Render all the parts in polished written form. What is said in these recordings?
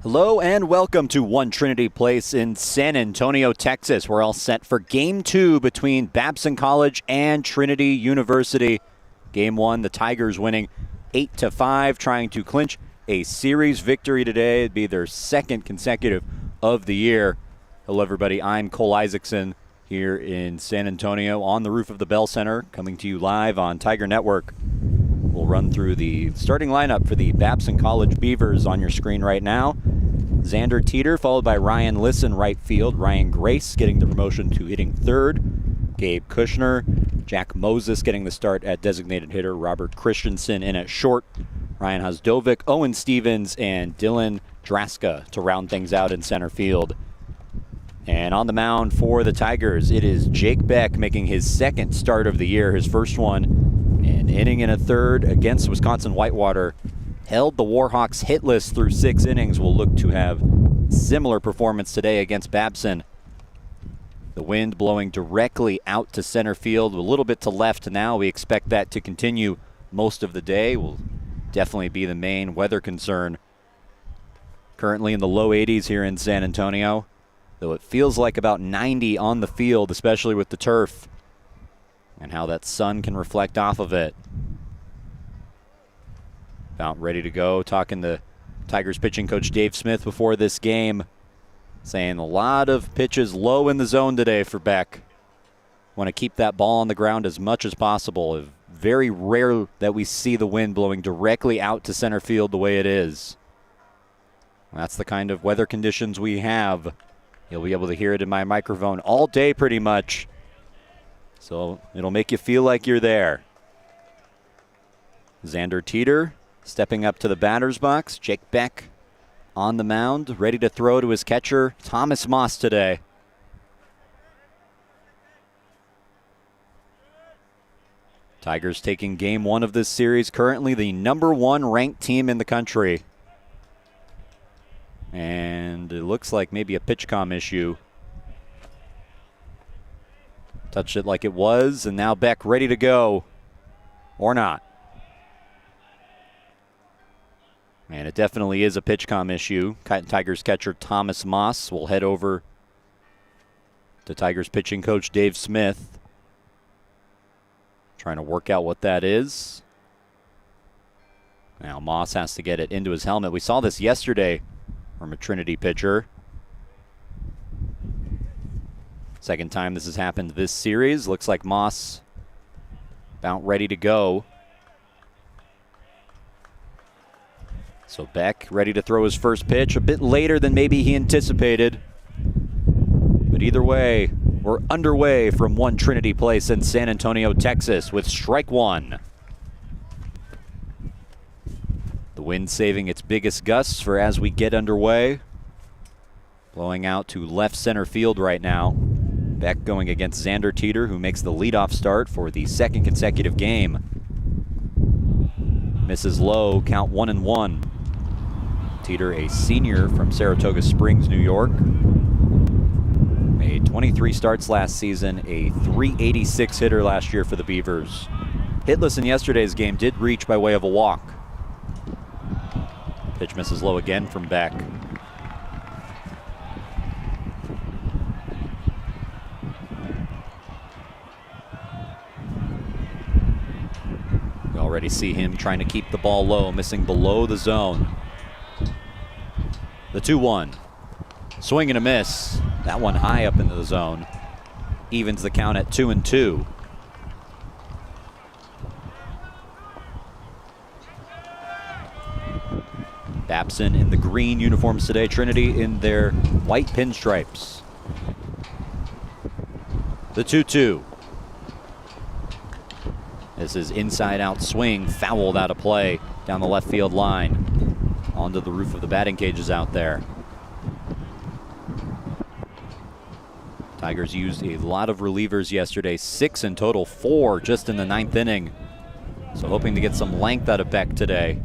Hello and welcome to One Trinity Place in San Antonio, Texas. We're all set for Game 2 between Babson College and Trinity University. Game 1, the Tigers winning 8-5, trying to clinch a series victory today. It'd be their second consecutive of the year. Hello, everybody. I'm Cole Isaacson here in San Antonio on the roof of the Bell Center, coming to you live on Tiger Network. We'll run through the starting lineup for the Babson College Beavers on your screen right now. Xander Teeter, followed by Ryan Lisson, right field. Ryan Grace getting the promotion to hitting third. Gabe Kushner. Jack Moses getting the start at designated hitter. Robert Christensen in at short. Ryan Hasdovic, Owen Stevens, and Dylan Draska to round things out in center field. And on the mound for the Tigers, it is Jake Beck making his second start of the year, his first one. An inning and a third against Wisconsin Whitewater. Held the Warhawks hitless through 6 innings. Will look to have similar performance today against Babson. The wind blowing directly out to center field, a little bit to left now. We expect that to continue most of the day. Will definitely be the main weather concern. Currently in the low 80s here in San Antonio, though it feels like about 90 on the field, especially with the turf and how that sun can reflect off of it. About ready to go. Talking to Tigers pitching coach Dave Smith before this game, saying a lot of pitches low in the zone today for Beck. Want to keep that ball on the ground as much as possible. Very rare that we see the wind blowing directly out to center field the way it is. That's the kind of weather conditions we have. You'll be able to hear it in my microphone all day pretty much. So it'll make you feel like you're there. Xander Teeter stepping up to the batter's box. Jake Beck on the mound, ready to throw to his catcher, Thomas Moss, today. Tigers taking game 1 of this series, currently the #1 ranked team in the country. And it looks like maybe a pitch-com issue. Touched it like it was, and now Beck ready to go. Or not. And it definitely is a pitch-com issue. Tigers catcher Thomas Moss will head over to Tigers pitching coach Dave Smith. Trying to work out what that is. Now Moss has to get it into his helmet. We saw this yesterday from a Trinity pitcher. Second time this has happened this series. Looks like Moss about ready to go. So Beck ready to throw his first pitch a bit later than maybe he anticipated. But either way, we're underway from One Trinity Place in San Antonio, Texas with strike 1. The wind saving its biggest gusts for as we get underway. Blowing out to left center field right now. Beck going against Xander Teeter, who makes the leadoff start for the second consecutive game. Misses low, count 1-1. Teeter, a senior from Saratoga Springs, New York. Made 23 starts last season, a .386 hitter last year for the Beavers. Hitless in yesterday's game, did reach by way of a walk. Pitch misses low again from Beck. We already see him trying to keep the ball low, missing below the zone. The 2-1. Swing and a miss. That one high up into the zone. Evens the count at 2-2. Babson in the green uniforms today. Trinity in their white pinstripes. The 2-2. This is inside out swing, fouled out of play down the left field line. Onto the roof of the batting cages out there. Tigers used a lot of relievers yesterday, 6 in total, 4 just in the 9th inning. So hoping to get some length out of Beck today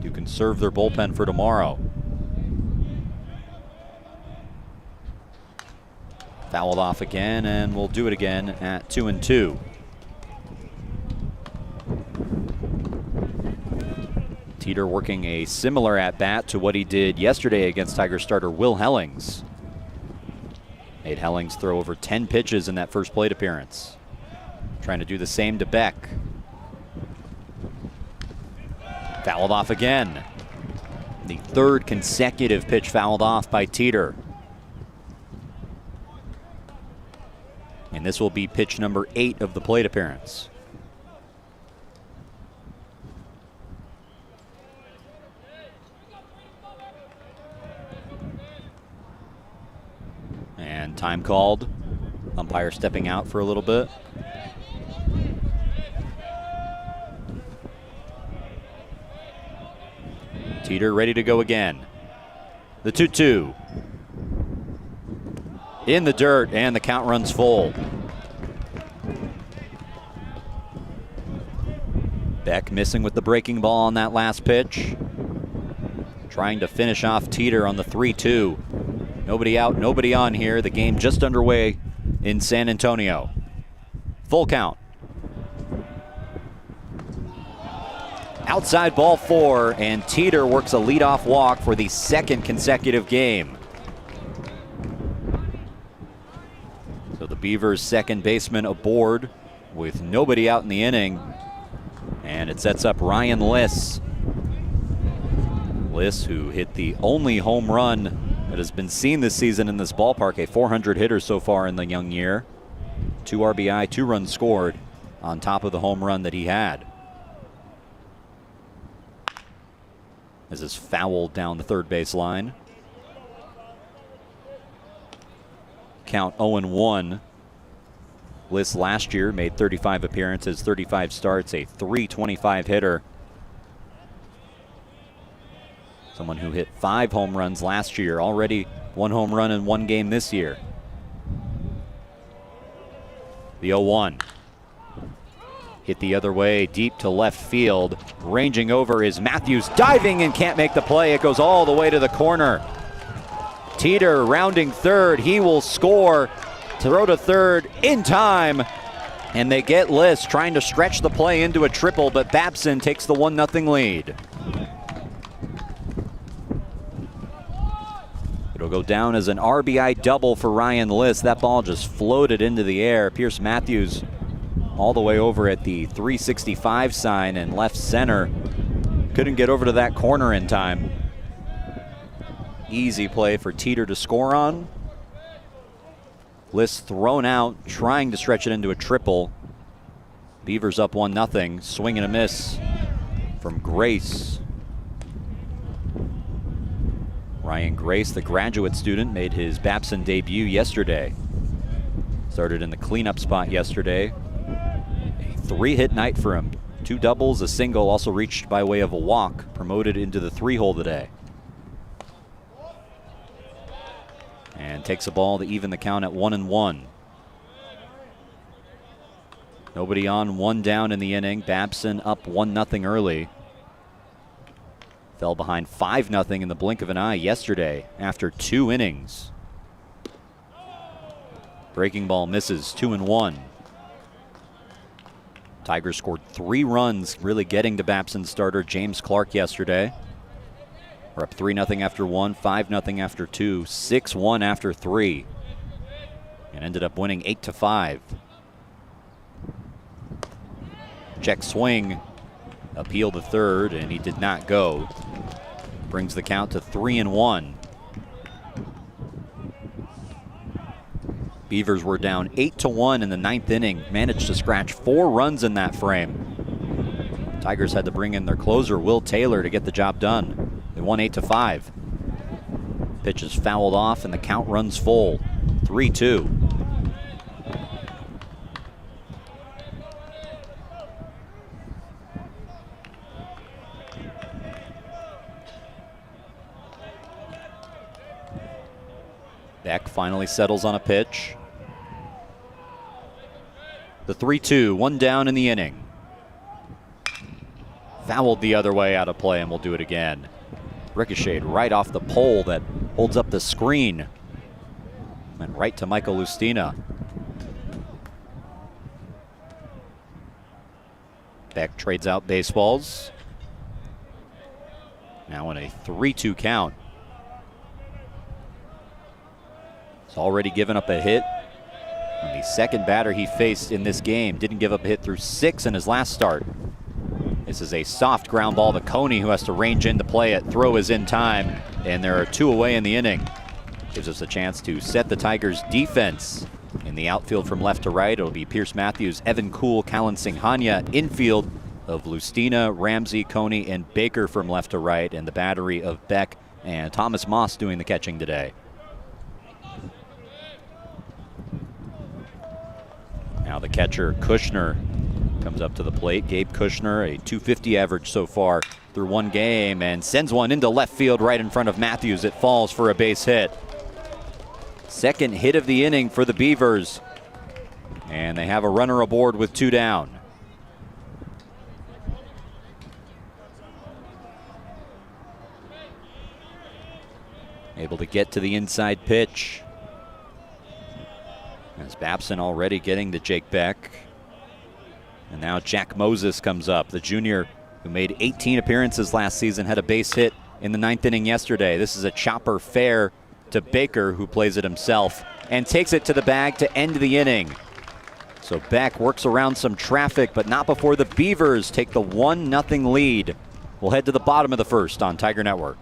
to conserve their bullpen for tomorrow. Fouled off again, and we'll do it again at 2-2. Teeter working a similar at-bat to what he did yesterday against Tiger starter Will Hellings. Made Hellings throw over 10 pitches in that first plate appearance. Trying to do the same to Beck. Fouled off again. The third consecutive pitch fouled off by Teeter. And this will be pitch number 8 of the plate appearance. And time called. Umpire stepping out for a little bit. Teeter ready to go again. The 2-2. In the dirt, and the count runs full. Beck missing with the breaking ball on that last pitch. Trying to finish off Teeter on the 3-2. Nobody out, nobody on here. The game just underway in San Antonio. Full count. Outside ball 4, and Teeter works a leadoff walk for the second consecutive game. So the Beavers' second baseman aboard with nobody out in the inning. And it sets up Ryan Liss. Liss, who hit the only home run that has been seen this season in this ballpark, a 400 hitter so far in the young year. 2 RBI, 2 runs scored on top of the home run that he had. This is fouled down the third base line. Count 0-1. Liss last year made 35 appearances, 35 starts, a .325 hitter. Someone who hit 5 home runs last year, already 1 home run in 1 game this year. The 0-1. Hit the other way, deep to left field. Ranging over is Matthews, diving and can't make the play. It goes all the way to the corner. Teeter rounding third. He will score. Throw to third in time. And they get Liss trying to stretch the play into a triple, but Babson takes the 1-0 lead. It'll go down as an RBI double for Ryan Liss. That ball just floated into the air. Pierce Matthews all the way over at the 365 sign in left center. Couldn't get over to that corner in time. Easy play for Teeter to score on. Liss thrown out, trying to stretch it into a triple. Beavers up 1-0. Swing and a miss from Grace. Ryan Grace, the graduate student, made his Babson debut yesterday. Started in the cleanup spot yesterday. A 3-hit night for him. 2 doubles, a single, also reached by way of a walk. Promoted into the 3-hole today. And takes a ball to even the count at 1-1. Nobody on, 1 down in the inning. Babson up 1-0 early. Fell behind 5-0 in the blink of an eye yesterday after 2 innings. Breaking ball misses, 2-1. Tigers scored 3 runs, really getting to Babson's starter James Clark yesterday. We're up 3-0 after 1, 5-0 after 2, 6-1 after 3, and ended up winning 8-5. Check swing, appeal to third, and he did not go. Brings the count to 3-1. Beavers were down 8-1 in the 9th inning, managed to scratch 4 runs in that frame. Tigers had to bring in their closer, Will Taylor, to get the job done. They won 8-5. Pitch is fouled off and the count runs full. 3-2. Beck finally settles on a pitch. The 3-2, 1 down in the inning. Fouled the other way, out of play, and we'll do it again. Ricocheted right off the pole that holds up the screen. Went right to Michael Lustina. Beck trades out baseballs. Now in a 3-2 count. He's already given up a hit. And the second batter he faced in this game didn't give up a hit through 6 in his last start. This is a soft ground ball to Coney, who has to range in to play it. Throw is in time, and there are 2 away in the inning. Gives us a chance to set the Tigers' defense. In the outfield from left to right, it'll be Pierce Matthews, Evan Kuhl, Callan Singhania. Infield of Lustina, Ramsey, Coney, and Baker from left to right, and the battery of Beck and Thomas Moss doing the catching today. Now the catcher, Kushner, comes up to the plate. Gabe Kushner, a .250 average so far through 1 game, and sends one into left field right in front of Matthews. It falls for a base hit. Second hit of the inning for the Beavers. And they have a runner aboard with 2 down. Able to get to the inside pitch. As Babson already getting to Jake Beck. And now Jack Moses comes up, the junior who made 18 appearances last season, had a base hit in the 9th inning yesterday. This is a chopper fair to Baker, who plays it himself and takes it to the bag to end the inning. So Beck works around some traffic, but not before the Beavers take the 1-0 lead. We'll head to the bottom of the first on Tiger Network.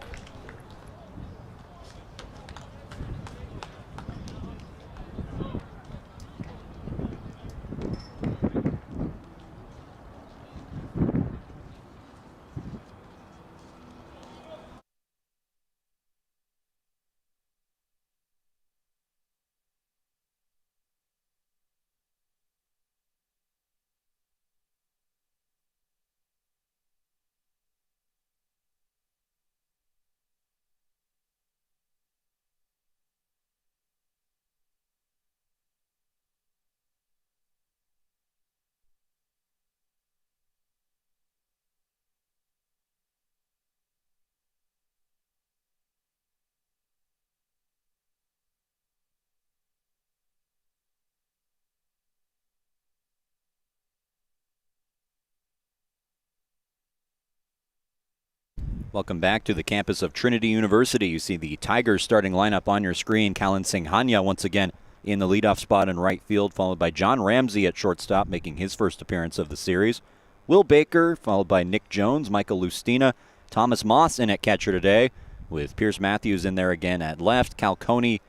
Welcome back to the campus of Trinity University. You see the Tigers starting lineup on your screen. Callan Singhania once again in the leadoff spot in right field, followed by John Ramsey at shortstop, making his first appearance of the series. Will Baker, followed by Nick Jones, Michael Lustina, Thomas Moss in at catcher today, with Pierce Matthews in there again at left, Cal Coney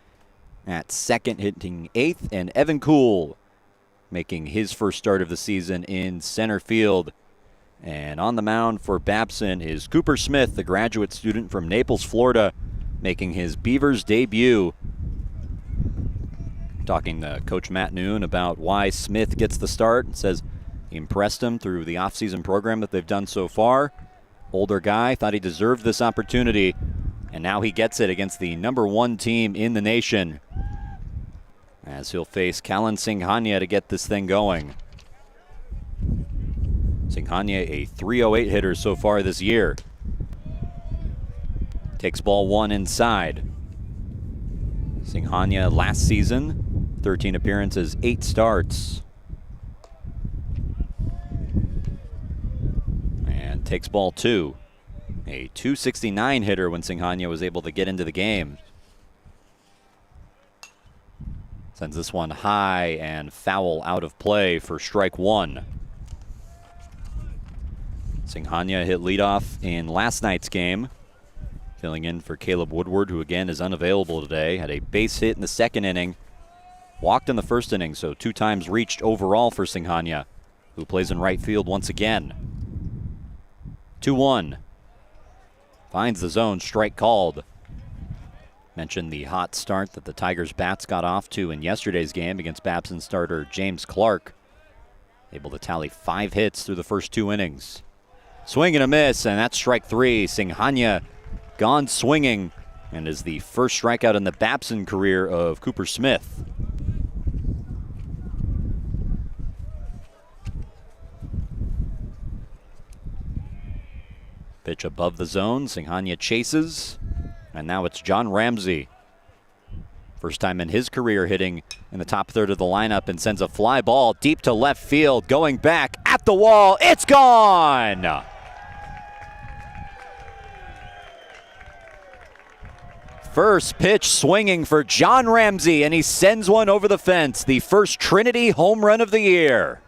at second, hitting 8th, and Evan Kuhl making his first start of the season in center field. And on the mound for Babson is Cooper Smith, the graduate student from Naples, Florida, making his Beavers debut. Talking to Coach Matt Noon about why Smith gets the start, and says he impressed him through the offseason program that they've done so far. Older guy, thought he deserved this opportunity, and now he gets it against the #1 team in the nation, as he'll face Callan Singhania to get this thing going. Singhania, a .308 hitter so far this year. Takes ball 1 inside. Singhania last season, 13 appearances, 8 starts. And takes ball 2. A .269 hitter when Singhania was able to get into the game. Sends this one high and foul out of play for strike 1. Singhania hit leadoff in last night's game, filling in for Caleb Woodward, who again is unavailable today. Had a base hit in the 2nd inning, walked in the 1st inning, so 2 times reached overall for Singhania, who plays in right field once again. 2-1. Finds the zone, strike called. Mentioned the hot start that the Tigers bats got off to in yesterday's game against Babson starter James Clark. Able to tally 5 hits through the first 2 innings. Swing and a miss, and that's strike 3. Singhania gone swinging, and is the first strikeout in the Babson career of Cooper Smith. Pitch above the zone, Singhania chases, and now it's John Ramsey. First time in his career hitting in the top third of the lineup, and sends a fly ball deep to left field, going back at the wall. It's gone! First pitch swinging for John Ramsey, and he sends one over the fence. The first Trinity home run of the year.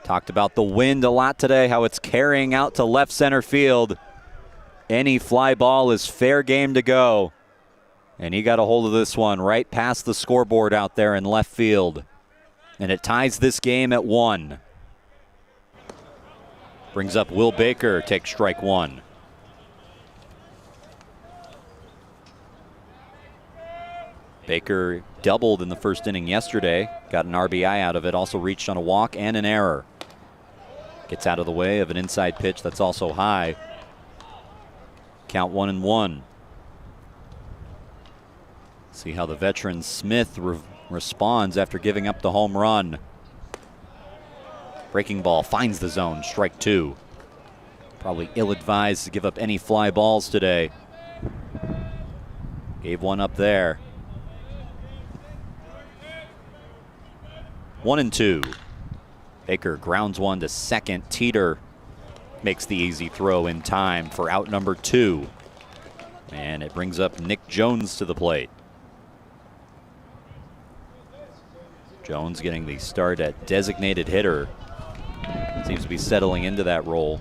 Talked about the wind a lot today, how it's carrying out to left center field. Any fly ball is fair game to go. And he got a hold of this one right past the scoreboard out there in left field. And it ties this game at 1. Brings up Will Baker, takes strike 1. Baker doubled in the first inning yesterday, got an RBI out of it, also reached on a walk and an error. Gets out of the way of an inside pitch that's also high. Count 1-1. See how the veteran Smith responds after giving up the home run. Breaking ball finds the zone, strike 2. Probably ill-advised to give up any fly balls today. Gave one up there. 1-2. Baker grounds one to second. Teeter makes the easy throw in time for out number 2. And it brings up Nick Jones to the plate. Jones getting the start at designated hitter. Seems to be settling into that role.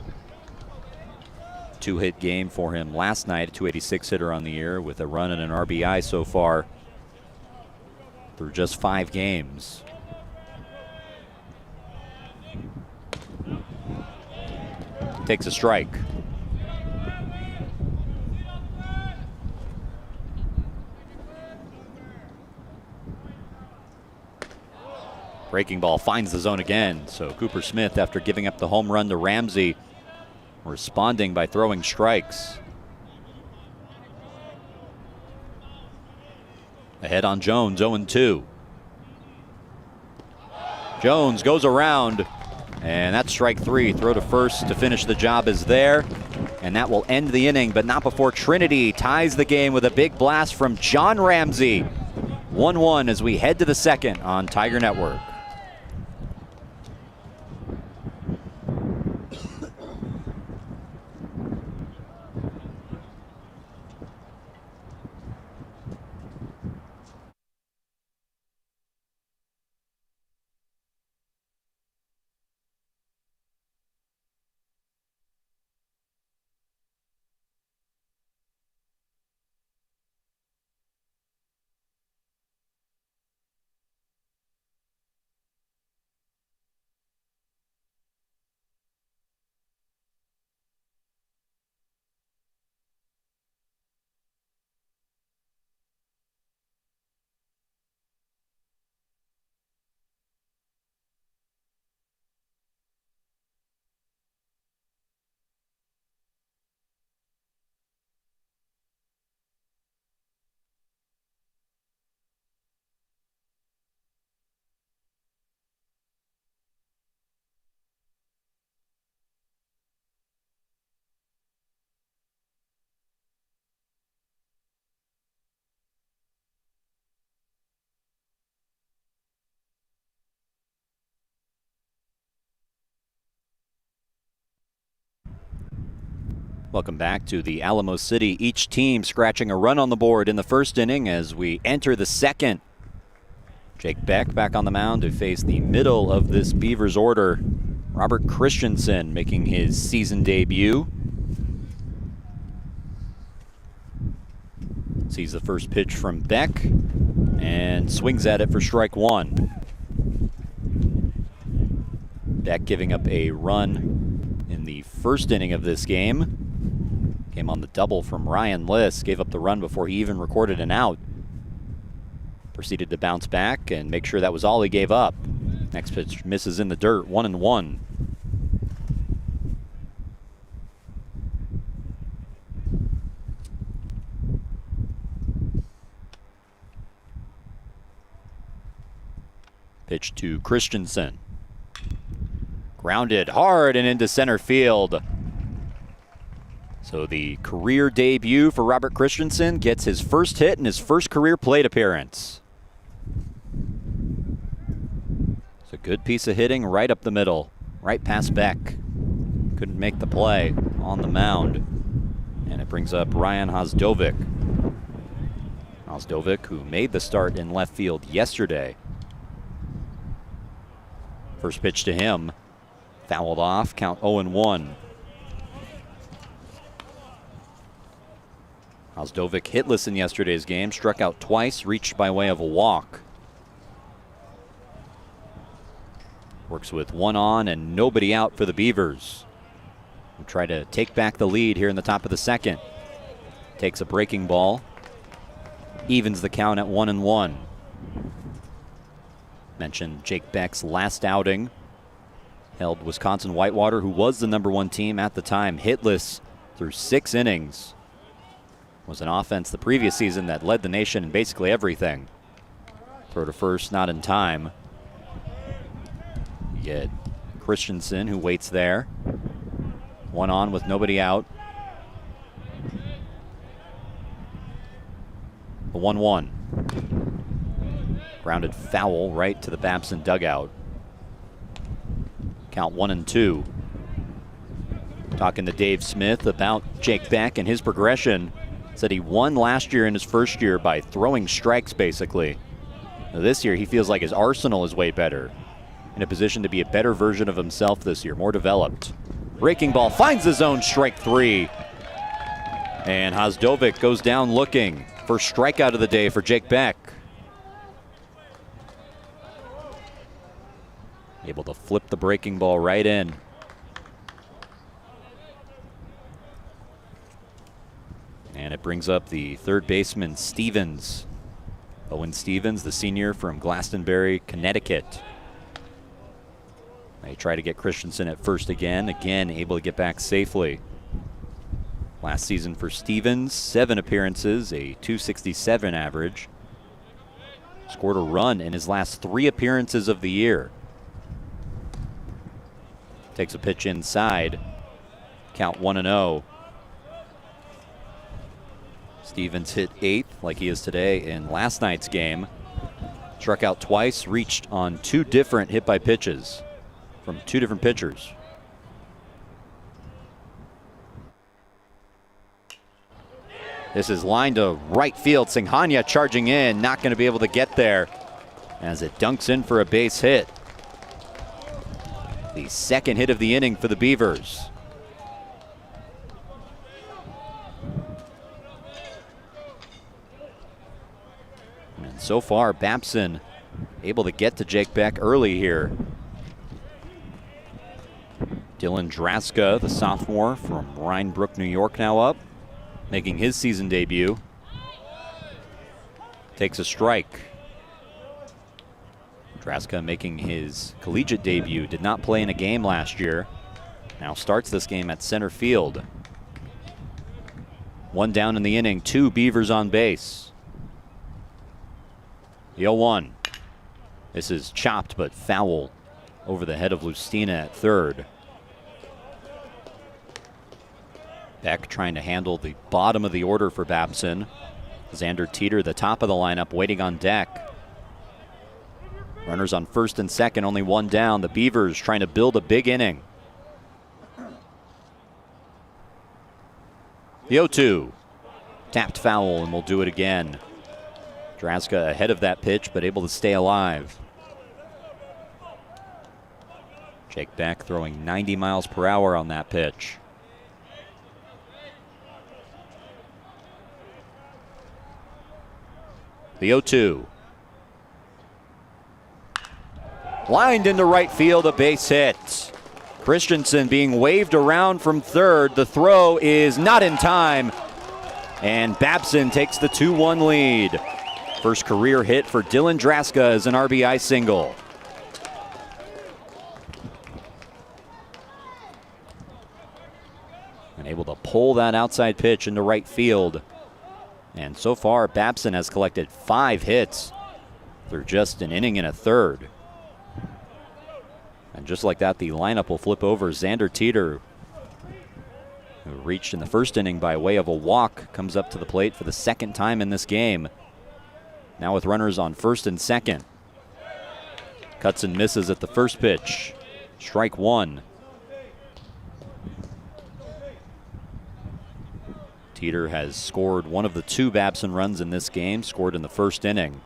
2-hit game for him last night, a 286 hitter on the year with a run and an RBI so far through just 5 games. Takes a strike. Breaking ball finds the zone again. So Cooper Smith, after giving up the home run to Ramsey, responding by throwing strikes. Ahead on Jones, 0-2. Jones goes around, and that's strike 3. Throw to first to finish the job is there, and that will end the inning, but not before Trinity ties the game with a big blast from John Ramsey. 1-1 as we head to the second on Tiger Network. Welcome back to the Alamo City. Each team scratching a run on the board in the first inning as we enter the second. Jake Beck back on the mound to face the middle of this Beavers order. Robert Christensen making his season debut. Sees the first pitch from Beck and swings at it for strike 1. Beck giving up a run in the first inning of this game. Came on the double from Ryan Liss, gave up the run before he even recorded an out. Proceeded to bounce back and make sure that was all he gave up. Next pitch misses in the dirt, 1-1. Pitch to Christensen. Grounded hard and into center field. So the career debut for Robert Christensen gets his first hit in his first career plate appearance. It's a good piece of hitting right up the middle, right past Beck. couldn't make the play on the mound. And it brings up Ryan Hosdovic. Hosdovic, who made the start in left field yesterday. First pitch to him, fouled off, count 0-1. Hosdovic hitless in yesterday's game, struck out twice, reached by way of a walk. Works with one on and nobody out for the Beavers, who try to take back the lead here in the top of the second. Takes a breaking ball, evens the count at 1-1. Mentioned Jake Beck's last outing held Wisconsin Whitewater, who was the #1 team at the time, hitless through 6 innings. Was an offense the previous season that led the nation in basically everything. Throw to first, not in time. You get Christensen, who waits there. One on with nobody out. The 1-1. Grounded foul right to the Babson dugout. Count 1-2. Talking to Dave Smith about Jake Beck and his progression. Said he won last year in his first year by throwing strikes, basically. Now this year, he feels like his arsenal is way better. In a position to be a better version of himself this year, more developed. Breaking ball finds the zone, strike 3. And Hosdovic goes down looking. First strikeout of the day for Jake Beck. Able to flip the breaking ball right in. And it brings up the third baseman, Stevens. Owen Stevens, the senior from Glastonbury, Connecticut. They try to get Christensen at first again able to get back safely. Last season for Stevens, 7 appearances, a .267 average. Scored a run in his last 3 appearances of the year. Takes a pitch inside, count 1-0. Stevens hit 8th like he is today in last night's game. Struck out twice, reached on 2 different hit by pitches from 2 different pitchers. This is lined to right field. Singhania charging in, not going to be able to get there as it dunks in for a base hit. The second hit of the inning for the Beavers. And so far, Babson able to get to Jake Beck early here. Dylan Draska, the sophomore from Rhinebrook, New York, now up, making his season debut. Takes a strike. Draska making his collegiate debut. Did not play in a game last year. Now starts this game at center field. 1 down in the inning, 2 Beavers on base. The 0-1. This is chopped but foul over the head of Lucina at third. Beck trying to handle the bottom of the order for Babson. Xander Teeter, the top of the lineup, waiting on deck. Runners on first and second, only 1 down. The Beavers trying to build a big inning. The 0-2. Tapped foul, and we'll do it again. Draska ahead of that pitch, but able to stay alive. Jake Beck throwing 90 miles per hour on that pitch. The 0-2. Lined into right field, a base hit. Christensen being waved around from third. The throw is not in time, and Babson takes the 2-1 lead. First career hit for Dylan Draska as an RBI single. And able to pull that outside pitch into right field. And so far, Babson has collected 5 hits through just an inning and a third. And just like that, the lineup will flip over. Xander Teeter, who reached in the first inning by way of a walk, comes up to the plate for the 2nd time in this game. Now with runners on first and second. Cuts and misses at the first pitch. Strike 1. Teeter has scored one of the 2 Babson runs in this game, scored in the first inning.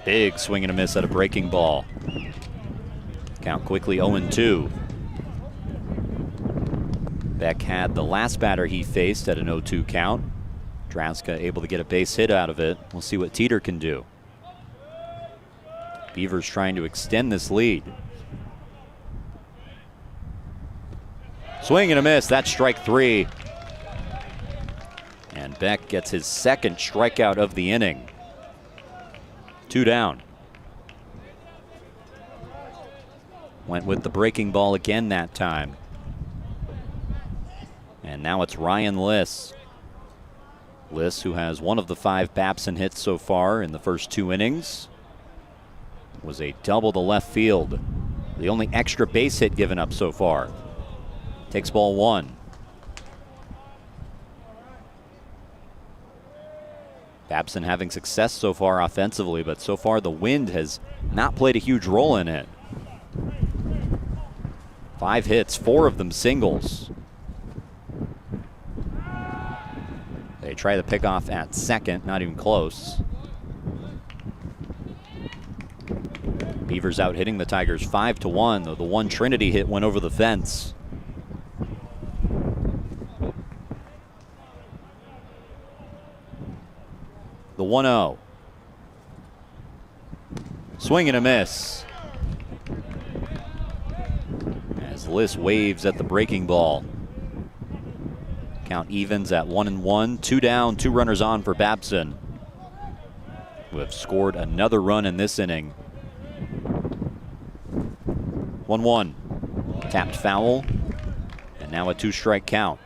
Big swing and a miss at a breaking ball. Count quickly 0-2. Beck had the last batter he faced at an 0-2 count. Draska able to get a base hit out of it. We'll see what Teeter can do. Beavers trying to extend this lead. Swing and a miss, that's strike 3. And Beck gets his second strikeout of the inning. 2 down. Went with the breaking ball again that time. And now it's Ryan Liss. Liss, who has one of the 5 Babson hits so far in the first 2 innings, was a double to left field. The only extra base hit given up so far. Takes ball 1. Babson having success so far offensively, but so far the wind has not played a huge role in it. 5 hits, 4 of them singles. They try the pickoff at second, not even close. Beavers out hitting the Tigers 5-1, though the one Trinity hit went over the fence. The 1-0. Swing and a miss. As Liss waves at the breaking ball. Count evens at 1-1. 2 down, 2 runners on for Babson, who have scored another run in this inning. 1-1. Tapped foul. And now a 2-strike count.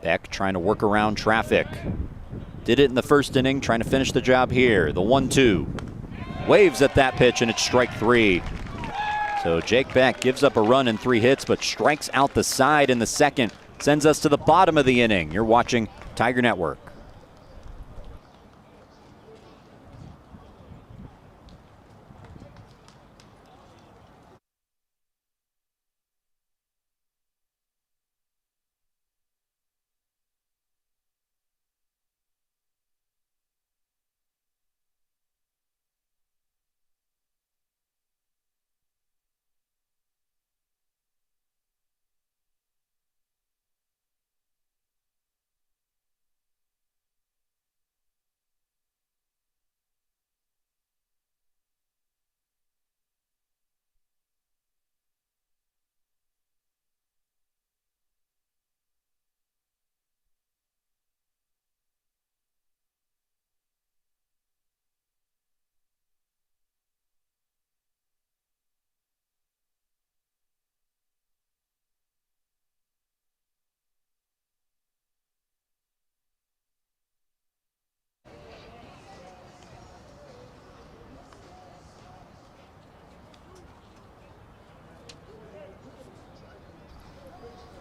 Beck trying to work around traffic. Did it in the first inning, trying to finish the job here. The 1-2. Waves at that pitch, and it's strike 3. So Jake Beck gives up a run and 3 hits, but strikes out the side in the second. Sends us to the bottom of the inning. You're watching Tiger Network.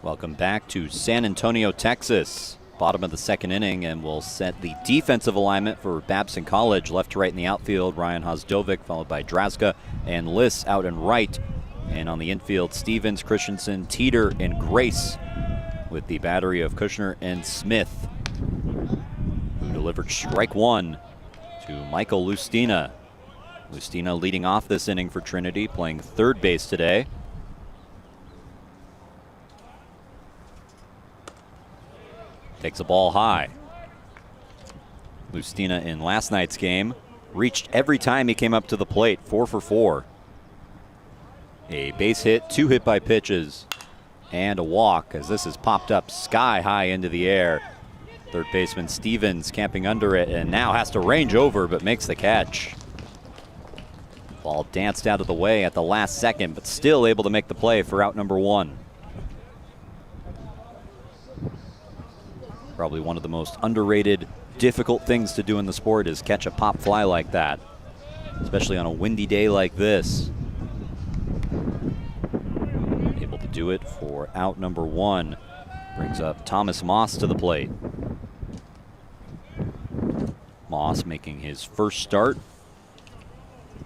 Welcome back to San Antonio, Texas. Bottom of the second inning, and we'll set the defensive alignment for Babson College. Left to right in the outfield, Ryan Hosdovic, followed by Draska and Liss out and right. And on the infield, Stevens, Christensen, Teeter, and Grace, with the battery of Kushner and Smith, who delivered strike 1 to Michael Lustina. Lustina leading off this inning for Trinity, playing third base today. Takes a ball high. Lustina in last night's game reached every time he came up to the plate, 4 for 4. A base hit, 2 hit by pitches, and a walk, as this is popped up sky high into the air. Third baseman Stevens camping under it and now has to range over, but makes the catch. Ball danced out of the way at the last second, but still able to make the play for out number 1. Probably one of the most underrated, difficult things to do in the sport is catch a pop fly like that, especially on a windy day like this. Able to do it for out number 1. Brings up Thomas Moss to the plate. Moss making his first start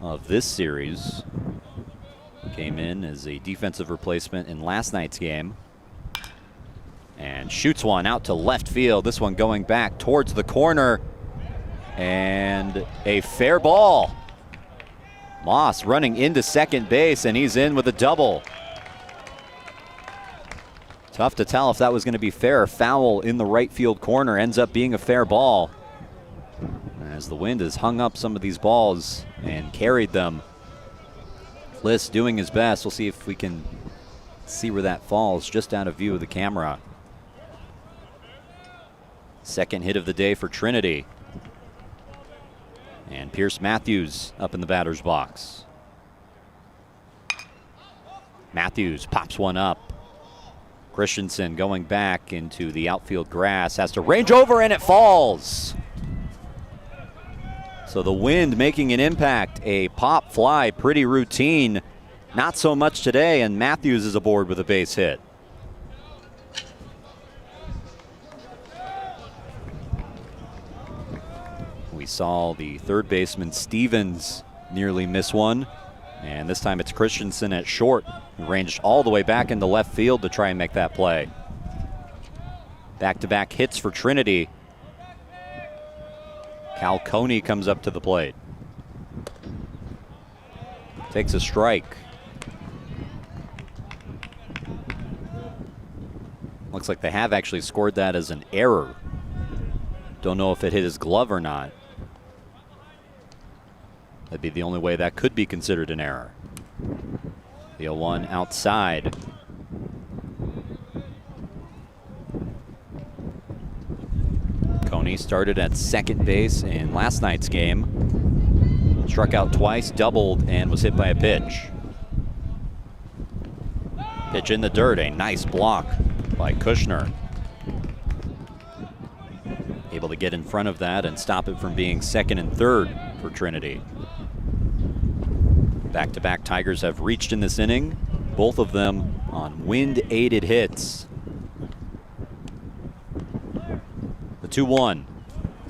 of this series. Came in as a defensive replacement in last night's game. And shoots one out to left field. This one going back towards the corner. And a fair ball. Moss running into second base, and he's in with a double. Tough to tell if that was going to be fair or foul in the right field corner. Ends up being a fair ball, as the wind has hung up some of these balls and carried them. Fliss doing his best. We'll see if we can see where that falls, just out of view of the camera. Second hit of the day for Trinity. And Pierce Matthews up in the batter's box. Matthews pops one up. Christensen going back into the outfield grass, has to range over, and it falls. So the wind making an impact. A pop fly, pretty routine. Not so much today, and Matthews is aboard with a base hit. We saw the third baseman Stevens nearly miss one, and this time it's Christensen at short, who ranged all the way back into left field to try and make that play. Back-to-back hits for Trinity. Cal Coney comes up to the plate. Takes a strike. Looks like they have actually scored that as an error. Don't know if it hit his glove or not. That'd be the only way that could be considered an error. The 0-1 outside. Coney started at second base in last night's game. Struck out twice, doubled, and was hit by a pitch. Pitch in the dirt, a nice block by Kushner. Able to get in front of that and stop it from being second and third for Trinity. Back-to-back Tigers have reached in this inning, both of them on wind-aided hits. The 2-1.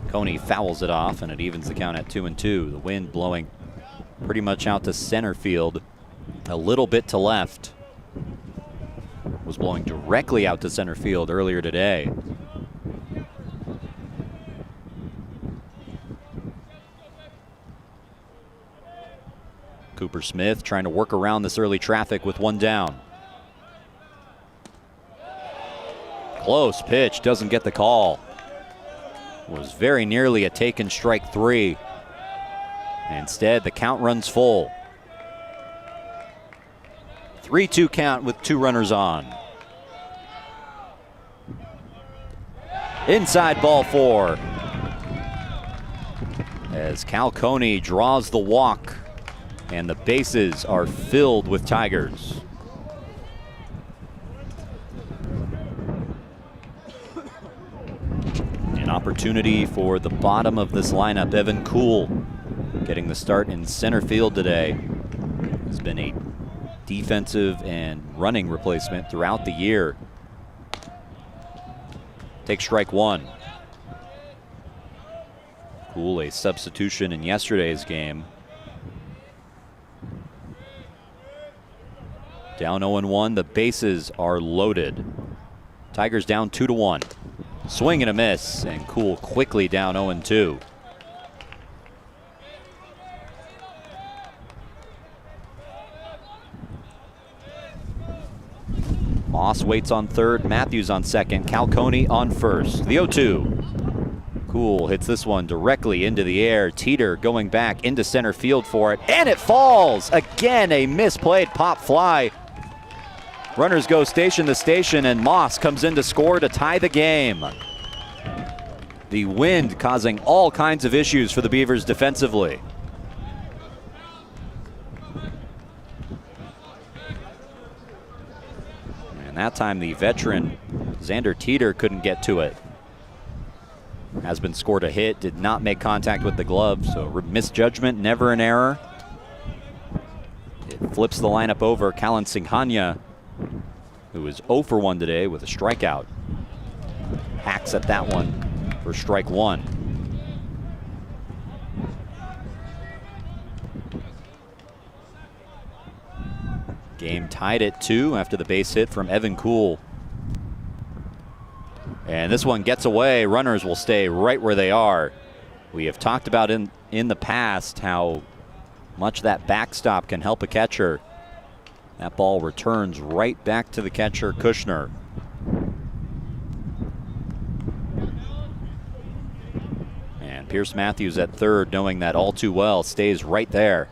Coney fouls it off, and it evens the count at 2-2. The wind blowing pretty much out to center field, a little bit to left. Was blowing directly out to center field earlier today. Cooper Smith trying to work around this early traffic with one down. Close pitch, doesn't get the call. Was very nearly a taken strike three. Instead, the count runs full. 3-2 count with two runners on. Inside ball four. As Cal Coney draws the walk, and the bases are filled with Tigers. An opportunity for the bottom of this lineup. Evan Kuhl getting the start in center field today. Has been a defensive and running replacement throughout the year. Take strike one. Kuhl, a substitution in yesterday's game. Down 0-1, the bases are loaded. Tigers down 2-1. Swing and a miss, and Kuhl quickly down 0-2. Moss waits on third, Matthews on second, Cal Coney on first. The 0-2. Kuhl hits this one directly into the air. Teeter going back into center field for it, and it falls! Again, a misplayed pop fly. Runners go station to station, and Moss comes in to score to tie the game. The wind causing all kinds of issues for the Beavers defensively. And that time the veteran Xander Teeter couldn't get to it. Has been scored a hit, did not make contact with the glove, so misjudgment, never an error. It flips the lineup over. Callan Singhania, who is 0 for 1 today with a strikeout, hacks at that one for strike one. Game tied at 2 after the base hit from Evan Kuhl. And this one gets away. Runners will stay right where they are. We have talked about in the past how much that backstop can help a catcher. That ball returns right back to the catcher, Kushner. And Pierce Matthews at third, knowing that all too well, stays right there.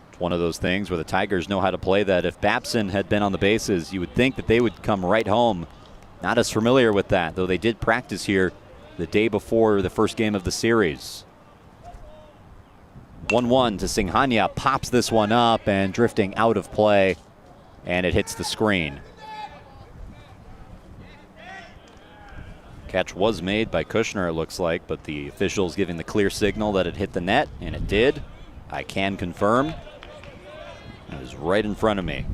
It's one of those things where the Tigers know how to play that. If Babson had been on the bases, you would think that they would come right home. Not as familiar with that, though they did practice here the day before the first game of the series. 1-1 to Singhania, pops this one up and drifting out of play, and it hits the screen. Catch was made by Kushner, it looks like, but the officials giving the clear signal that it hit the net, and it did. I can confirm. It was right in front of me.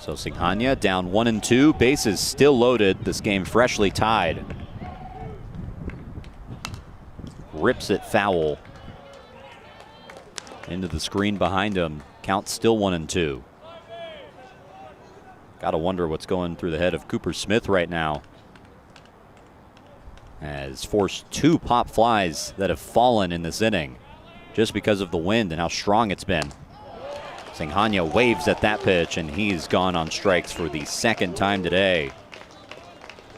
So Singhania down 1-2, bases still loaded. This game freshly tied. Rips it foul. Into the screen behind him. Count still 1-2. Gotta wonder what's going through the head of Cooper Smith right now. Has forced 2 pop flies that have fallen in this inning just because of the wind and how strong it's been. Singhania waves at that pitch, and he's gone on strikes for the second time today.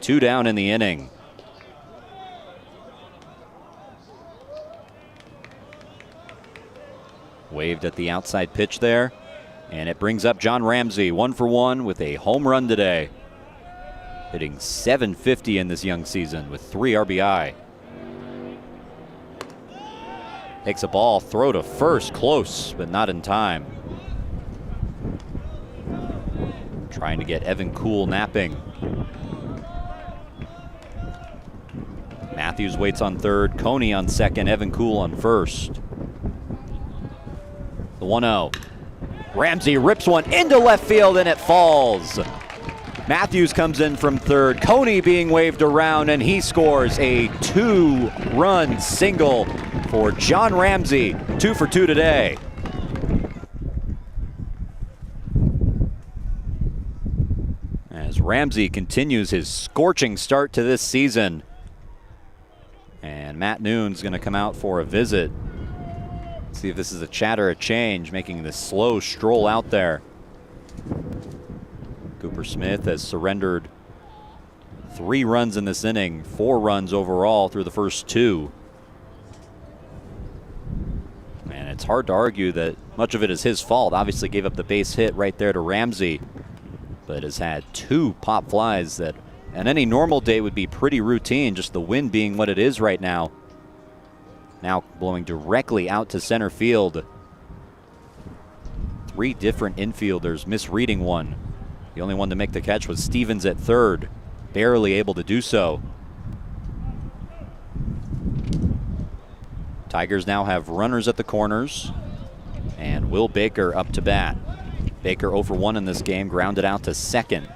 2 down in the inning. Waved at the outside pitch there, and it brings up John Ramsey, 1 for 1 with a home run today. Hitting .750 in this young season with 3 RBI. Takes a ball, throw to first, close, but not in time. Trying to get Evan Kuhl napping. Matthews waits on third, Coney on second, Evan Kuhl on first. The 1-0. Ramsey rips one into left field and it falls. Matthews comes in from third, Coney being waved around, and he scores a 2-run single for John Ramsey. 2 for 2 today. As Ramsey continues his scorching start to this season. And Matt Noon's going to come out for a visit. See if this is a chat or a change, making this slow stroll out there. Cooper Smith has surrendered 3 runs in this inning, 4 runs overall through the first 2. And it's hard to argue that much of it is his fault. Obviously gave up the base hit right there to Ramsey, but has had 2 pop flies that on any normal day would be pretty routine, just the wind being what it is right now. Now blowing directly out to center field. 3 different infielders misreading one. The only one to make the catch was Stevens at third, barely able to do so. Tigers now have runners at the corners, and Will Baker up to bat. Baker 0 for 1 in this game, grounded out to second.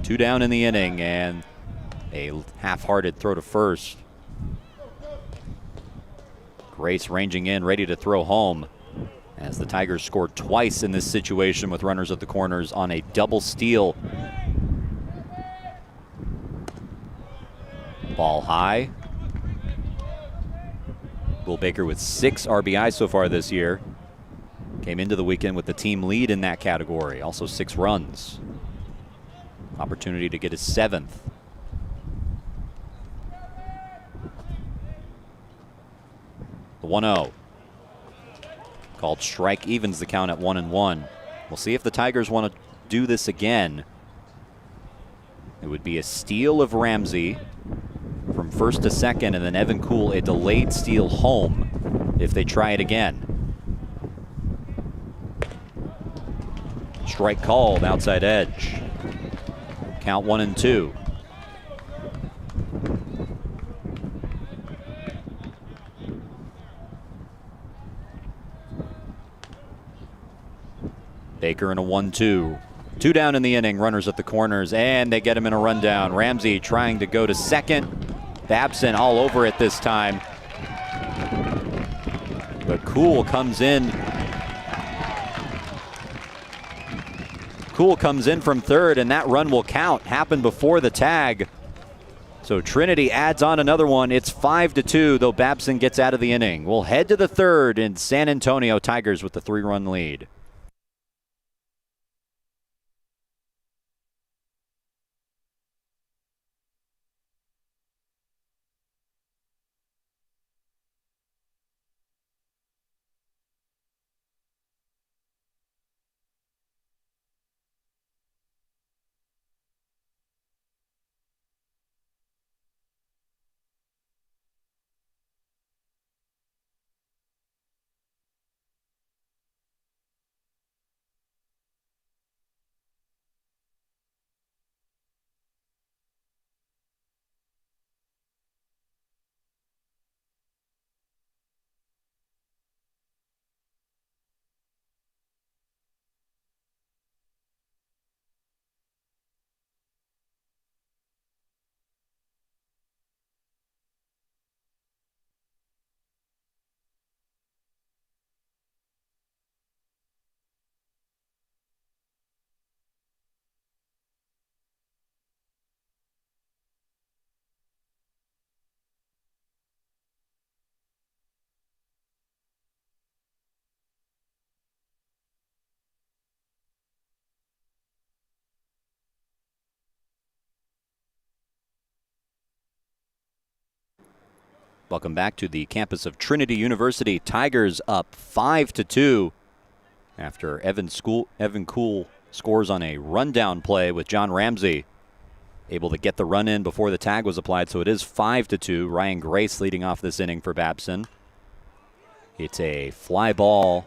Two down in the inning, and a half-hearted throw to first. Grace ranging in, ready to throw home, as the Tigers scored twice in this situation with runners at the corners on a double steal. Ball high. Will Baker with 6 RBI so far this year. Came into the weekend with the team lead in that category, also 6 runs. Opportunity to get his 7th. The 1-0. Called strike, evens the count at 1-1. We'll see if the Tigers want to do this again. It would be a steal of Ramsey from first to second, and then Evan Kuhl a delayed steal home if they try it again. Strike called, outside edge. Count 1-2. Baker in a 1-2. 2 down in the inning, runners at the corners, and they get him in a rundown. Ramsey trying to go to second. Babson all over it this time. But Cool comes in. Cool comes in from third, and that run will count. Happened before the tag. So Trinity adds on another one. It's 5-2, though Babson gets out of the inning. We'll head to the third, and San Antonio Tigers with the 3-run lead. Welcome back to the campus of Trinity University. Tigers up 5-2 after Evan Cool scores on a rundown play with John Ramsey able to get the run in before the tag was applied. So it is 5-2. Ryan Grace leading off this inning for Babson. It's a fly ball,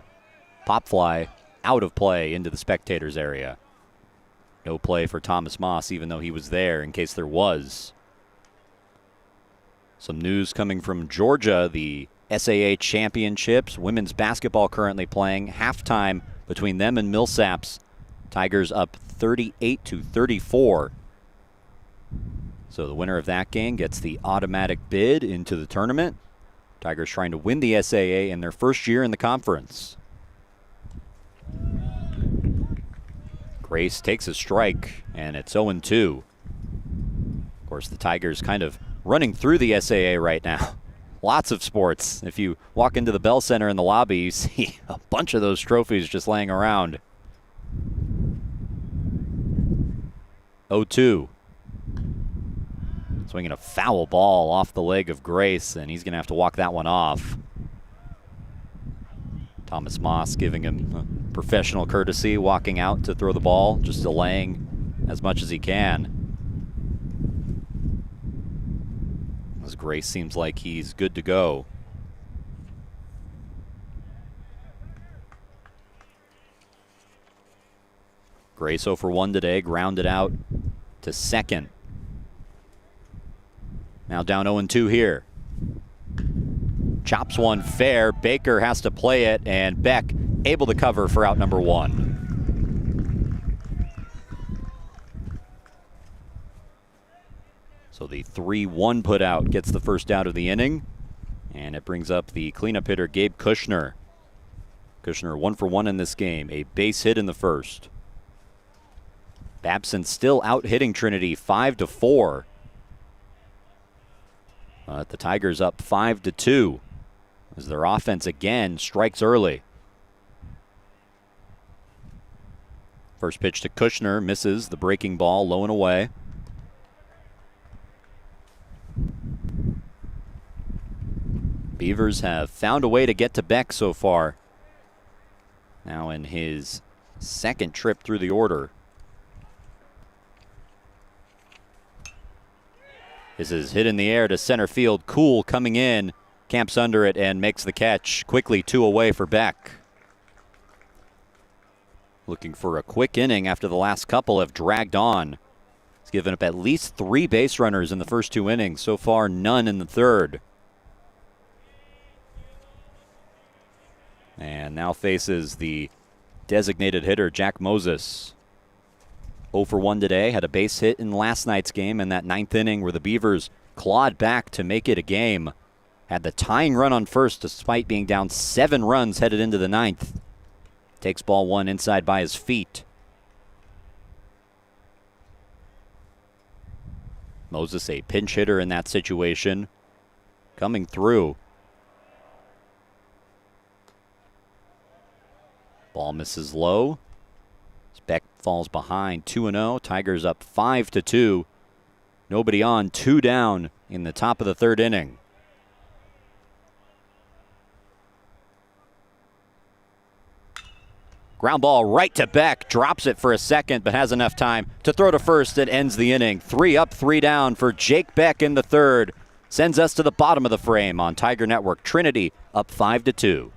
pop fly, out of play into the spectators area. No play for Thomas Moss, even though he was there in case there was. Some news coming from Georgia, the SAA championships. Women's basketball currently playing. Halftime between them and Millsaps. Tigers up 38-34. So the winner of that game gets the automatic bid into the tournament. Tigers trying to win the SAA in their first year in the conference. Grace takes a strike, and it's 0-2. Of course, the Tigers kind of running through the SAA right now. Lots of sports. If you walk into the Bell Center in the lobby, you see a bunch of those trophies just laying around. 0-2. Swinging a foul ball off the leg of Grace, and he's going to have to walk that one off. Thomas Moss giving him professional courtesy, walking out to throw the ball, just delaying as much as he can. As Grace seems like he's good to go. Grace 0 for 1 today, grounded out to second. Now down 0-2 here. Chops one fair. Baker has to play it, and Beck able to cover for out number 1. So the 3-1 put out gets the first out of the inning, and it brings up the cleanup hitter Gabe Kushner. Kushner 1 for 1 in this game, a base hit in the first. Babson still out hitting Trinity 5-4. The Tigers up 5-2 as their offense again strikes early. First pitch to Kushner, misses the breaking ball, low and away. Beavers have found a way to get to Beck so far. Now in his second trip through the order. This is hit in the air to center field. Cool coming in, camps under it and makes the catch. Quickly 2 away for Beck. Looking for a quick inning after the last couple have dragged on. He's given up at least 3 base runners in the first 2 innings. So far, none in the third. And now faces the designated hitter Jack Moses. 0 for 1 today, had a base hit in last night's game in that 9th inning where the Beavers clawed back to make it a game. Had the tying run on first despite being down 7 runs headed into the 9th. Takes ball 1 inside by his feet. Moses, a pinch hitter in that situation, coming through. Ball misses low. Beck falls behind 2-0. Tigers up 5-2. Nobody on, 2 down in the top of the 3rd inning. Ground ball right to Beck. Drops it for a second, but has enough time to throw to first and ends the inning. 3 up, 3 down for Jake Beck in the 3rd. Sends us to the bottom of the frame on Tiger Network. Trinity up 5-2.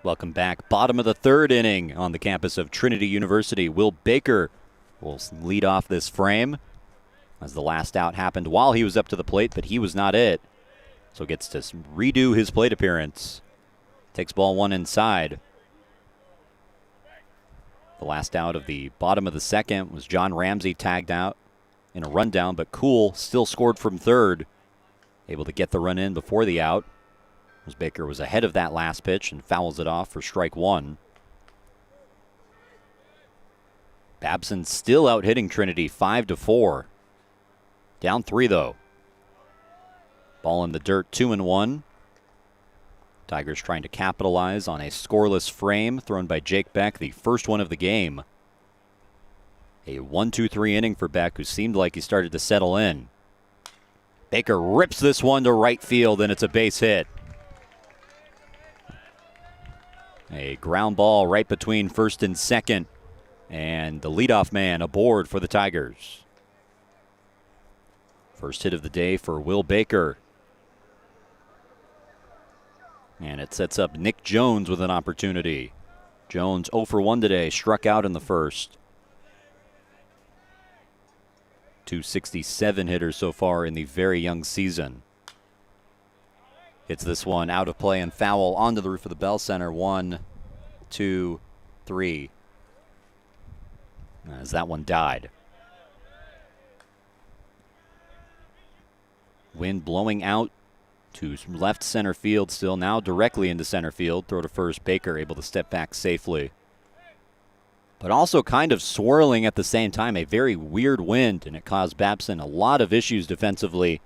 Welcome back. Bottom of the 3rd inning on the campus of Trinity University. Will Baker will lead off this frame as the last out happened while he was up to the plate, but he was not it. So gets to redo his plate appearance. Takes ball 1 inside. The last out of the bottom of the 2nd was John Ramsey tagged out in a rundown, but Cool still scored from 3rd. Able to get the run in before the out. As Baker was ahead of that last pitch and fouls it off for strike 1. Babson still out hitting Trinity 5-4. Down 3 though. Ball in the dirt, 2-1. Tigers trying to capitalize on a scoreless frame thrown by Jake Beck, the first one of the game. A 1-2-3 inning for Beck, who seemed like he started to settle in. Baker rips this one to right field, and it's a base hit. A ground ball right between first and second, and the leadoff man aboard for the Tigers. First hit of the day for Will Baker. And it sets up Nick Jones with an opportunity. Jones 0 for 1 today, struck out in the first. 267 hitters so far in the very young season. Hits this one out of play and foul onto the roof of the Bell Center. 1, 2, 3. As that one died. Wind blowing out to left center field still, now directly into center field. Throw to first. Baker able to step back safely. But also kind of swirling at the same time. A very weird wind, and it caused Babson a lot of issues defensively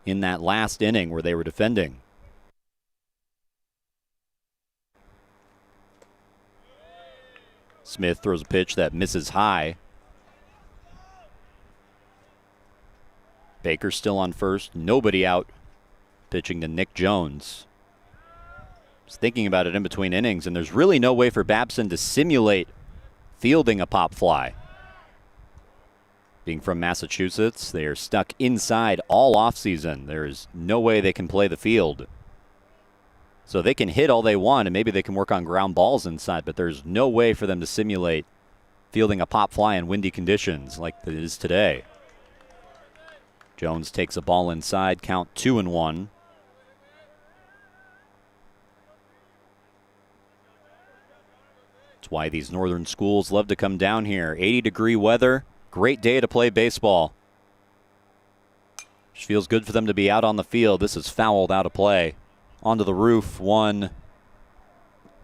in that last inning where they were defending. Smith throws a pitch that misses high. Baker still on first, nobody out. Pitching to Nick Jones. Just thinking about it in between innings, and there's really no way for Babson to simulate fielding a pop fly. Being from Massachusetts, they are stuck inside all offseason. There is no way they can play the field. So they can hit all they want, and maybe they can work on ground balls inside, but there's no way for them to simulate fielding a pop fly in windy conditions like it is today. Jones takes a ball inside, count 2-1. That's why these northern schools love to come down here. 80-degree weather, great day to play baseball. Just feels good for them to be out on the field. This is fouled out of play. Onto the roof. 1,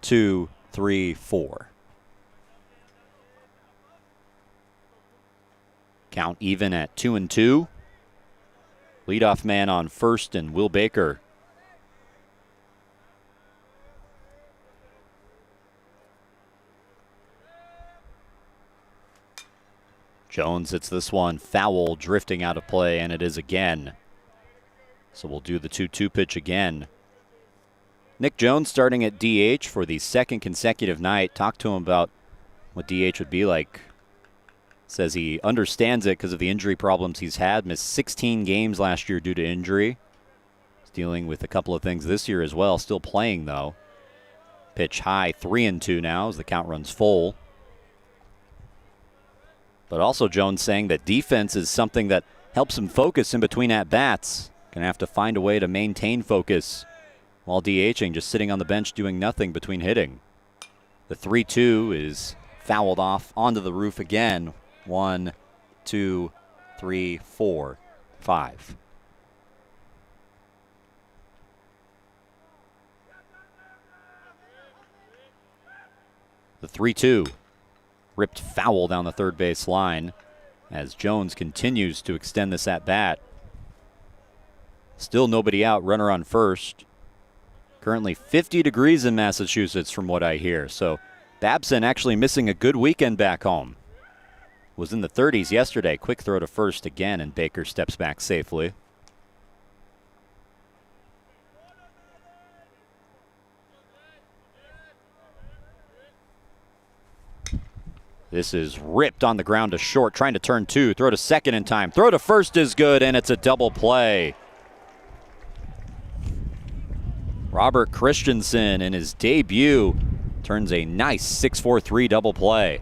2, 3, 4. Count even at 2-2. Leadoff man on first and Will Baker. Jones hits this one foul, drifting out of play, and it is again. So we'll do the 2-2 pitch again. Nick Jones starting at DH for the second consecutive night. Talked to him about what DH would be like. Says he understands it because of the injury problems he's had. Missed 16 games last year due to injury. He's dealing with a couple of things this year as well. Still playing, though. Pitch high, 3-2 now as the count runs full. But also Jones saying that defense is something that helps him focus in between at-bats. Gonna have to find a way to maintain focus while DHing, just sitting on the bench doing nothing between hitting. The 3-2 is fouled off onto the roof again. 1, 2, 3, 4, 5. The 3-2 ripped foul down the third base line as Jones continues to extend this at bat. Still nobody out, runner on first. Currently 50 degrees in Massachusetts from what I hear. So Babson actually missing a good weekend back home. Was in the 30s yesterday. Quick throw to first again, and Baker steps back safely. This is ripped on the ground to short, trying to turn two. Throw to second in time. Throw to first is good, and it's a double play. Robert Christensen in his debut turns a nice 6-4-3 double play.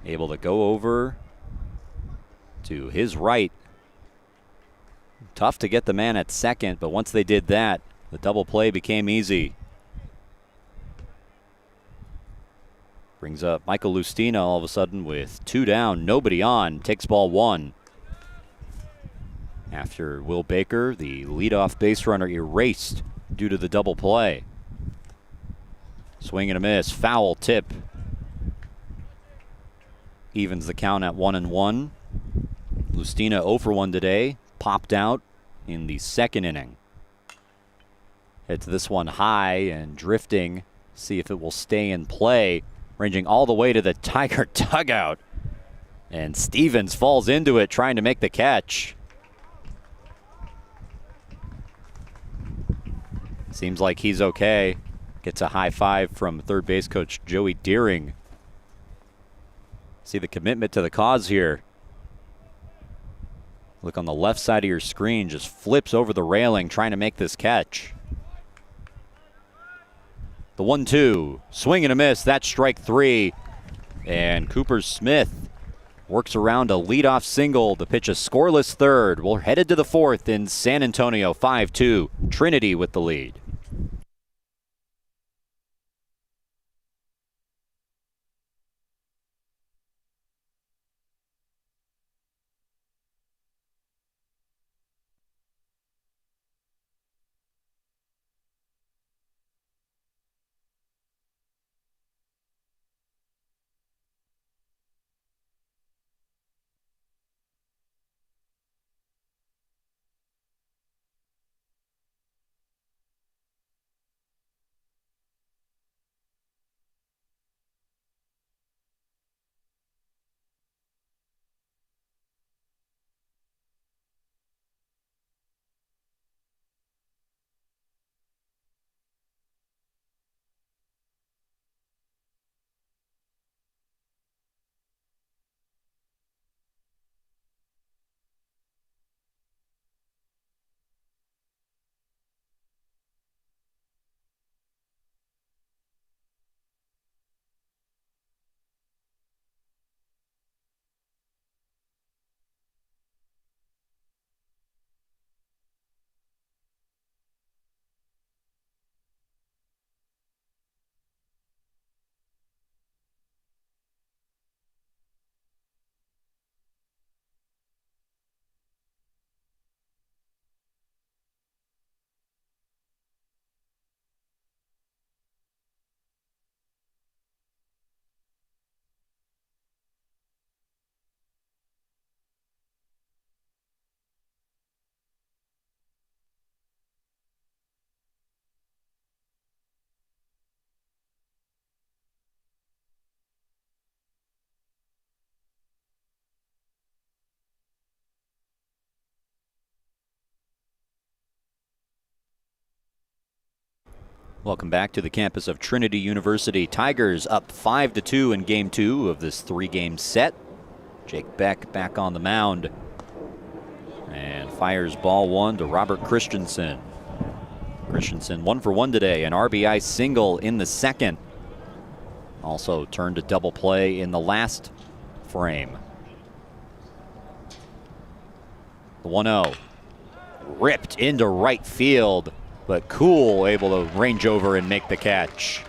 Able to go over to his right. Tough to get the man at second, but once they did that, the double play became easy. Brings up Michael Lustina all of a sudden with 2 down, nobody on. Takes ball 1. After Will Baker, the leadoff base runner, erased due to the double play. Swing and a miss, foul tip. Evens the count at 1-1. Lustina 0 for 1 today. Popped out in the second inning. Hits this one high and drifting. See if it will stay in play. Ranging all the way to the Tiger dugout. And Stevens falls into it trying to make the catch. Seems like he's okay. Gets a high five from third base coach Joey Deering. See the commitment to the cause here. Look on the left side of your screen, just flips over the railing trying to make this catch. The 1-2, swing and a miss, that's strike 3. And Cooper Smith works around a leadoff single to pitch a scoreless third. We're headed to the 4th in San Antonio, 5-2. Trinity with the lead. Welcome back to the campus of Trinity University. Tigers up 5-2 in game 2 of this 3-game set. Jake Beck back on the mound and fires ball 1 to Robert Christensen. Christensen 1 for 1 today, an RBI single in the second. Also turned a double play in the last frame. The 1-0 ripped into right field, but Cool able to range over and make the catch.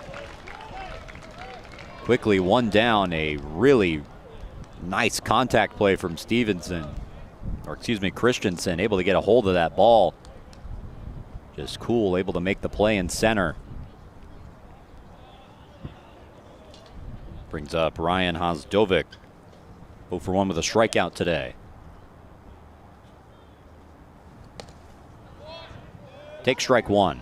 Quickly one down, a really nice contact play from Christensen, able to get a hold of that ball. Just Cool able to make the play in center. Brings up Ryan Hosdovic, 0 for 1 with a strikeout today. Take strike 1.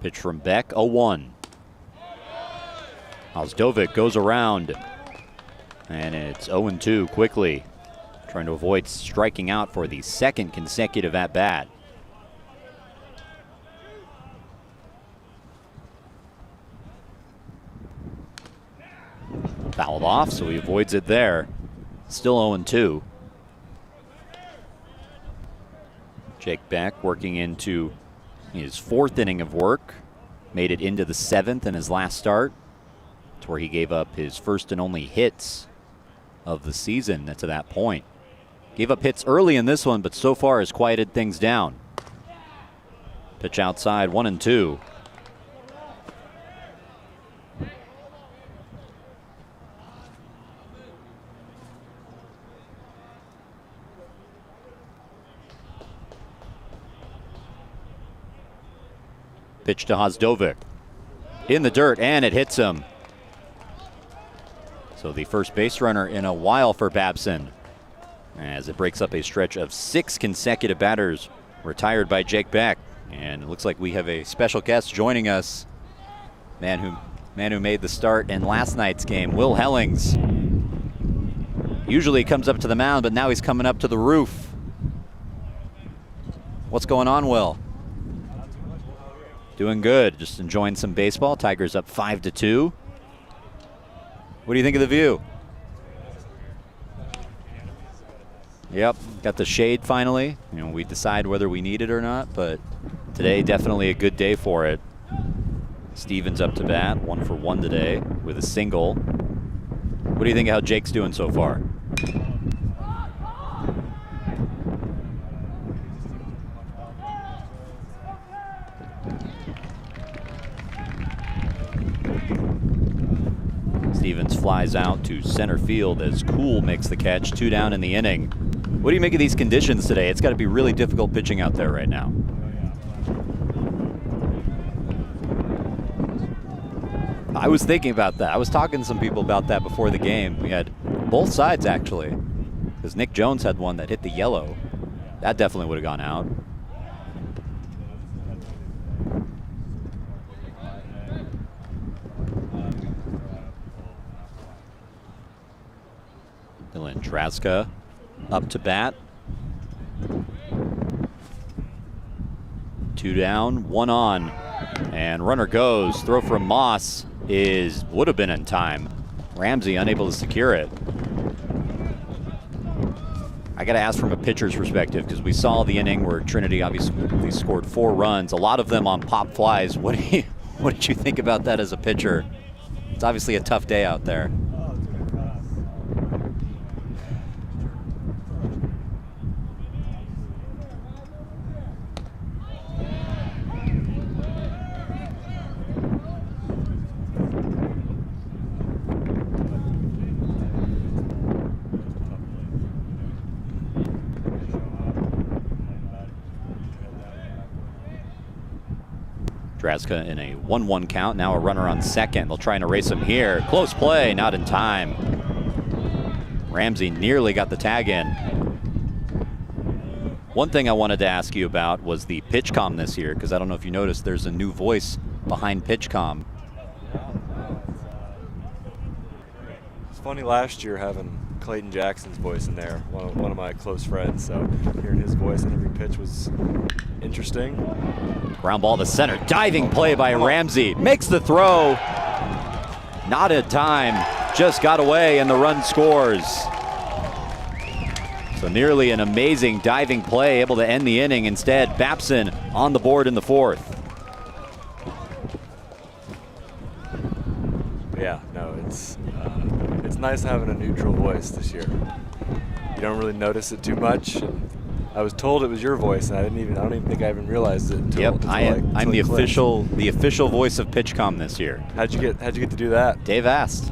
Pitch from Beck, 0-1. Hosdovic goes around, and it's 0-2 quickly, trying to avoid striking out for the second consecutive at-bat. Fouled off, so he avoids it there. Still 0-2. Jake Beck working into his 4th inning of work. Made it into the 7th in his last start, to where he gave up his first and only hits of the season to that point. Gave up hits early in this one, but so far has quieted things down. Pitch outside, 1-2. Pitch to Hosdovic. In the dirt, and it hits him. So the first base runner in a while for Babson, as it breaks up a stretch of 6 consecutive batters retired by Jake Beck. And it looks like we have a special guest joining us. Man who made the start in last night's game, Will Hellings. Usually he comes up to the mound, but now he's coming up to the roof. What's going on, Will? Doing good, just enjoying some baseball. Tigers up 5-2. What do you think of the view? Yep, got the shade finally. You know, we decide whether we need it or not, but today definitely a good day for it. Stevens up to bat, 1 for 1 today with a single. What do you think of how Jake's doing so far? Stevens flies out to center field as Cool makes the catch, 2 down in the inning. What do you make of these conditions today? It's got to be really difficult pitching out there right now. I was thinking about that. I was talking to some people about that before the game. We had both sides, actually, because Nick Jones had one that hit the yellow. That definitely would have gone out. Dylan Traska up to bat. 2 down, 1 on, and runner goes. Throw from Moss would have been in time. Ramsey unable to secure it. I got to ask from a pitcher's perspective, because we saw the inning where Trinity obviously scored 4 runs, a lot of them on pop flies. What did you think about that as a pitcher? It's obviously a tough day out there. Traska in a 1-1 count, now a runner on second. They'll try and erase him here. Close play, not in time. Ramsey nearly got the tag in. One thing I wanted to ask you about was the pitch comm this year, because I don't know if you noticed, there's a new voice behind pitch comm. funny last year having Clayton Jackson's voice in there, one of my close friends. So hearing his voice on every pitch was interesting. Ground ball to center. Diving play by Ramsey. Makes the throw. Not in time. Just got away and the run scores. So nearly an amazing diving play, able to end the inning. Instead, Babson on the board in the 4th. Yeah, no, it's nice having a neutral voice this year. You don't really notice it too much. And I was told it was your voice, and I don't even think I even realized it until. Yep, I'm the official voice of PitchCom this year. How'd you get to do that? Dave asked.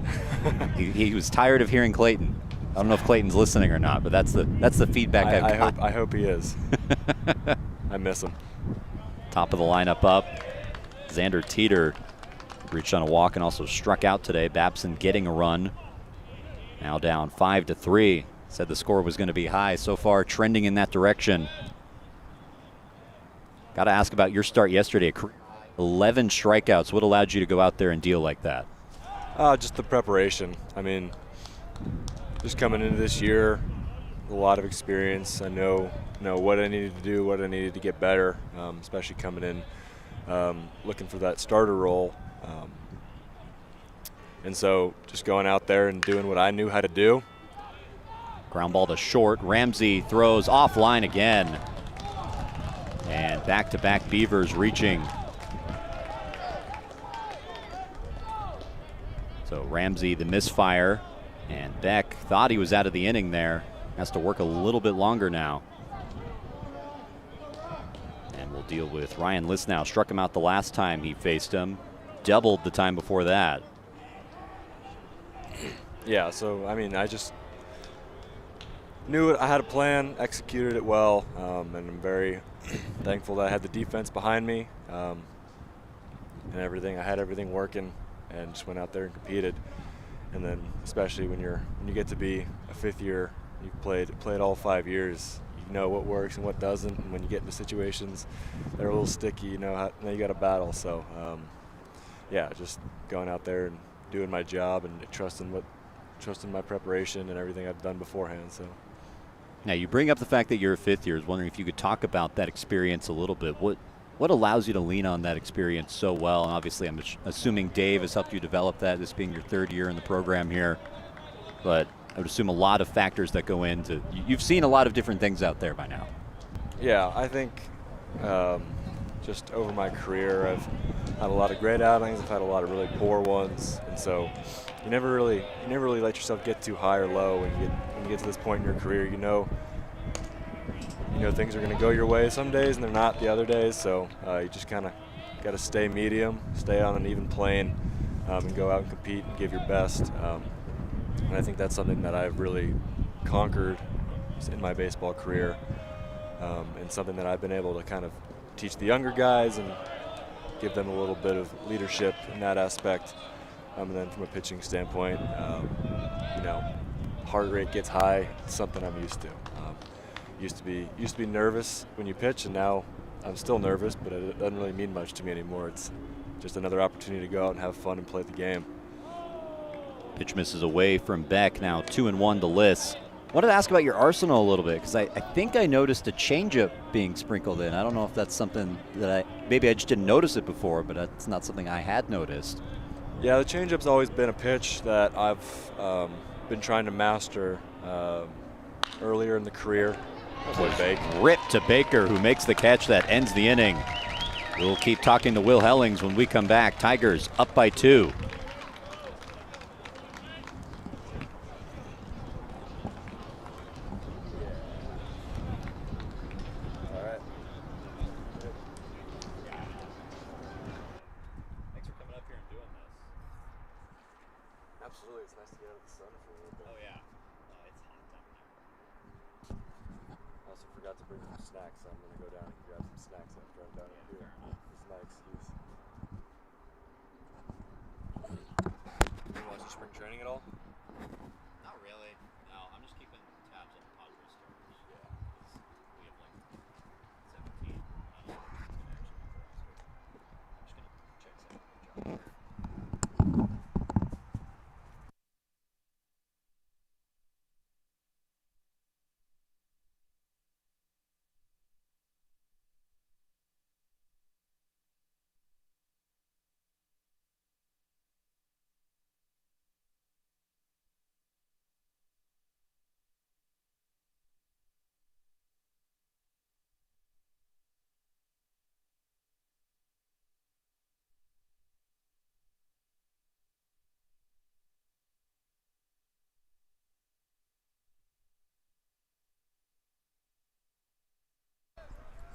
he was tired of hearing Clayton. I don't know if Clayton's listening or not, but that's the feedback I've got. I hope he is. I miss him. Top of the lineup up. Xander Teeter reached on a walk and also struck out today. Babson getting a run. Now down 5-3. Said the score was going to be high. So far, trending in that direction. Got to ask about your start yesterday. 11 strikeouts. What allowed you to go out there and deal like that? Just the preparation. I mean, just coming into this year, a lot of experience. I know what I needed to do, what I needed to get better, especially coming in looking for that starter role. And so just going out there and doing what I knew how to do. Ground ball to short. Ramsey throws offline again. And back-to-back Beavers reaching. So Ramsey, the misfire. And Beck thought he was out of the inning there. Has to work a little bit longer now. And we'll deal with Ryan Lisnow. Struck him out the last time he faced him. Doubled the time before that. Yeah, so I mean, I just knew it. I had a plan, executed it well, and I'm very thankful that I had the defense behind me and everything. I had everything working, and just went out there and competed. And then, especially when you get to be a 5th year, you played all 5 years. You know what works and what doesn't, and when you get into situations that are a little sticky, now you got to battle. So, yeah, just going out there and doing my job and trusting my preparation and everything I've done beforehand. So. Now you bring up the fact that you're a 5th year. I was wondering if you could talk about that experience a little bit. What allows you to lean on that experience so well? And obviously, I'm assuming Dave has helped you develop that, this being your 3rd year in the program here. But I would assume a lot of factors that go into. You've seen a lot of different things out there by now. Yeah, I think just over my career, I've had a lot of great outings. I've had a lot of really poor ones, and so you never really let yourself get too high or low when you get to this point in your career. You know things are going to go your way some days and they're not the other days. So you just kind of got to stay medium, stay on an even plane, and go out and compete and give your best. And I think that's something that I've really conquered in my baseball career, and something that I've been able to kind of teach the younger guys and give them a little bit of leadership in that aspect. And then from a pitching standpoint, heart rate gets high. It's something I'm used to. Used to be nervous when you pitch, and now I'm still nervous, but it doesn't really mean much to me anymore. It's just another opportunity to go out and have fun and play the game. Pitch misses away from Beck. Now 2-1 to Liss. Wanted to ask about your arsenal a little bit, because I think I noticed a changeup being sprinkled in. I don't know if that's something that maybe I just didn't notice it before, but that's not something I had noticed. Yeah, the changeup's always been a pitch that I've been trying to master earlier in the career. Rip to Baker, who makes the catch that ends the inning. We'll keep talking to Will Hellings when we come back. Tigers up by 2. Absolutely, it's nice to get out of the sun for a little bit. Oh yeah, it's hot down there. I also forgot to bring some snacks, so I'm going to go down and grab some snacks after I'm done here. It's my excuse. Do you watch spring training at all? Not really. No, I'm just keeping tabs on the Padres starters. Yeah. We have like 17. I'm just going to check some of the job.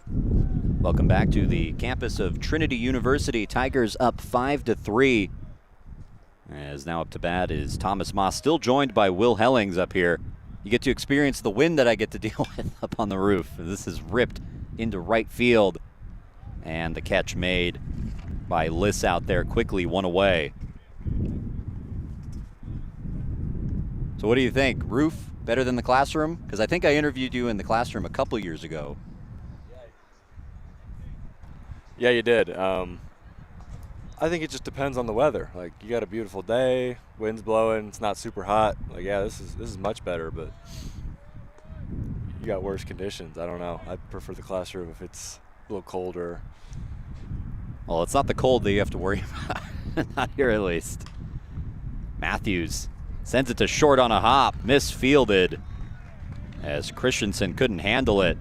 Welcome back to the campus of Trinity University. Tigers up 5-3. As now up to bat is Thomas Moss, still joined by Will Hellings up here. You get to experience the wind that I get to deal with up on the roof. This is ripped into right field. And the catch made by Liss out there quickly, one away. So what do you think? Roof better than the classroom? Because I think I interviewed you in the classroom a couple years ago. Yeah, you did. I think it just depends on the weather. Like, you got a beautiful day, wind's blowing, it's not super hot. Like, yeah, this is much better, but you got worse conditions. I don't know. I prefer the classroom if it's a little colder. Well, it's not the cold that you have to worry about. Not here, at least. Matthews sends it to short on a hop, misfielded as Christensen couldn't handle it.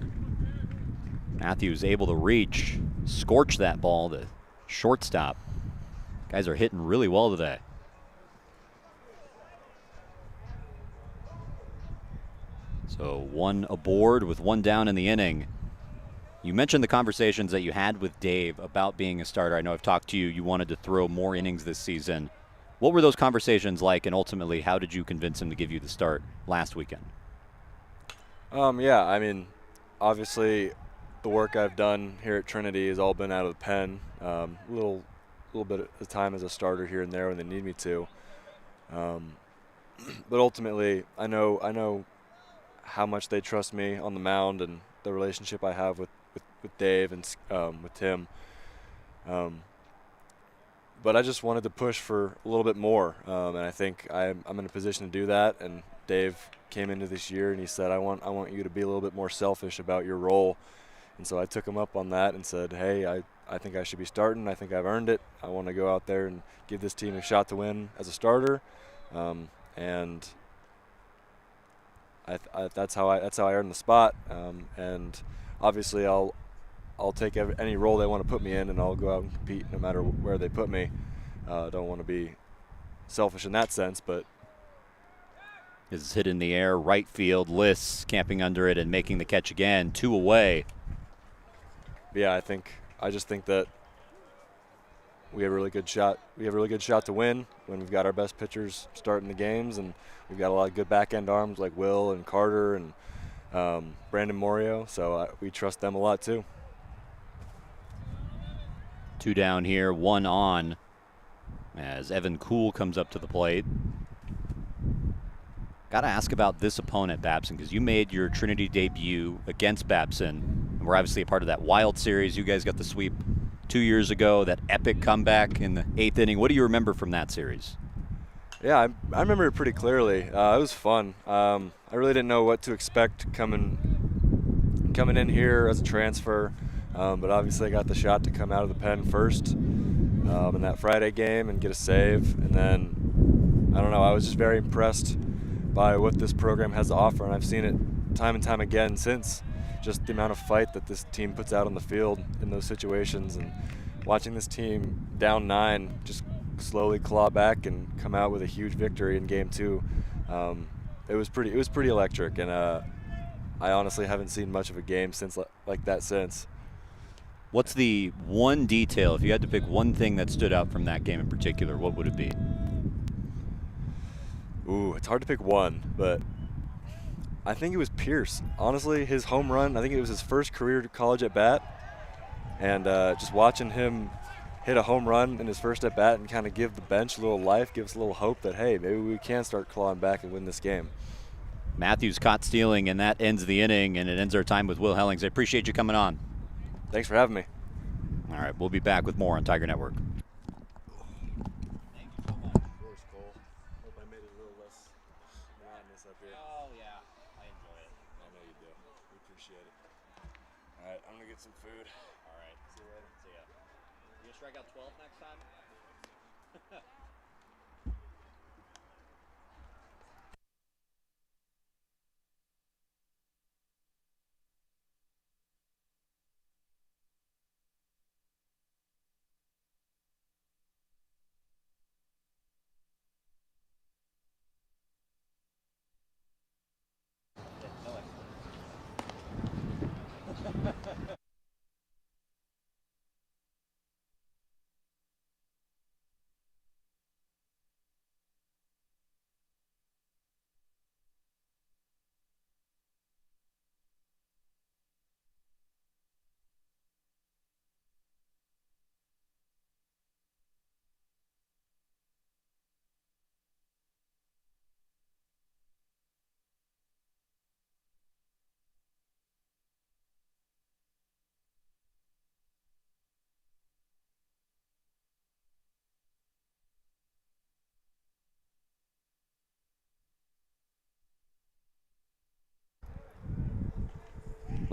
Matthews able to reach, scorch that ball to shortstop. Guys are hitting really well today. So one aboard with one down in the inning. You mentioned the conversations that you had with Dave about being a starter. I know I've talked to you. You wanted to throw more innings this season. What were those conversations like, and ultimately, how did you convince him to give you the start last weekend? Yeah, I mean, obviously, the work I've done here at Trinity has all been out of the pen. Little bit of time as a starter here and there when they need me to. But ultimately, I know how much they trust me on the mound and the relationship I have with Dave and with Tim. But I just wanted to push for a little bit more, and I think I'm in a position to do that. And Dave came into this year and he said, I want you to be a little bit more selfish about your role. And so I took him up on that and said, hey, I think I should be starting. I think I've earned it. I want to go out there and give this team a shot to win as a starter. And that's how I earned the spot. And obviously I'll take any role they want to put me in, and I'll go out and compete no matter where they put me. Don't want to be selfish in that sense, but Is hit in the air, right field. Liss camping under it and making the catch again. 2 away. yeah, I just think that we have a really good shot. We have a really good shot to win when we've got our best pitchers starting the games, and we've got a lot of good back end arms like Will and Carter and Brandon Morio. So we trust them a lot too. 2 down here, 1 on as Evan Kuhl comes up to the plate. Got to ask about this opponent, Babson, because you made your Trinity debut against Babson. And we're obviously a part of that Wild Series. You guys got the sweep 2 years ago, that epic comeback in the 8th inning. What do you remember from that series? Yeah, I remember it pretty clearly. It was fun. I really didn't know what to expect coming in here as a transfer, but obviously I got the shot to come out of the pen first in that Friday game and get a save. And then, I don't know, I was just very impressed by what this program has to offer, and I've seen it time and time again since. Just the amount of fight that this team puts out on the field in those situations, and watching this team down 9 just slowly claw back and come out with a huge victory in Game 2. It was pretty electric, and I honestly haven't seen much of a game since like that since. What's the one detail, if you had to pick one thing that stood out from that game in particular, what would it be? Ooh, it's hard to pick one, but I think it was Pierce. Honestly, his home run, I think it was his first career college at bat, and just watching him hit a home run in his first at bat and kind of give the bench a little life, give us a little hope that, hey, maybe we can start clawing back and win this game. Matthews caught stealing, and that ends the inning, and it ends our time with Will Hellings. I appreciate you coming on. Thanks for having me. All right, we'll be back with more on Tiger Network. Oh, yeah. I enjoy it. I know you do. We appreciate it. All right, I'm going to get some food. All right. See you later. See ya. You gonna strike out 12 next time?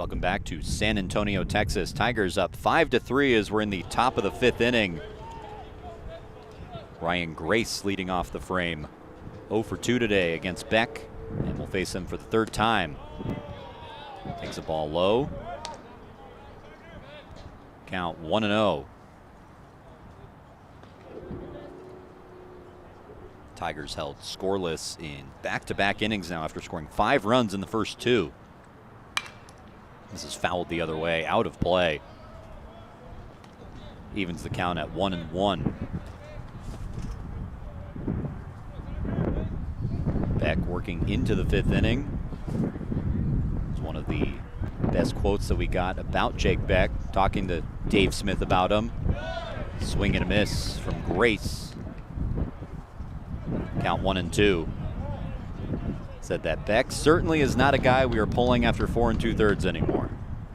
Welcome back to San Antonio, Texas. Tigers up 5-3 as we're in the top of the 5th inning. Ryan Grace leading off the frame. 0 for 2 today against Beck, and we'll face him for the 3rd time. Takes a ball low. Count 1-0. Tigers held scoreless in back-to-back innings now after scoring 5 runs in the first 2. This is fouled the other way, out of play. Evens the count at 1-1. Beck working into the 5th inning. It's one of the best quotes that we got about Jake Beck, talking to Dave Smith about him. Swing and a miss from Grace. Count 1-2. Said that Beck certainly is not a guy we are pulling after 4 2/3 anymore.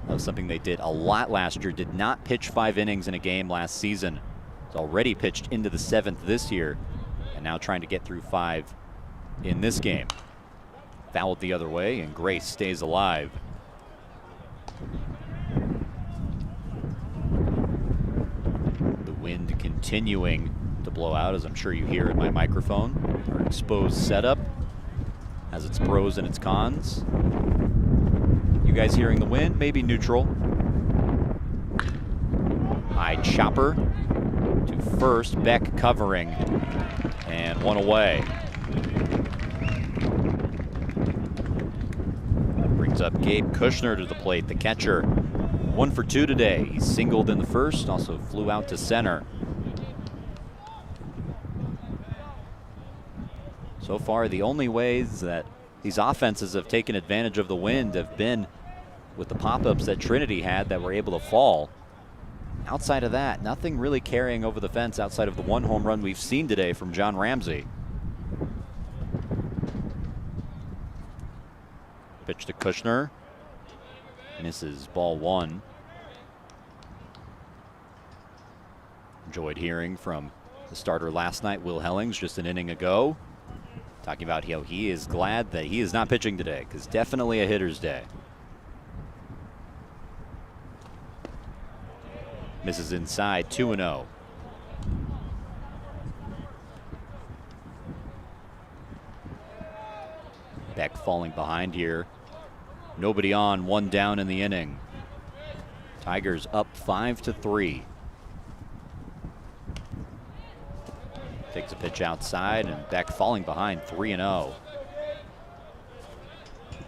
That was something they did a lot last year. Did not pitch 5 innings in a game last season. He's already pitched into the 7th this year, and now trying to get through 5 in this game. Fouled the other way, and Grace stays alive. The wind continuing to blow out, as I'm sure you hear in my microphone. Our exposed setup has its pros and its cons. You guys hearing the wind? Maybe neutral. High chopper to first. Beck covering, and 1 away. Brings up Gabe Kushner to the plate, the catcher. 1 for 2 today. He singled in the first, also flew out to center. So far, the only ways that these offenses have taken advantage of the wind have been with the pop-ups that Trinity had that were able to fall. Outside of that, nothing really carrying over the fence outside of the 1 home run we've seen today from John Ramsey. Pitch to Kushner. Misses, ball 1. Enjoyed hearing from the starter last night, Will Hellings, just an inning ago. Talking about how he is glad that he is not pitching today, because definitely a hitter's day. Misses inside, 2-0. Beck falling behind here. Nobody on, 1 down in the inning. Tigers up 5-3. Takes a pitch outside, and Beck falling behind, 3-0.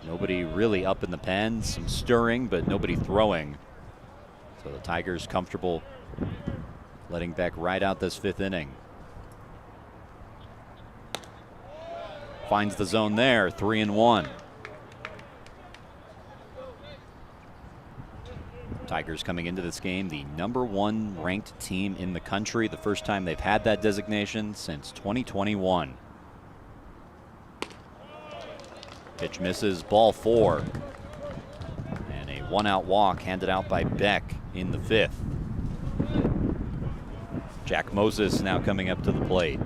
Nobody really up in the pen, some stirring, but nobody throwing. So the Tigers comfortable letting Beck ride out this 5th inning. Finds the zone there, 3-1. Tigers coming into this game the #1 ranked team in the country. The first time they've had that designation since 2021. Pitch misses, ball 4. And a 1-out walk handed out by Beck in the 5th. Jack Moses now coming up to the plate.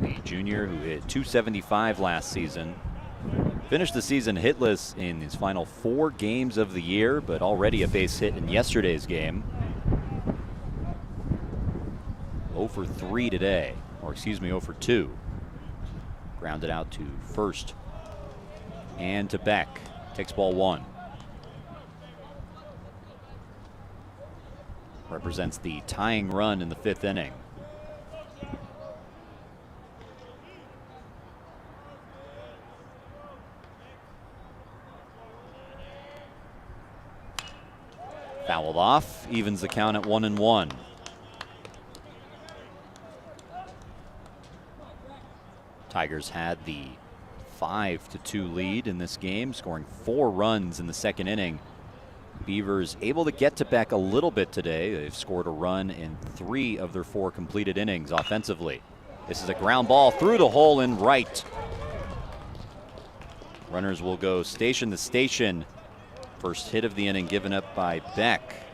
The junior who hit .275 last season. Finished the season hitless in his final 4 games of the year, but already a base hit in yesterday's game. 0 for 3 today, or excuse me, 0 for 2. Grounded out to first and to Beck. Takes ball 1. Represents the tying run in the 5th inning. Fouled off, evens the count at 1-1. Tigers had the 5-2 lead in this game, scoring 4 runs in the 2nd inning. Beavers able to get to Beck a little bit today. They've scored a run in 3 of their 4 completed innings offensively. This is a ground ball through the hole in right. Runners will go station to station. First hit of the inning given up by Beck.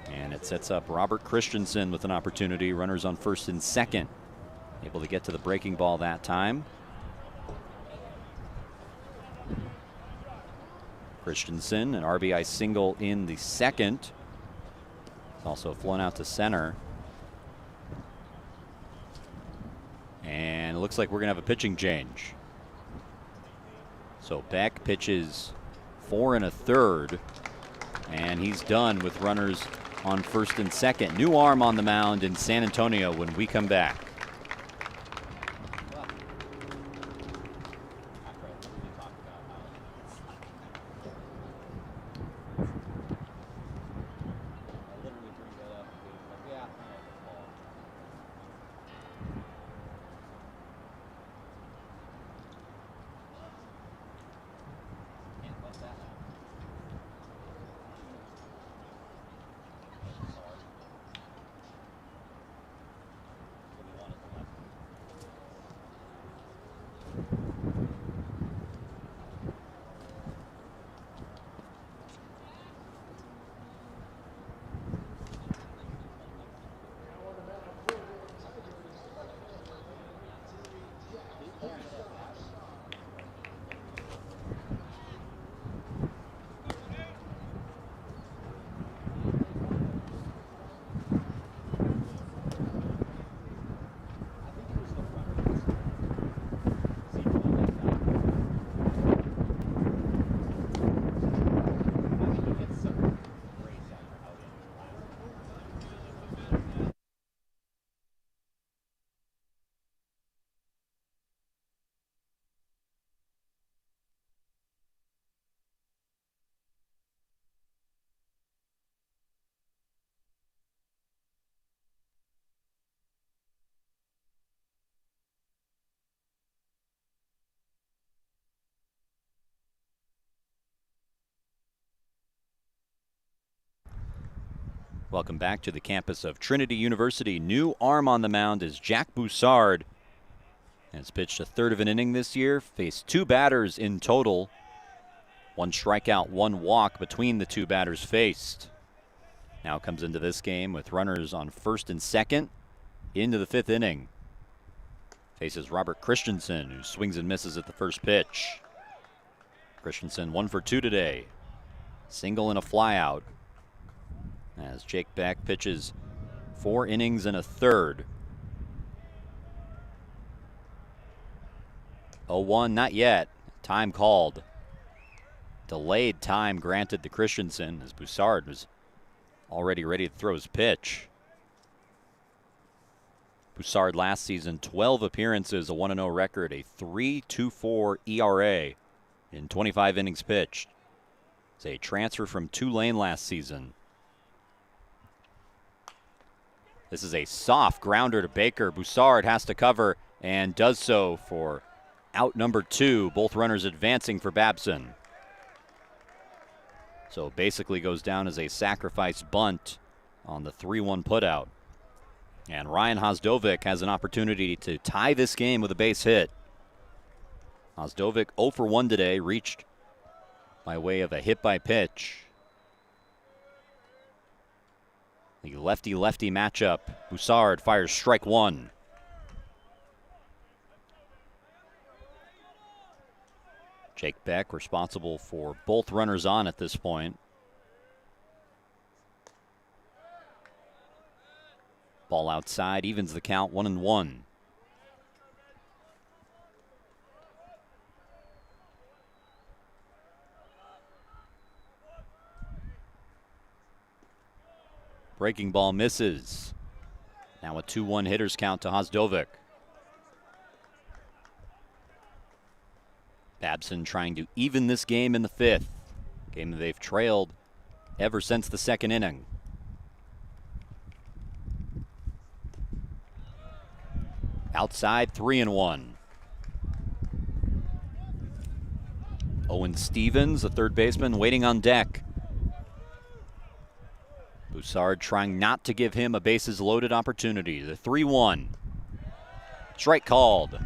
And it sets up Robert Christensen with an opportunity. Runners on first and second. Able to get to the breaking ball that time. Christensen, an RBI single in the second. It's also flown out to center. And it looks like we're going to have a pitching change. So Beck pitches 4 1/3, and he's done with runners on first and second. New arm on the mound in San Antonio when we come back. Welcome back to the campus of Trinity University. New arm on the mound is Jack Boussard. Has pitched a third of an inning this year, faced 2 batters in total. 1 strikeout, 1 walk between the 2 batters faced. Now comes into this game with runners on first and second into the 5th inning. Faces Robert Christensen, who swings and misses at the first pitch. Christensen 1 for 2 today. Single and a flyout. As Jake Beck pitches 4 innings and a third. 0-1, not yet. Time called. Delayed time granted to Christensen as Boussard was already ready to throw his pitch. Boussard last season, 12 appearances, a 1-0 record, a 3.24 ERA in 25 innings pitched. It's a transfer from Tulane last season. This is a soft grounder to Baker. Boussard has to cover and does so for out number 2. Both runners advancing for Babson. So basically goes down as a sacrifice bunt on the 3-1 putout. And Ryan Hosdovic has an opportunity to tie this game with a base hit. Hosdovic 0 for 1 today, reached by way of a hit by pitch. The lefty-lefty matchup. Boussard fires strike 1. Jake Beck responsible for both runners on at this point. Ball outside, evens the count, 1-1. Breaking ball misses. Now a 2-1 hitters count to Hosdovic. Babson trying to even this game in the 5th. Game that they've trailed ever since the 2nd inning. Outside, 3-1. Owen Stevens, the third baseman, waiting on deck. Boussard trying not to give him a bases-loaded opportunity. The 3-1. Strike called.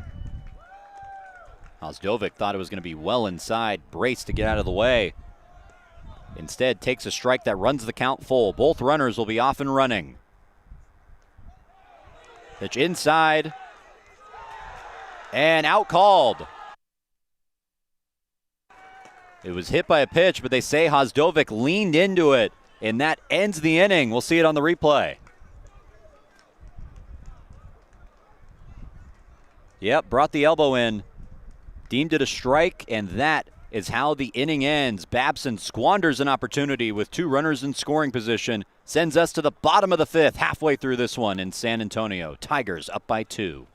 Hosdovic thought it was going to be well inside, braced to get out of the way. Instead, takes a strike that runs the count full. Both runners will be off and running. Pitch inside. And out called. It was hit by a pitch, but they say Hosdovic leaned into it, and that ends the inning. We'll see it on the replay. Yep, brought the elbow in, deemed it a strike, and that is how the inning ends. Babson squanders an opportunity with 2 runners in scoring position, sends us to the bottom of the 5th, halfway through this one in San Antonio. Tigers up by 2.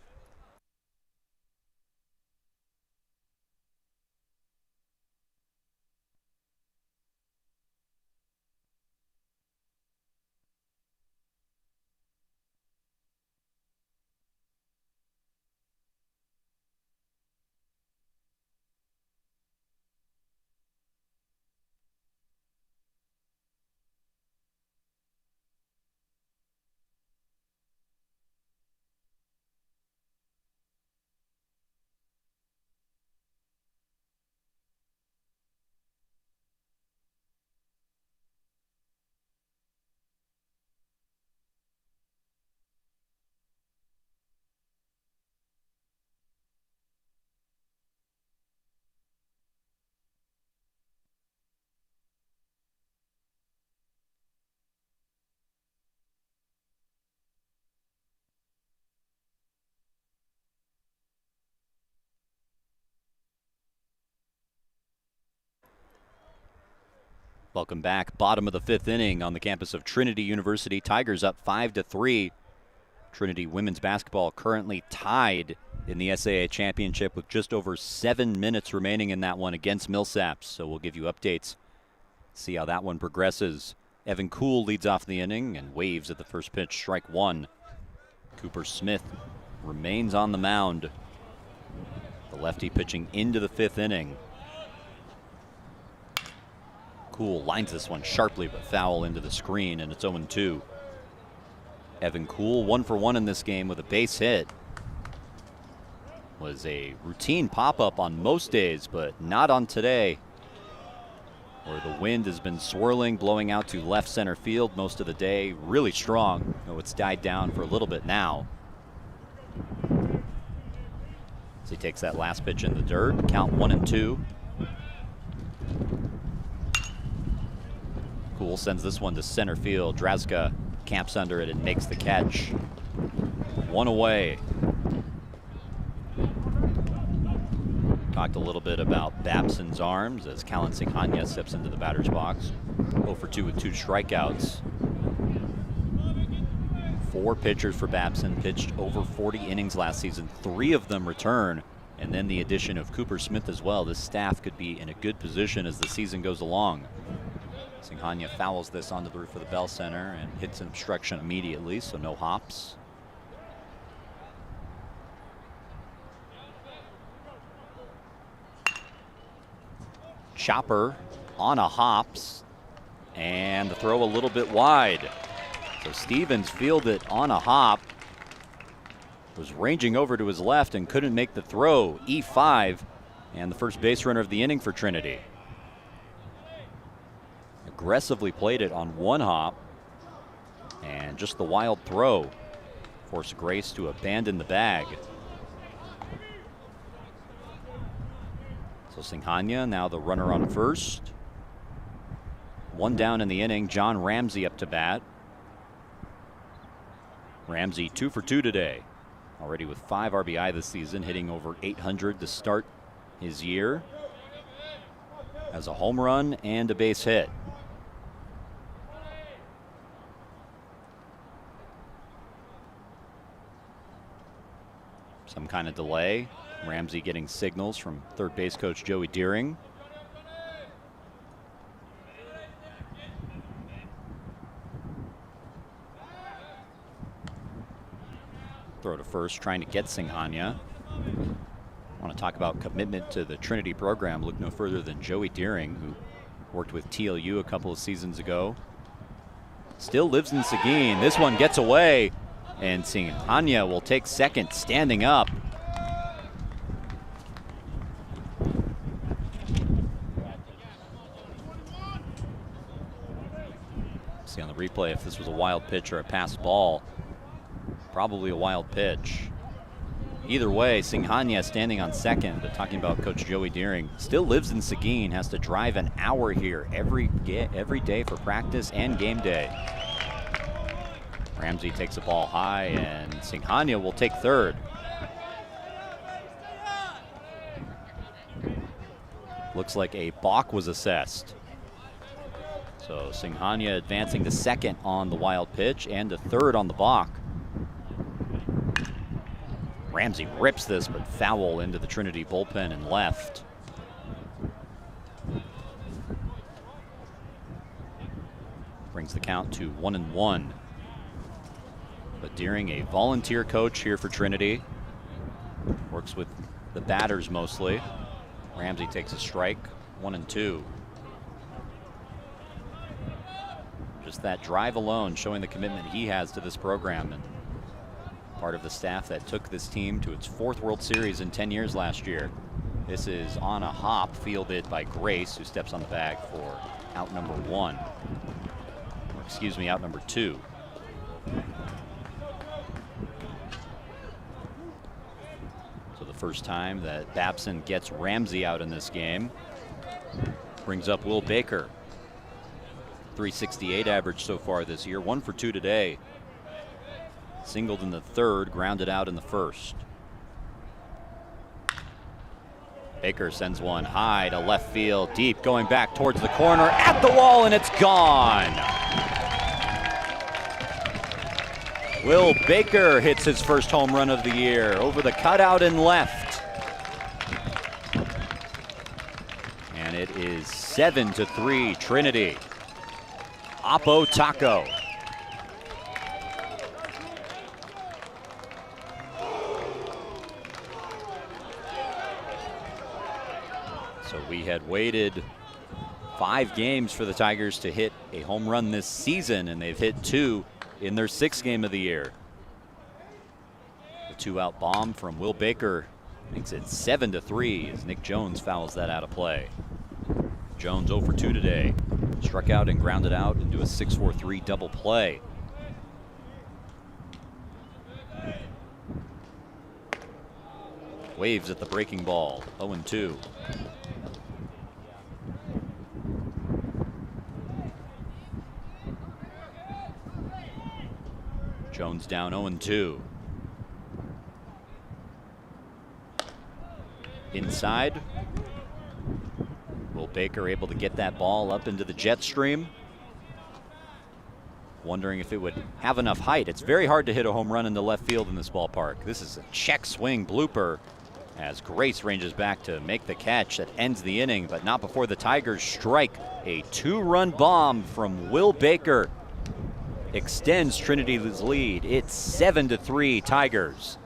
Welcome back. Bottom of the 5th inning on the campus of Trinity University. Tigers up 5-3. Trinity women's basketball currently tied in the SAA championship with just over 7 minutes remaining in that one against Millsaps. So we'll give you updates, see how that one progresses. Evan Kuhl leads off the inning and waves at the first pitch, strike 1. Cooper Smith remains on the mound. The lefty pitching into the 5th inning. Kuhl lines this one sharply but foul into the screen, and it's 0-2. Evan Kuhl 1 for 1 in this game with a base hit. Was a routine pop-up on most days, but not on today, where the wind has been swirling, blowing out to left center field most of the day. Really strong, though it's died down for a little bit now. So he takes that last pitch in the dirt. Count 1-2. Kuhl sends this one to center field. Draska camps under it and makes the catch. 1 away. Talked a little bit about Babson's arms as Callan Singhania steps into the batter's box. 0 for 2 with 2 strikeouts. 4 pitchers for Babson, pitched over 40 innings last season. 3 of them return, and then the addition of Cooper Smith as well. This staff could be in a good position as the season goes along. Singhania fouls this onto the roof of the Bell Center and hits an obstruction immediately, so no hops. Chopper on a hops, and the throw a little bit wide. So Stevens fielded on a hop, was ranging over to his left and couldn't make the throw. E5, and the first base runner of the inning for Trinity. Aggressively played it on 1 hop, and just the wild throw forced Grace to abandon the bag. So Singhania now the runner on first. 1 down in the inning. John Ramsey up to bat. Ramsey 2 for 2 today, already with 5 RBI this season, hitting over 800 to start his year. Has a home run and a base hit. Some kind of delay. Ramsey getting signals from third base coach Joey Deering. Throw to first, trying to get Singhania. Want to talk about commitment to the Trinity program. Look no further than Joey Deering, who worked with TLU a couple of seasons ago. Still lives in Seguin. This one gets away, and Singhania will take second, standing up. See on the replay if this was a wild pitch or a pass ball. Probably a wild pitch. Either way, Singhania standing on second, but talking about Coach Joey Deering, still lives in Seguin, has to drive an hour here every day for practice and game day. Ramsey takes the ball high, and Singhania will take third. Looks like a balk was assessed. So Singhania advancing to second on the wild pitch and to third on the balk. Ramsey rips this, but foul into the Trinity bullpen and left. Brings the count to 1-1. But Deering, a volunteer coach here for Trinity, works with the batters mostly. Ramsey takes a strike, 1-2. Just that drive alone showing the commitment he has to this program, and part of the staff that took this team to its 4th World Series in 10 years last year. This is on a hop fielded by Grace, who steps on the bag for out number 1. Or excuse me, out number 2. So the first time that Babson gets Ramsey out in this game. Brings up Will Baker. .368 average so far this year, 1 for 2 today. Singled in the third, grounded out in the first. Baker sends one high to left field, deep, going back towards the corner, at the wall, and it's gone. Will Baker hits his first home run of the year over the cutout and left. And it is 7-3 Trinity. Oppo Taco. So we had waited 5 games for the Tigers to hit a home run this season, and they've hit 2 in their 6th game of the year. The 2-out bomb from Will Baker makes it 7-3 as Nick Jones fouls that out of play. Jones 0 for 2 today. Struck out and grounded out into a 6-4-3 double play. Waves at the breaking ball, 0-2. Jones down 0-2. Inside. Will Baker able to get that ball up into the jet stream? Wondering if it would have enough height. It's very hard to hit a home run into left field in this ballpark. This is a check swing blooper as Grace ranges back to make the catch that ends the inning, but not before the Tigers strike. A 2-run bomb from Will Baker extends Trinity's lead. It's 7-3 Tigers.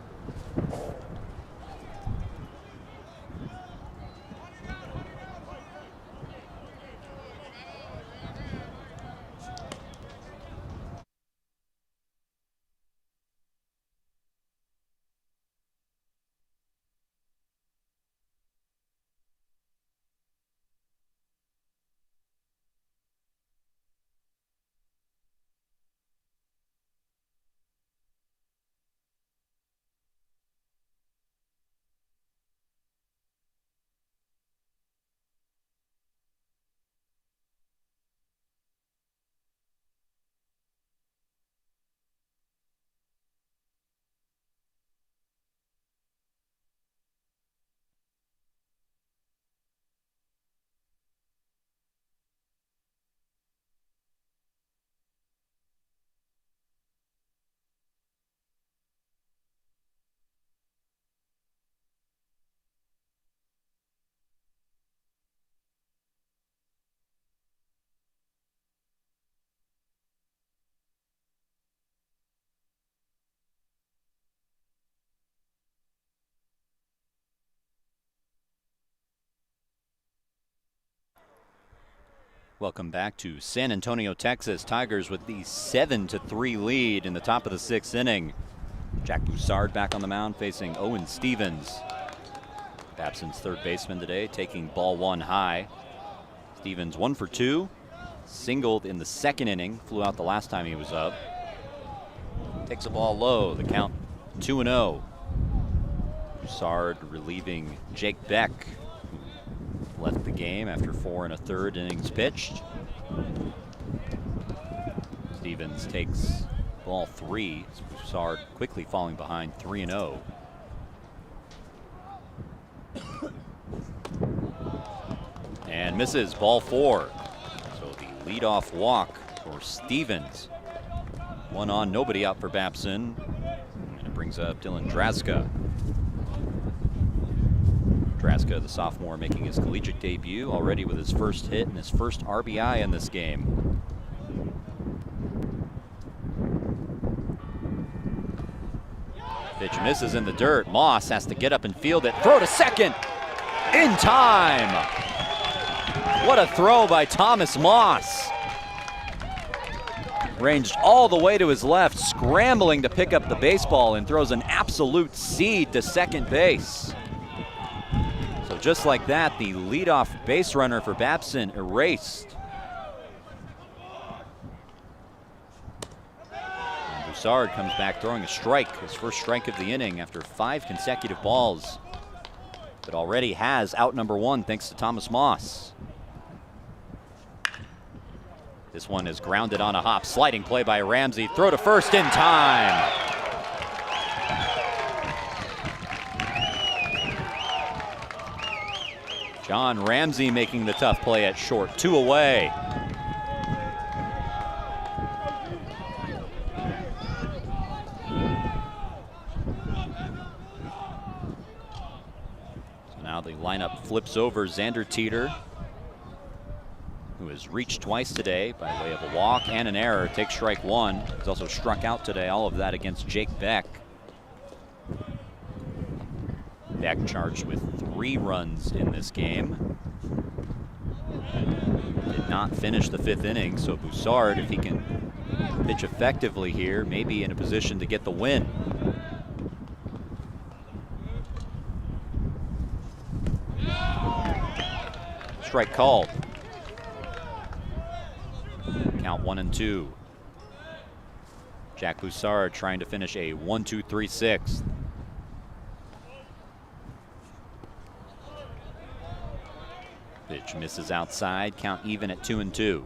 Welcome back to San Antonio, Texas. Tigers with the 7-3 lead in the top of the 6th inning. Jack Broussard back on the mound facing Owen Stevens. Babson's third baseman today, taking ball 1 high. Stevens 1 for 2. Singled in the 2nd inning. Flew out the last time he was up. Takes a ball low. The count 2-0. Broussard relieving Jake Beck, who left the game after 4 1/3 innings pitched. Stevens takes ball 3. Broussard quickly falling behind 3-0. And misses ball 4. So the leadoff walk for Stevens. 1 on, nobody out for Babson. And it brings up Dylan Draska. Draska, the sophomore, making his collegiate debut already with his first hit and his first RBI in this game. Pitch misses in the dirt. Moss has to get up and field it. Throw to second in time. What a throw by Thomas Moss. Ranged all the way to his left, scrambling to pick up the baseball, and throws an absolute seed to second base. So just like that, the leadoff base runner for Babson erased. And Broussard comes back throwing a strike, his first strike of the inning after 5 consecutive balls. But already has out number 1 thanks to Thomas Moss. This one is grounded on a hop. Sliding play by Ramsey. Throw to first in time. John Ramsey making the tough play at short. 2 away. So now the lineup flips over. Xander Teeter, who has reached twice today by way of a walk and an error, takes strike 1. He's also struck out today, all of that against Jake Beck. Beck charged with 3 runs in this game. Did not finish the 5th inning, so Broussard, if he can pitch effectively here, may be in a position to get the win. Strike called. Count 1-2. Jack Broussard trying to finish a 1-2-3-6. Pitch misses outside. Count even at 2-2.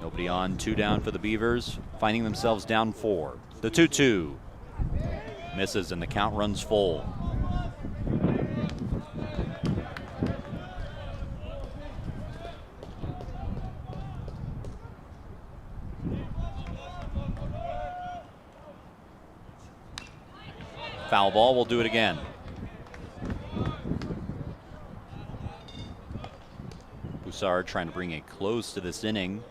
Nobody on, 2 down for the Beavers, finding themselves down 4. The 2-2 misses and the count runs full. Foul ball, we'll do it again. Broussard trying to bring a close to this inning.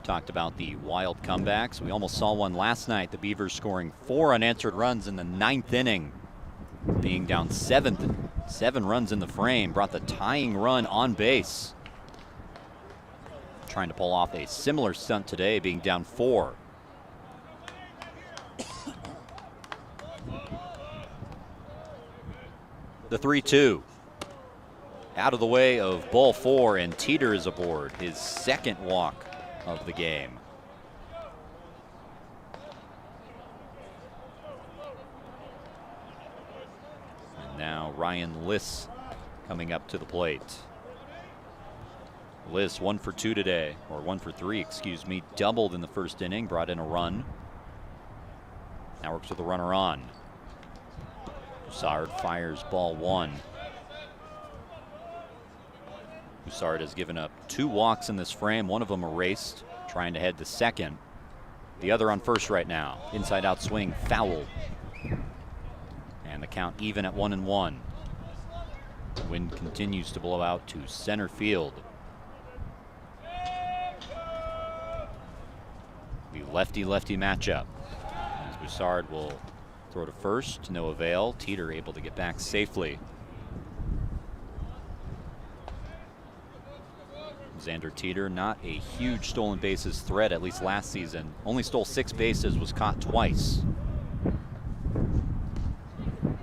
Talked about the wild comebacks. We almost saw one last night. The Beavers scoring 4 unanswered runs in the 9th inning. Being down 7 runs in the frame, brought the tying run on base. Trying to pull off a similar stunt today, being down 4. The 3-2. Out of the way of ball 4, and Teeter is aboard, his 2nd walk of the game. And now Ryan Liss coming up to the plate. Liss 1 for 2 today, or 1 for 3, excuse me, doubled in the 1st inning, brought in a run. Now works with the runner on. Broussard fires ball 1. Broussard has given up 2 walks in this frame, one of them erased, trying to head to second. The other on first right now. Inside out swing, foul. And the count even at 1-1. The wind continues to blow out to center field. The lefty-lefty matchup. As Broussard will throw to first, to no avail. Teeter able to get back safely. Xander Teeter, not a huge stolen bases threat, at least last season. Only stole 6 bases, was caught twice.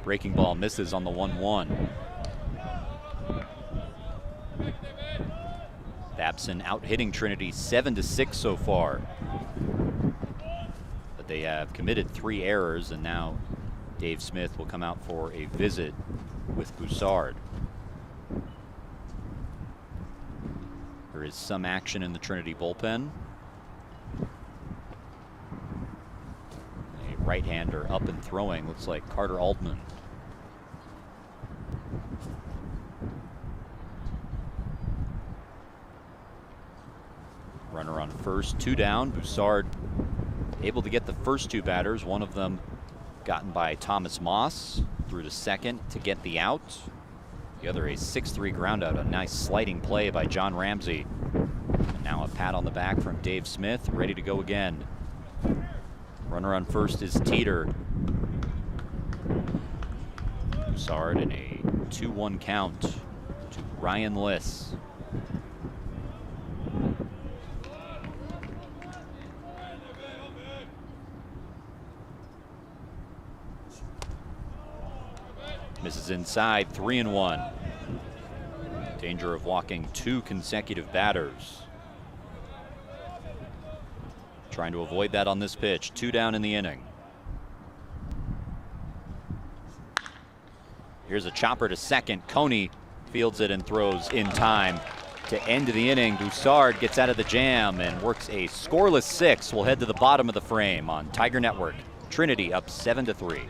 Breaking ball misses on the 1-1. Babson out hitting Trinity 7-6 so far. But they have committed 3 errors, and now Dave Smith will come out for a visit with Boussard. There is some action in the Trinity bullpen. A right-hander up and throwing, looks like Carter Altman. Runner on first, 2 down. Boussard able to get the first 2 batters, one of them gotten by Thomas Moss through to second to get the out. The other a 6-3 ground out, a nice sliding play by John Ramsey. And now a pat on the back from Dave Smith, ready to go again. Runner on first is Teeter. Boussard in a 2-1 count to Ryan Liss. Misses inside, 3-1. Danger of walking 2 consecutive batters. Trying to avoid that on this pitch. 2 down in the inning. Here's a chopper to second. Coney fields it and throws in time to end the inning. Boussard gets out of the jam and works a scoreless 6. We'll head to the bottom of the frame on Tiger Network. Trinity up 7-3.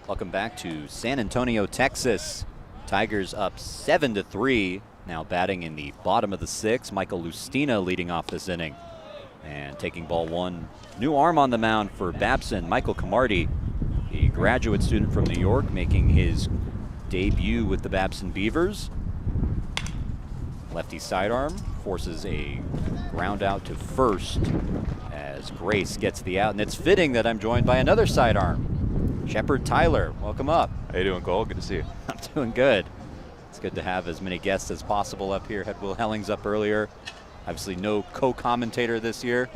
Welcome back to San Antonio, Texas. Tigers up 7-3. Now batting in the bottom of the 6th. Michael Lustina leading off this inning. And taking ball 1. New arm on the mound for Babson, Michael Camardi, the graduate student from New York, making his debut with the Babson Beavers. Lefty sidearm forces a ground out to first as Grace gets the out. And it's fitting that I'm joined by another sidearm. Shepard Tyler, welcome up. How you doing, Cole? Good to see you. I'm doing good. It's good to have as many guests as possible up here. Had Will Hellings up earlier. Obviously no co-commentator this year,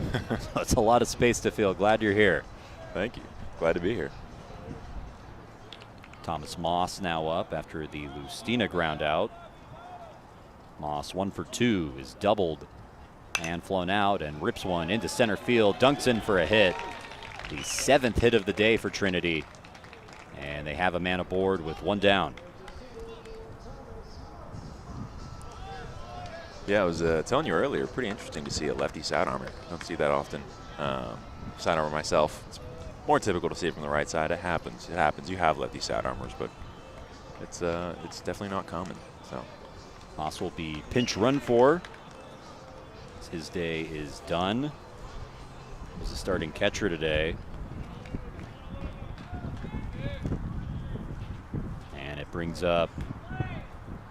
so it's a lot of space to fill. Glad you're here. Thank you. Glad to be here. Thomas Moss now up after the Lustina ground out. Moss 1 for 2 is doubled and flown out and rips one into center field. Dunks in for a hit. The 7th hit of the day for Trinity. And they have a man aboard with 1 down. Yeah, I was telling you earlier, pretty interesting to see a lefty sidearmer. Don't see that often. Sidearmer myself. It's more typical to see it from the right side. It happens. It happens. You have lefty sidearmers, but it's definitely not common. So Moss will be pinch run for. His day is done. Was the starting catcher today. Brings up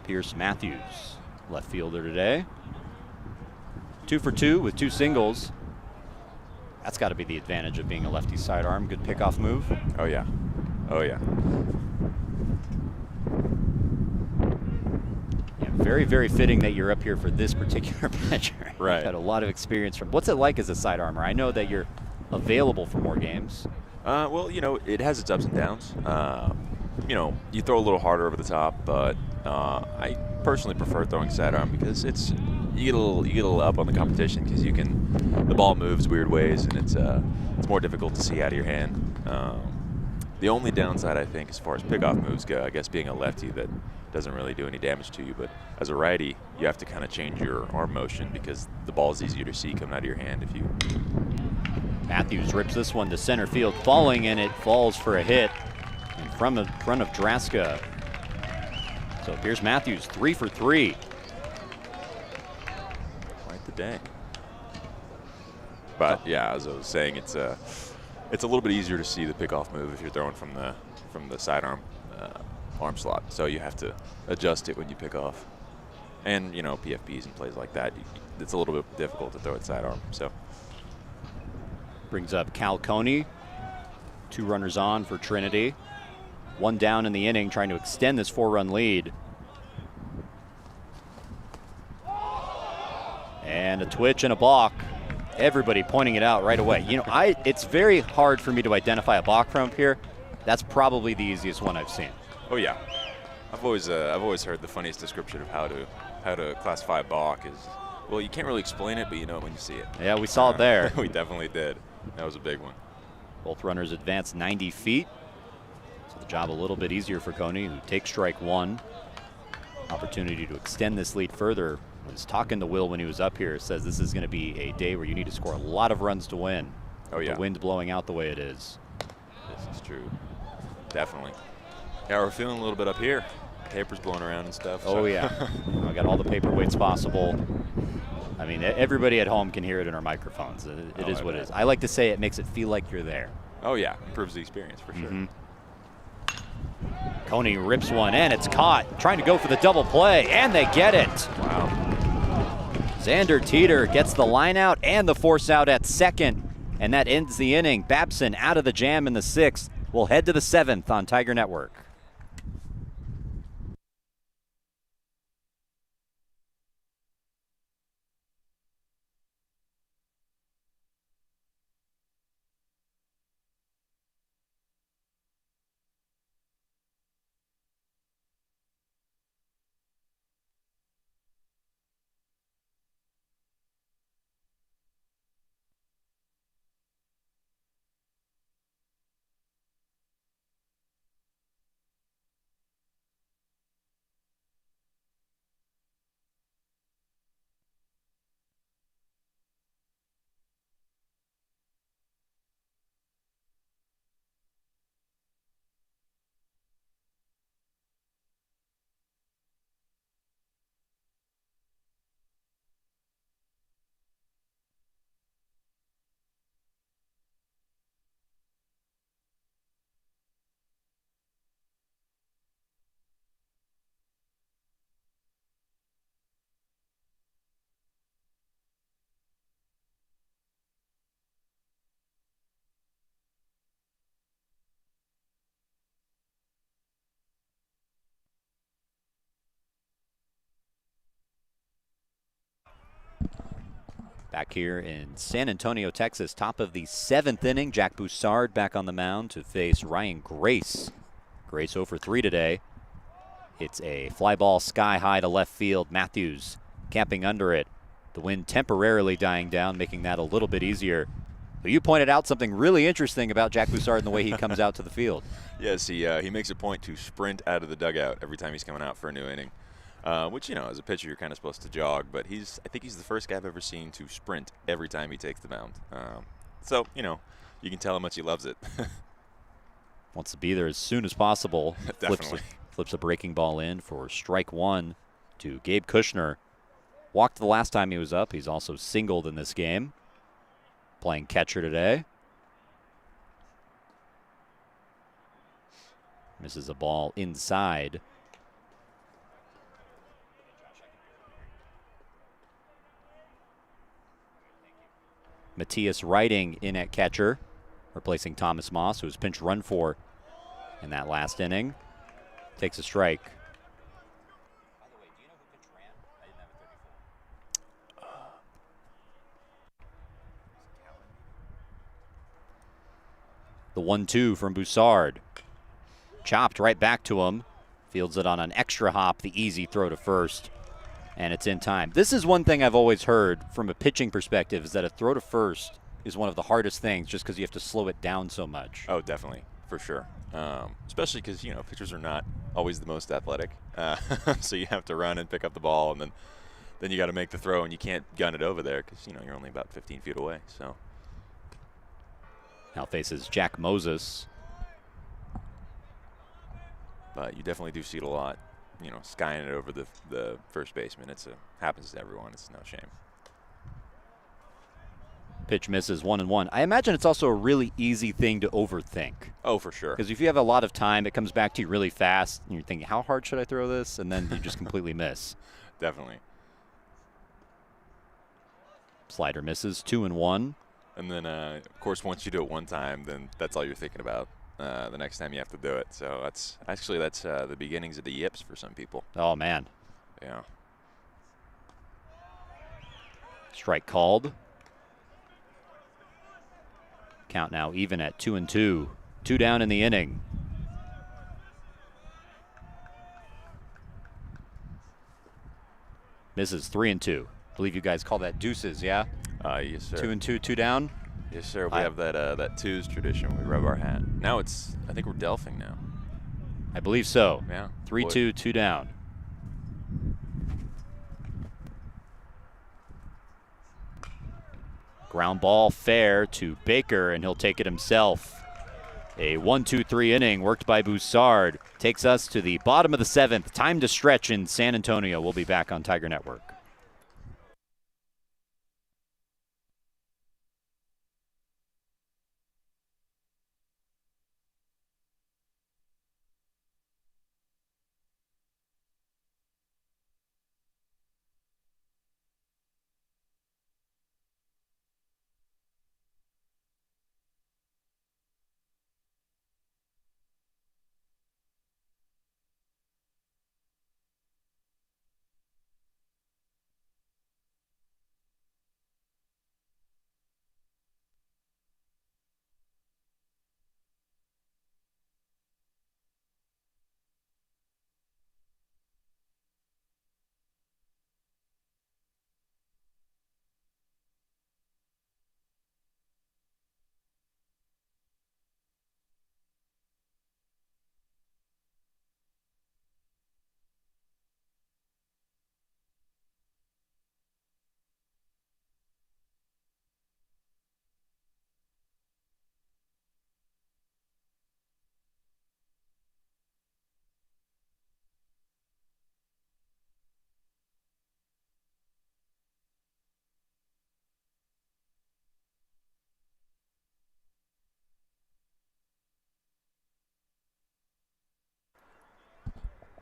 Pierce Matthews, left fielder today. 2 for 2 with 2 singles. That's got to be the advantage of being a lefty sidearm. Good pickoff move. Oh, yeah. Oh, yeah. Yeah, very, very fitting that you're up here for this particular pitcher. Right. You've had a lot of experience from. What's it like as a sidearmer? I know that you're available for more games. Well, you know, it has its ups and downs. You know, you throw a little harder over the top, but I personally prefer throwing sidearm because you get a little up on the competition because the ball moves weird ways and it's more difficult to see out of your hand. The only downside, I think, as far as pickoff moves go, I guess being a lefty that doesn't really do any damage to you, but as a righty, you have to kind of change your arm motion because the ball is easier to see coming out of your hand if you. Matthews rips this one to center field, falling, and it falls for a hit in front of Draska. So here's Matthews, 3 for 3. Quite the day. But yeah, as I was saying, it's a little bit easier to see the pickoff move if you're throwing from the sidearm arm slot. So you have to adjust it when you pick off. And you know, PFPs and plays like that, it's a little bit difficult to throw it sidearm. So brings up Cal Coney. 2 runners on for Trinity. 1 down in the inning, trying to extend this 4-run lead. And a twitch and a balk. Everybody pointing it out right away. You know, it's very hard for me to identify a balk from up here. That's probably the easiest one I've seen. Oh yeah, I've always heard the funniest description of how to classify a balk is, well, you can't really explain it, but you know it when you see it. Yeah, we saw it there. We definitely did. That was a big one. Both runners advance 90 feet. So the job a little bit easier for Coney, who takes strike 1. Opportunity to extend this lead further. Was talking to Will when he was up here. Says this is going to be a day where you need to score a lot of runs to win. Oh yeah. The wind blowing out the way it is. This is true. Definitely. Yeah, we're feeling a little bit up here. Paper's blowing around and stuff. Oh, so. yeah. I got all the paperweights possible. I mean, everybody at home can hear it in our microphones. It is what it is. I like to say it makes it feel like you're there. Oh, yeah. Improves the experience for sure. Coney rips one, and it's caught. Trying to go for the double play, and they get it. Wow. Xander Teeter gets the line out and the force out at second, and that ends the inning. Babson out of the jam in the 6th. We'll head to the 7th on Tiger Network. Back here in San Antonio, Texas, top of the 7th inning. Jack Boussard back on the mound to face Ryan Grace. Grace 0 for 3 today. It's a fly ball sky high to left field. Matthews camping under it. The wind temporarily dying down, making that a little bit easier. But you pointed out something really interesting about Jack Boussard and the way he comes out to the field. Yes, he makes a point to sprint out of the dugout every time he's coming out for a new inning. Which, you know, as a pitcher, you're kind of supposed to jog, but I think he's the first guy I've ever seen to sprint every time he takes the mound. So, you know, you can tell how much he loves it. Wants to be there as soon as possible. Definitely. Flips a breaking ball in for strike 1 to Gabe Kushner. Walked the last time he was up. He's also singled in this game. Playing catcher today. Misses a ball inside. Matthias Riding in at catcher, replacing Thomas Moss, who was pinch run for in that last inning. Takes a strike. By the way, do you know who pinch ran? I didn't have a 34. The 1-2 from Boussard. Chopped right back to him. Fields it on an extra hop, the easy throw to first. And it's in time. This is one thing I've always heard from a pitching perspective, is that a throw to first is one of the hardest things just because you have to slow it down so much. Oh, definitely, for sure. Especially because, you know, pitchers are not always the most athletic. So you have to run and pick up the ball, and then you got to make the throw, and you can't gun it over there because, you know, you're only about 15 feet away. So now faces Jack Moses. But you definitely do see it a lot. You know, skying it over the first baseman. Happens to everyone. It's no shame. Pitch misses 1-1. I imagine it's also a really easy thing to overthink. Oh, for sure. Because if you have a lot of time, it comes back to you really fast, and you're thinking, how hard should I throw this? And then you just completely miss. Definitely. Slider misses 2-1. And then, of course, once you do it one time, then that's all you're thinking about. The next time you have to do it. So that's the beginnings of the yips for some people. Oh, man. Yeah. Strike called. Count now even at 2-2. 2 down in the inning. Misses 3-2. I believe you guys call that deuces, yeah? Yes, sir. 2-2, 2 down. Yes, sir. We have that twos tradition. We rub our hat. Now I think we're delphing now. I believe so. Yeah. 3-2, 2 down. Ground ball fair to Baker, and he'll take it himself. A 1-2-3 inning worked by Boussard takes us to the bottom of the 7th. Time to stretch in San Antonio. We'll be back on Tiger Network.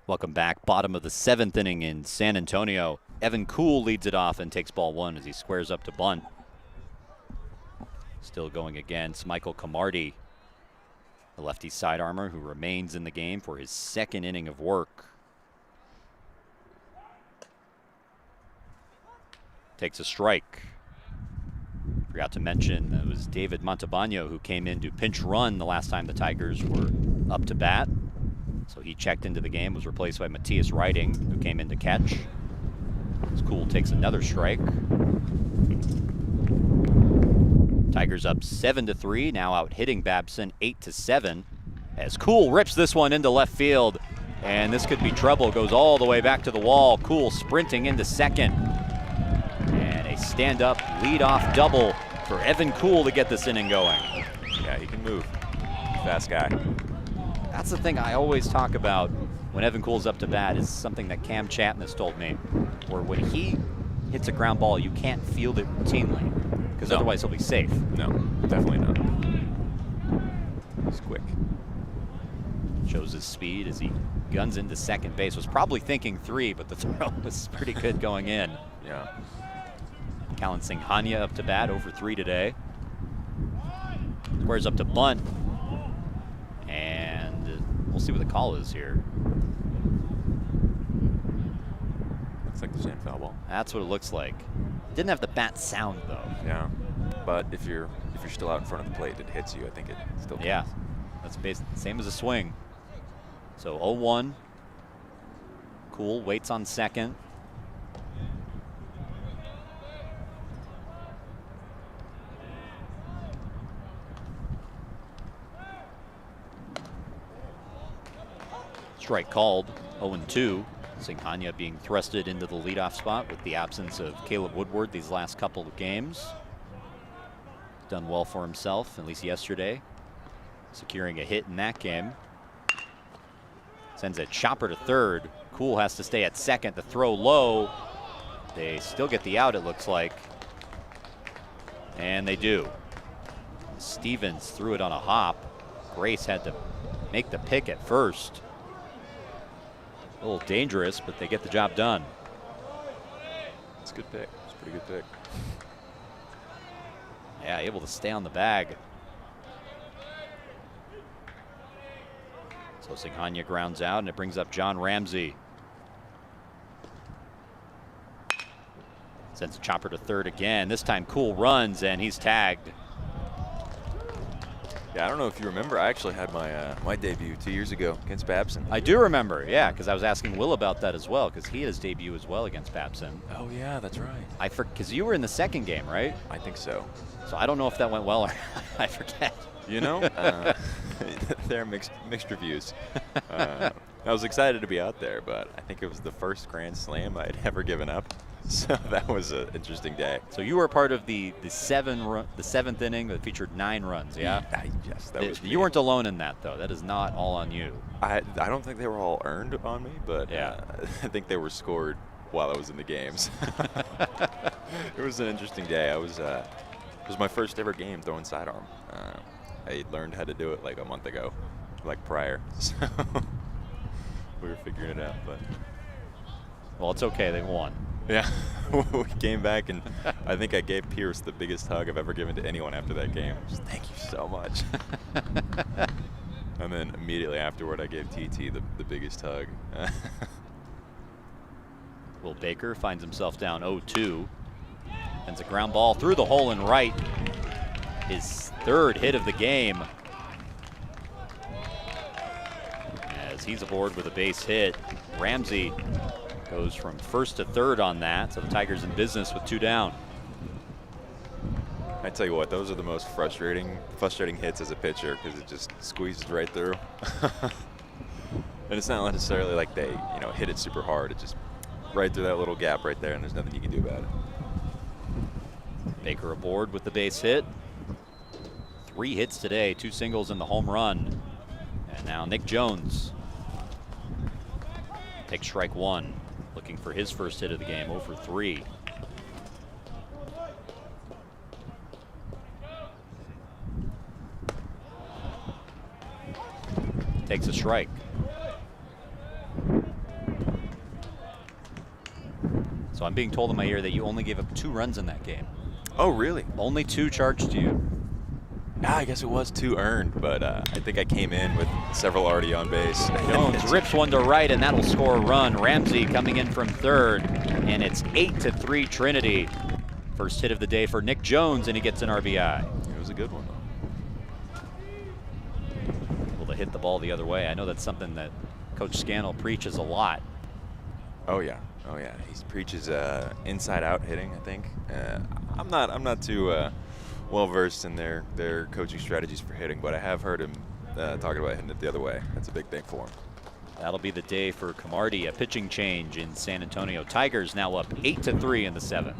Welcome back. Bottom of the 7th inning in San Antonio. Evan Kuhl leads it off and takes ball 1 as he squares up to bunt. Still going against Michael Camardi, the lefty side armor who remains in the game for his 2nd inning of work. Takes a strike. Forgot to mention that it was David Montalbano who came in to pinch run the last time the Tigers were up to bat. So he checked into the game, was replaced by Matthias Riding, who came in to catch. Kuhl takes another strike. Tigers up 7-3, now out hitting Babson 8-7. As Kuhl rips this one into left field, and this could be trouble. Goes all the way back to the wall. Kuhl sprinting into second, and a stand-up lead-off double for Evan Kuhl to get this inning going. Yeah, he can move. Fast guy. That's the thing I always talk about when Evan Kuhl's up to bat, is something that Cam Chapman has told me, where when he hits a ground ball, you can't field it routinely, because otherwise he'll be safe. No, definitely not. He's quick. Shows his speed as he guns into second base. Was probably thinking 3, but the throw was pretty good going in. Yeah. Callan Singhania up to bat, 0 for 3 today. Squares up to bunt. And we'll see what the call is here. Looks like the same foul ball. That's what it looks like. Didn't have the bat sound though. Yeah, but if you're still out in front of the plate, it hits you. I think it still counts. Yeah, that's same as a swing. So 0-1. Cool waits on second. Strike called. 0-2. Singhania being thrusted into the leadoff spot with the absence of Caleb Woodward these last couple of games. Done well for himself, at least yesterday, securing a hit in that game. Sends a chopper to third. Cool has to stay at second. The throw low. They still get the out, it looks like. And they do. Stevens threw it on a hop. Grace had to make the pick at first. A little dangerous, but they get the job done. It's a good pick. It's a pretty good pick. Yeah, able to stay on the bag. So Singhania grounds out, and it brings up John Ramsey. Sends a chopper to third again. This time Cool runs, and he's tagged. Yeah, I don't know if you remember, I actually had my my debut 2 years ago against Babson. I do remember, yeah, because I was asking Will about that as well, because he had his debut as well against Babson. Oh yeah, that's right. Because you were in the second game, right? I think so. So I don't know if that went well or I forget. You know, there are mixed reviews. I was excited to be out there, but I think it was the first Grand Slam I had ever given up. So that was an interesting day. So you were part of the seventh inning that featured 9 runs, yeah? Yes, that was me. You weren't alone in that, though. That is not all on you. I don't think they were all earned on me, but yeah. I think they were scored while I was in the games. It was an interesting day. It was my first ever game throwing sidearm. I learned how to do it like a month ago, like prior. So we were figuring it out, but. Well, it's okay. They won. Yeah, we came back, and I think I gave Pierce the biggest hug I've ever given to anyone after that game. Just thank you so much. And then immediately afterward, I gave TT the biggest hug. Will Baker finds himself down 0-2. Sends a ground ball through the hole in right. His third hit of the game. As he's aboard with a base hit. Ramsey goes from first to third on that, so the Tigers in business with 2 down. I tell you what, those are the most frustrating hits as a pitcher because it just squeezes right through. And it's not necessarily like they, hit it super hard. It just right through that little gap right there, and there's nothing you can do about it. Baker aboard with the base hit. 3 hits today, 2 singles and the home run. And now Nick Jones takes strike 1. Looking for his first hit of the game, 0 for 3. Takes a strike. So I'm being told in my ear that you only gave up 2 runs in that game. Oh, really? Only 2 charged to you. I guess it was 2 earned, but I think I came in with several already on base. Jones rips one to right, and that'll score a run. Ramsey coming in from third, and it's 8-3 Trinity. First hit of the day for Nick Jones, and he gets an RBI. It was a good one, though. Able to hit the ball the other way. I know that's something that Coach Scannell preaches a lot. Oh yeah. He preaches inside-out hitting, I think. I'm not too well versed in their coaching strategies for hitting, but I have heard him talking about hitting it the other way. That's a big thing for him. That'll be the day for Camardi. A pitching change in San Antonio. Tigers now up 8-3 in the 7th.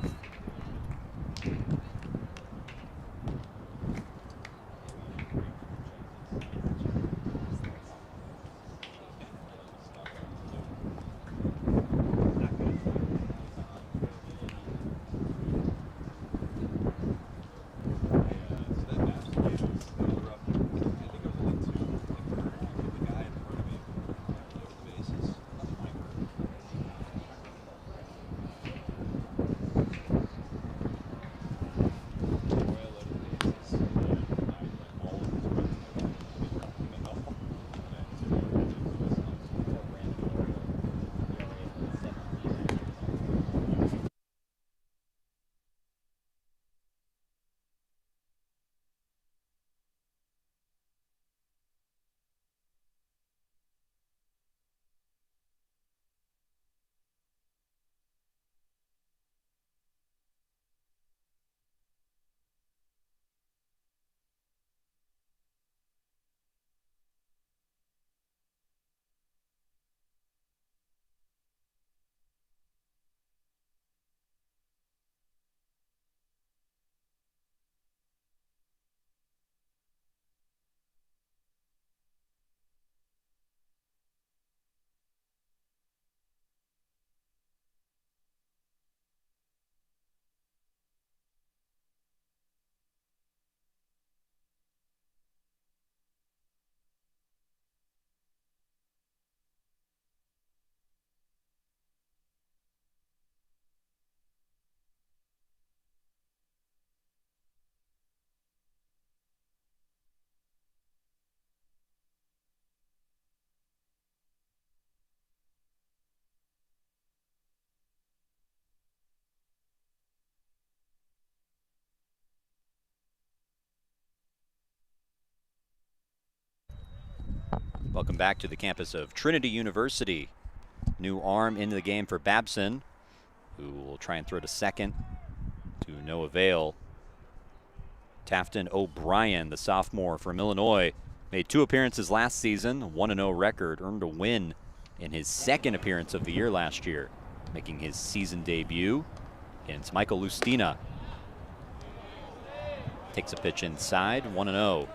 Welcome back to the campus of Trinity University. New arm into the game for Babson, who will try and throw to second to no avail. Tafton O'Brien, the sophomore from Illinois, made 2 appearances last season, a 1-0 record, earned a win in his second appearance of the year last year, making his season debut against Michael Lustina. Takes a pitch inside, 1-0.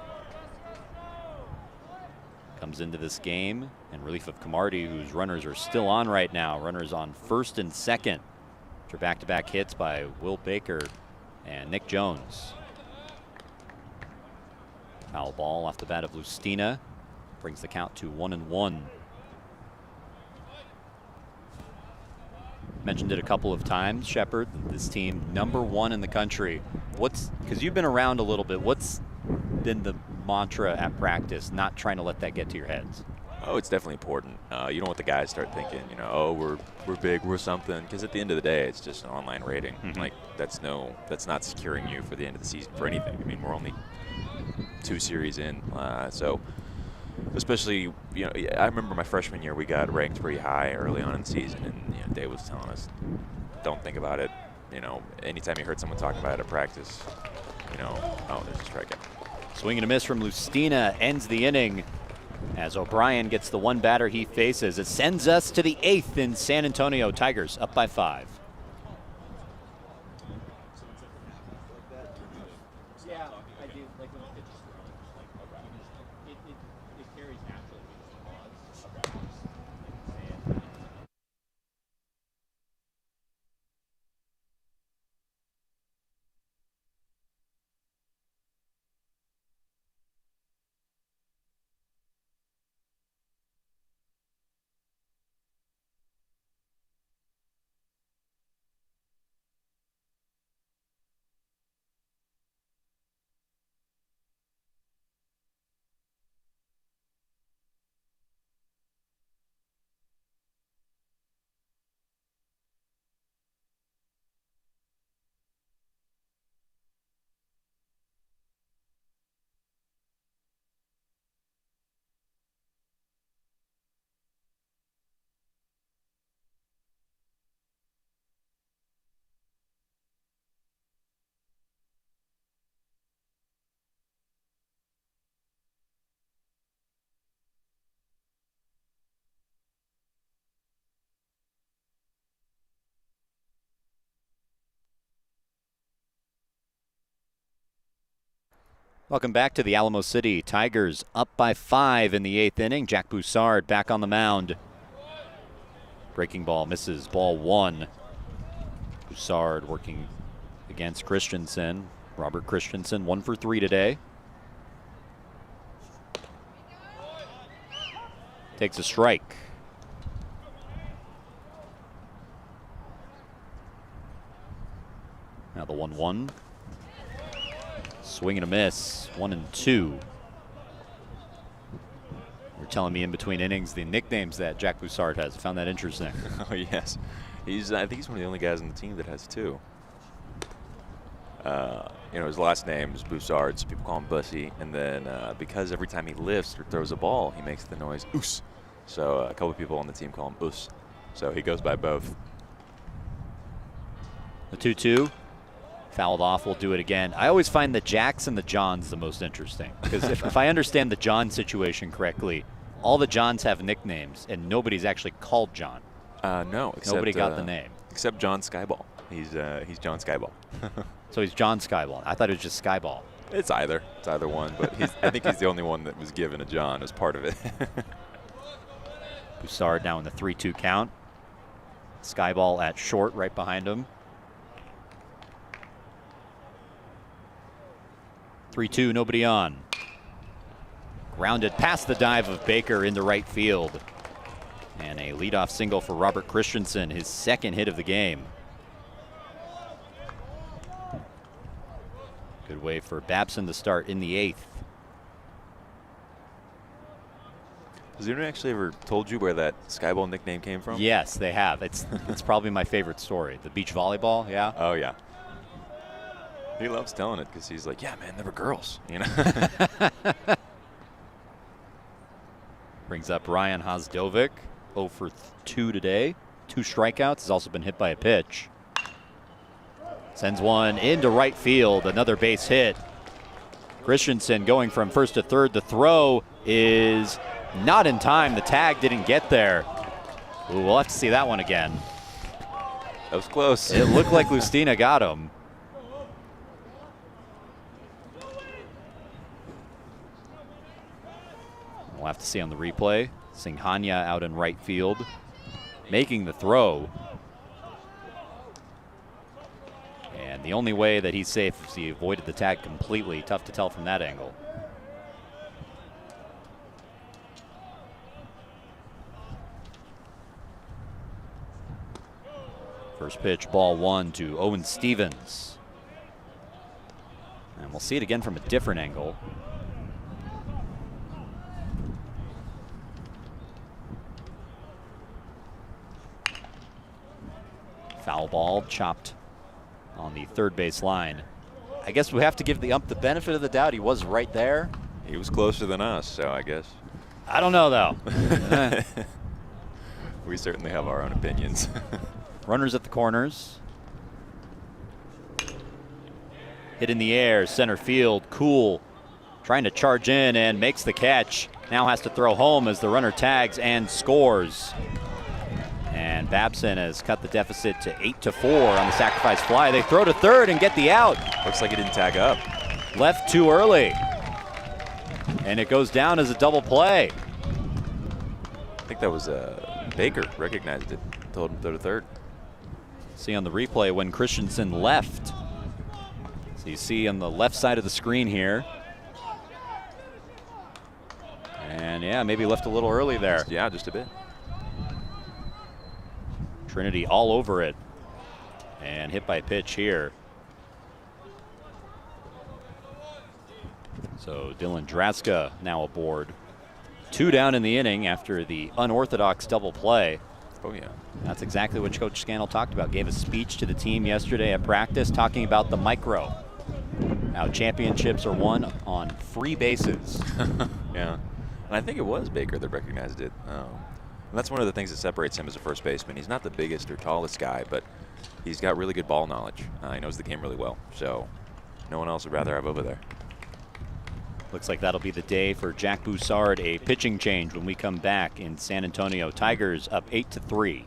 Comes into this game in relief of Camardi, whose runners are still on right now. Runners on first and second after back-to-back hits by Will Baker and Nick Jones. Foul ball off the bat of Lustina brings the count to 1-1. Mentioned it a couple of times, Shepard. This team #1 in the country. Because you've been around a little bit, what's been the mantra at practice, not trying to let that get to your heads? Oh, it's definitely important. You don't want the guys start thinking, oh, we're big, we're something. Because at the end of the day, it's just an online rating. Like that's not securing you for the end of the season for anything. I mean, we're only 2 series in, so especially, I remember my freshman year, we got ranked pretty high early on in the season, and Dave was telling us, don't think about it. Anytime you heard someone talking about it at practice, oh, there's a strikeout. Swing and a miss from Lustina ends the inning as O'Brien gets the one batter he faces. It sends us to the 8th in San Antonio. Tigers up by 5. Yeah, I do. Like when the pitch is thrown, it carries naturally because of Welcome back to the Alamo City. Tigers up by 5 in the 8th inning. Jack Broussard back on the mound. Breaking ball misses, ball 1. Broussard working against Christensen. Robert Christensen 1 for 3 today. Takes a strike. Now the 1-1. Swing and a miss, 1-2. You're telling me in between innings the nicknames that Jack Broussard has. I found that interesting. Oh, yes. I think he's one of the only guys on the team that has 2. His last name is Broussard, so people call him Bussy. And then because every time he lifts or throws a ball, he makes the noise oos. So a couple of people on the team call him Oos. So he goes by both. The 2-2. Fouled off, we'll do it again. I always find the Jacks and the Johns the most interesting. Because if I understand the John situation correctly, all the Johns have nicknames, and nobody's actually called John. No. Except, nobody got the name. Except John Skyball. He's John Skyball. So he's John Skyball. I thought it was just Skyball. It's either one, but I think he's the only one that was given a John as part of it. Broussard now in the 3-2 count. Skyball at short right behind him. 3-2, nobody on. Grounded past the dive of Baker into right field. And a leadoff single for Robert Christensen, his 2nd hit of the game. Good way for Babson to start in the 8th. Has anyone actually ever told you where that Skyball nickname came from? Yes, they have. It's probably my favorite story. The beach volleyball, yeah? Oh, yeah. He loves telling it because he's like, yeah, man, they were girls, Brings up Ryan Hosdovic, 0 for 2 today. 2 strikeouts, has also been hit by a pitch. Sends one into right field, another base hit. Christensen going from first to third. The throw is not in time. The tag didn't get there. Ooh, we'll have to see that one again. That was close. It looked like Lustina got him. We'll have to see on the replay. Singhania out in right field, making the throw. And the only way that he's safe is he avoided the tag completely. Tough to tell from that angle. First pitch, ball 1 to Owen Stevens. And we'll see it again from a different angle. Foul ball, chopped on the third base line. I guess we have to give the ump the benefit of the doubt. He was right there. He was closer than us, so I guess. I don't know, though. We certainly have our own opinions. Runners at the corners. Hit in the air, center field, Cool. Trying to charge in and makes the catch. Now has to throw home as the runner tags and scores. And Babson has cut the deficit to 8-4 on the sacrifice fly. They throw to third and get the out. Looks like he didn't tag up. Left too early. And it goes down as a double play. I think that was Baker recognized it, told him to throw to third. See on the replay when Christensen left. So you see on the left side of the screen here. And yeah, maybe left a little early there. Yeah, just a bit. Trinity all over it. And hit by pitch here. So Dylan Draska now aboard. 2 down in the inning after the unorthodox double play. Oh, yeah. That's exactly what Coach Scannell talked about. Gave a speech to the team yesterday at practice talking about the micro. Now championships are won on free bases. Yeah. And I think it was Baker that recognized it. And that's one of the things that separates him as a first baseman. He's not the biggest or tallest guy, but he's got really good ball knowledge. He knows the game really well. So no one else would rather have over there. Looks like that'll be the day for Jack Boussard. A pitching change when we come back in San Antonio. Tigers up 8-3.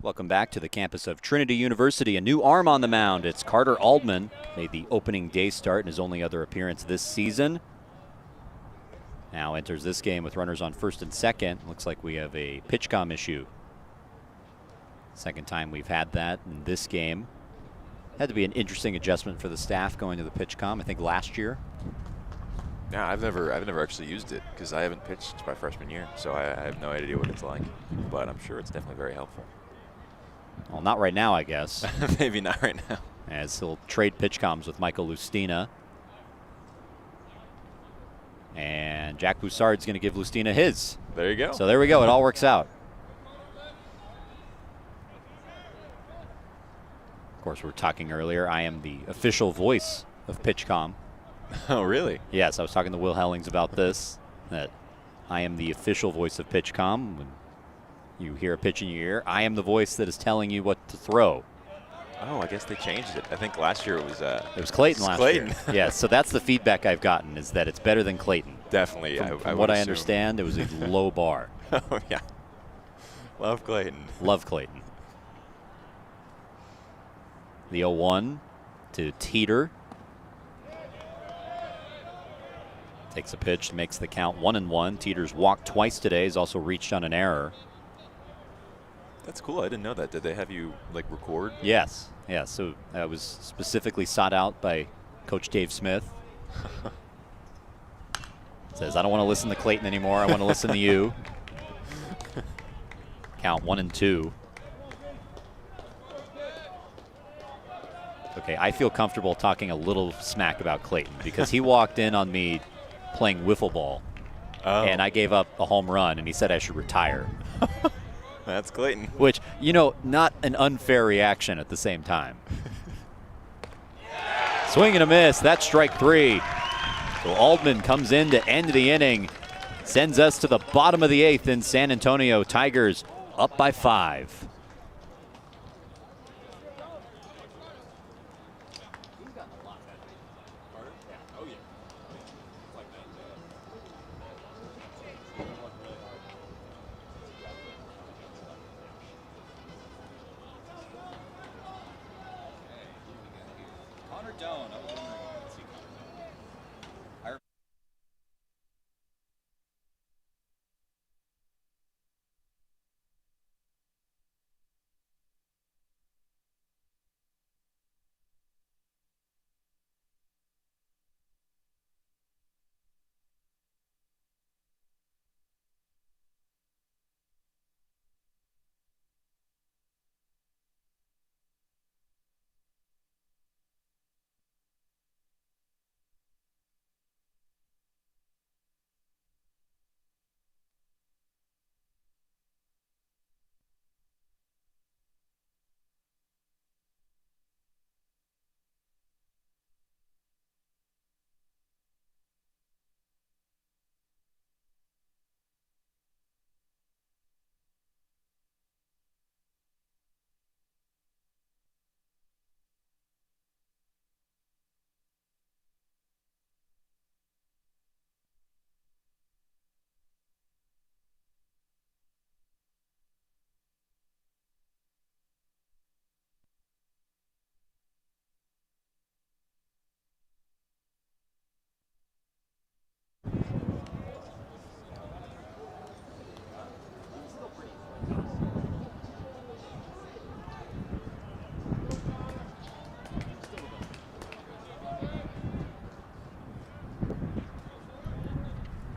Welcome back to the campus of Trinity University. A new arm on the mound. It's Carter Aldman. Made the opening day start in his only other appearance this season. Now enters this game with runners on first and second. Looks like we have a pitch comm issue. Second time we've had that in this game. Had to be an interesting adjustment for the staff going to the pitch comm. I think last year. Yeah, I've never actually used it because I haven't pitched since my freshman year, so I have no idea what it's like. But I'm sure it's definitely very helpful. Well, not right now, I guess. Maybe not right now. As he'll trade pitch comms with Michael Lustina. And Jack Boussard's going to give Lustina his. There you go. So there we go. It all works out. Of course, we were talking earlier. I am the official voice of PitchCom. Oh, really? Yes, I was talking to Will Hellings about this, that I am the official voice of PitchCom. When you hear a pitch in your ear, I am the voice that is telling you what to throw. Oh, I guess they changed it. I think last year it was Clayton last Clayton. year. Yeah, so that's the feedback I've gotten, is that it's better than Clayton. Definitely. From what I understand, it was a low bar. Oh, yeah. Love Clayton. Love Clayton. The 0-1 to Teeter. Takes a pitch, makes the count 1-1. Teeter's walked twice today. He's also reached on an error. That's cool. I didn't know that. Did they have you like record? Yes. Yeah. So that was specifically sought out by Coach Dave Smith. Says, I don't want to listen to Clayton anymore. I want to listen to you. Count 1-2. Okay, I feel comfortable talking a little smack about Clayton because he walked in on me playing wiffle ball, and I gave up a home run, and he said I should retire. That's Clayton. Which, you know, not an unfair reaction at the same time. Swing and a miss. That's strike 3. So Aldman comes in to end the inning, sends us to the bottom of the 8th in San Antonio. Tigers up by 5.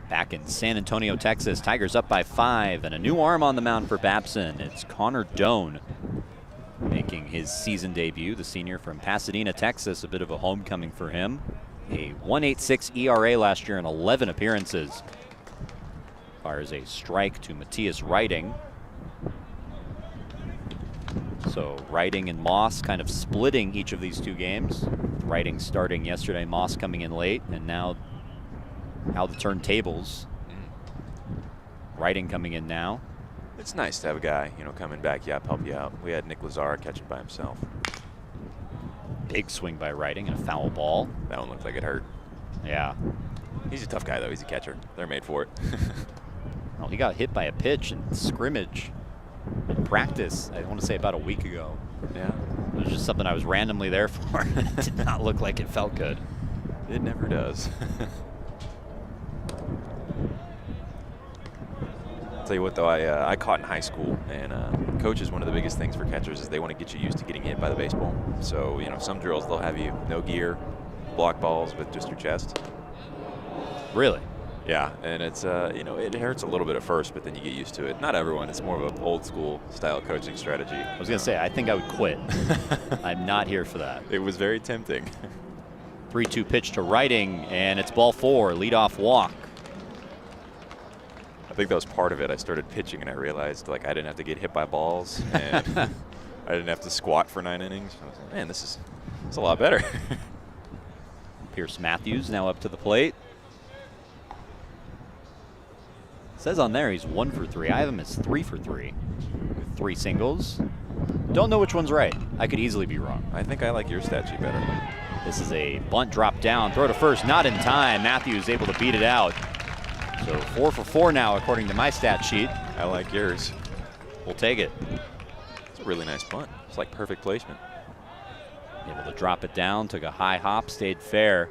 Back in San Antonio, Texas, Tigers up by 5, and a new arm on the mound for Babson. It's Connor Doan making his season debut, the senior from Pasadena, Texas. A bit of a homecoming for him. A 1.86 ERA last year in 11 appearances. Fires a strike to Matthias Reiting. So Reiting and Moss kind of splitting each of these two games. Reiting starting yesterday, Moss coming in late, and now how the turntables. Reiting coming in now. It's nice to have a guy, you know, coming back, help you out. We had Nick Lazar catching by himself. Big swing by Reiting and a foul ball. That one looked like it hurt. Yeah. He's a tough guy, though. He's a catcher. They're made for it. Well, he got hit by a pitch in scrimmage in practice, I want to say about a week ago. Yeah. It was just something I was randomly there for. It did not look like it felt good. It never does. Tell you what, though, I caught in high school, and coaches, one of the biggest things for catchers is they want to get you used to getting hit by the baseball. So, you know, some drills, they'll have you no gear, block balls with just your chest. Really? Yeah, and it's, you know, it hurts a little bit at first, but then you get used to it. Not everyone. It's more of an old school style coaching strategy. I was going to say, I think I would quit. I'm not here for that. It was very tempting. 3-2 pitch to Writing, and it's ball 4, leadoff walk. I think that was part of it. I started pitching, and I realized, like, I didn't have to get hit by balls, and I didn't have to squat for 9 innings. I was like, man, this is a lot better. Pierce Matthews now up to the plate. Says on there he's 1 for 3. I have him as 3 for 3 with 3 singles. Don't know which one's right. I could easily be wrong. I think I like your stat sheet better. This is a bunt drop down, throw to first, not in time. Matthews able to beat it out. So 4 for 4 now according to my stat sheet. I like yours. We'll take it. It's a really nice bunt. It's like perfect placement. Able to drop it down, took a high hop, stayed fair.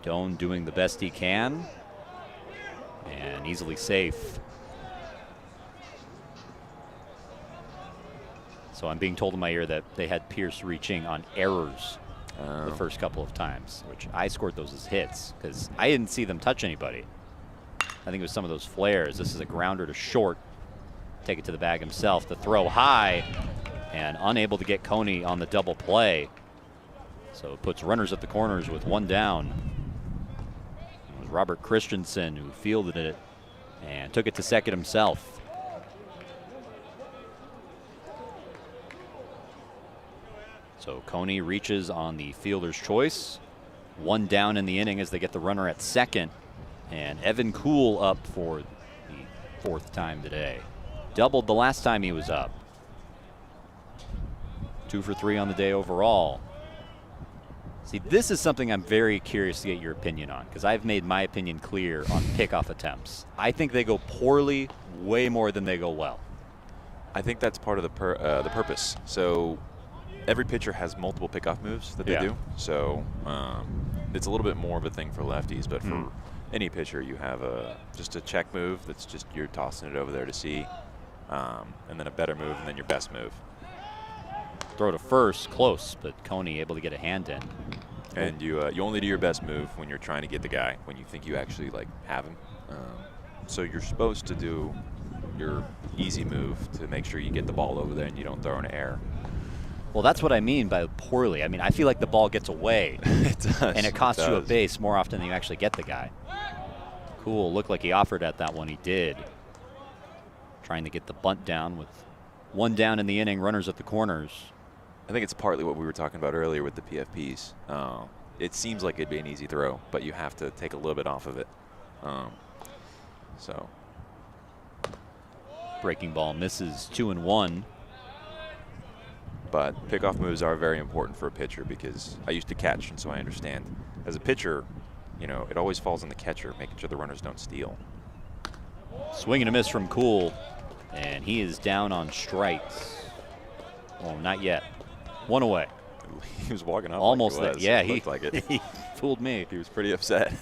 Doan doing the best he can. And easily safe. So I'm being told in my ear that they had Pierce reaching on errors the first couple of times, which I scored those as hits because I didn't see them touch anybody. I think it was some of those flares. This is a grounder to short. Take it to the bag himself. The throw high and unable to get Coney on the double play. So it puts runners at the corners with 1 down. It was Robert Christensen who fielded it and took it to second himself. So Coney reaches on the fielder's choice. 1 down in the inning as they get the runner at second. And Evan Kuhl up for the 4th time today. Doubled the last time he was up. 2 for 3 on the day overall. See, this is something I'm very curious to get your opinion on because I've made my opinion clear on pickoff attempts. I think they go poorly way more than they go well. I think that's part of the purpose. So every pitcher has multiple pickoff moves that they do. So it's a little bit more of a thing for lefties, but for any pitcher, you have just a check move that's just you're tossing it over there to see, and then a better move, and then your best move. Throw to first, close, but Coney able to get a hand in. And you only do your best move when you're trying to get the guy, when you think you actually like have him. So you're supposed to do your easy move to make sure you get the ball over there and you don't throw an error. Well, that's what I mean by poorly. I mean, I feel like the ball gets away. It does. And it costs you a base more often than you actually get the guy. Cool, looked like he offered at that one. He did. Trying to get the bunt down with 1 down in the inning, runners at the corners. I think it's partly what we were talking about earlier with the PFPs. It seems like it'd be an easy throw, but you have to take a little bit off of it. So. Breaking ball misses 2-1. But pickoff moves are very important for a pitcher because I used to catch, and so I understand. As a pitcher, you know, it always falls on the catcher, making sure the runners don't steal. Swing and a miss from Kuhl, and he is down on strikes. Oh, not yet. 1 away. He was walking up almost like there. Yeah, he looked like it. He fooled me. He was pretty upset.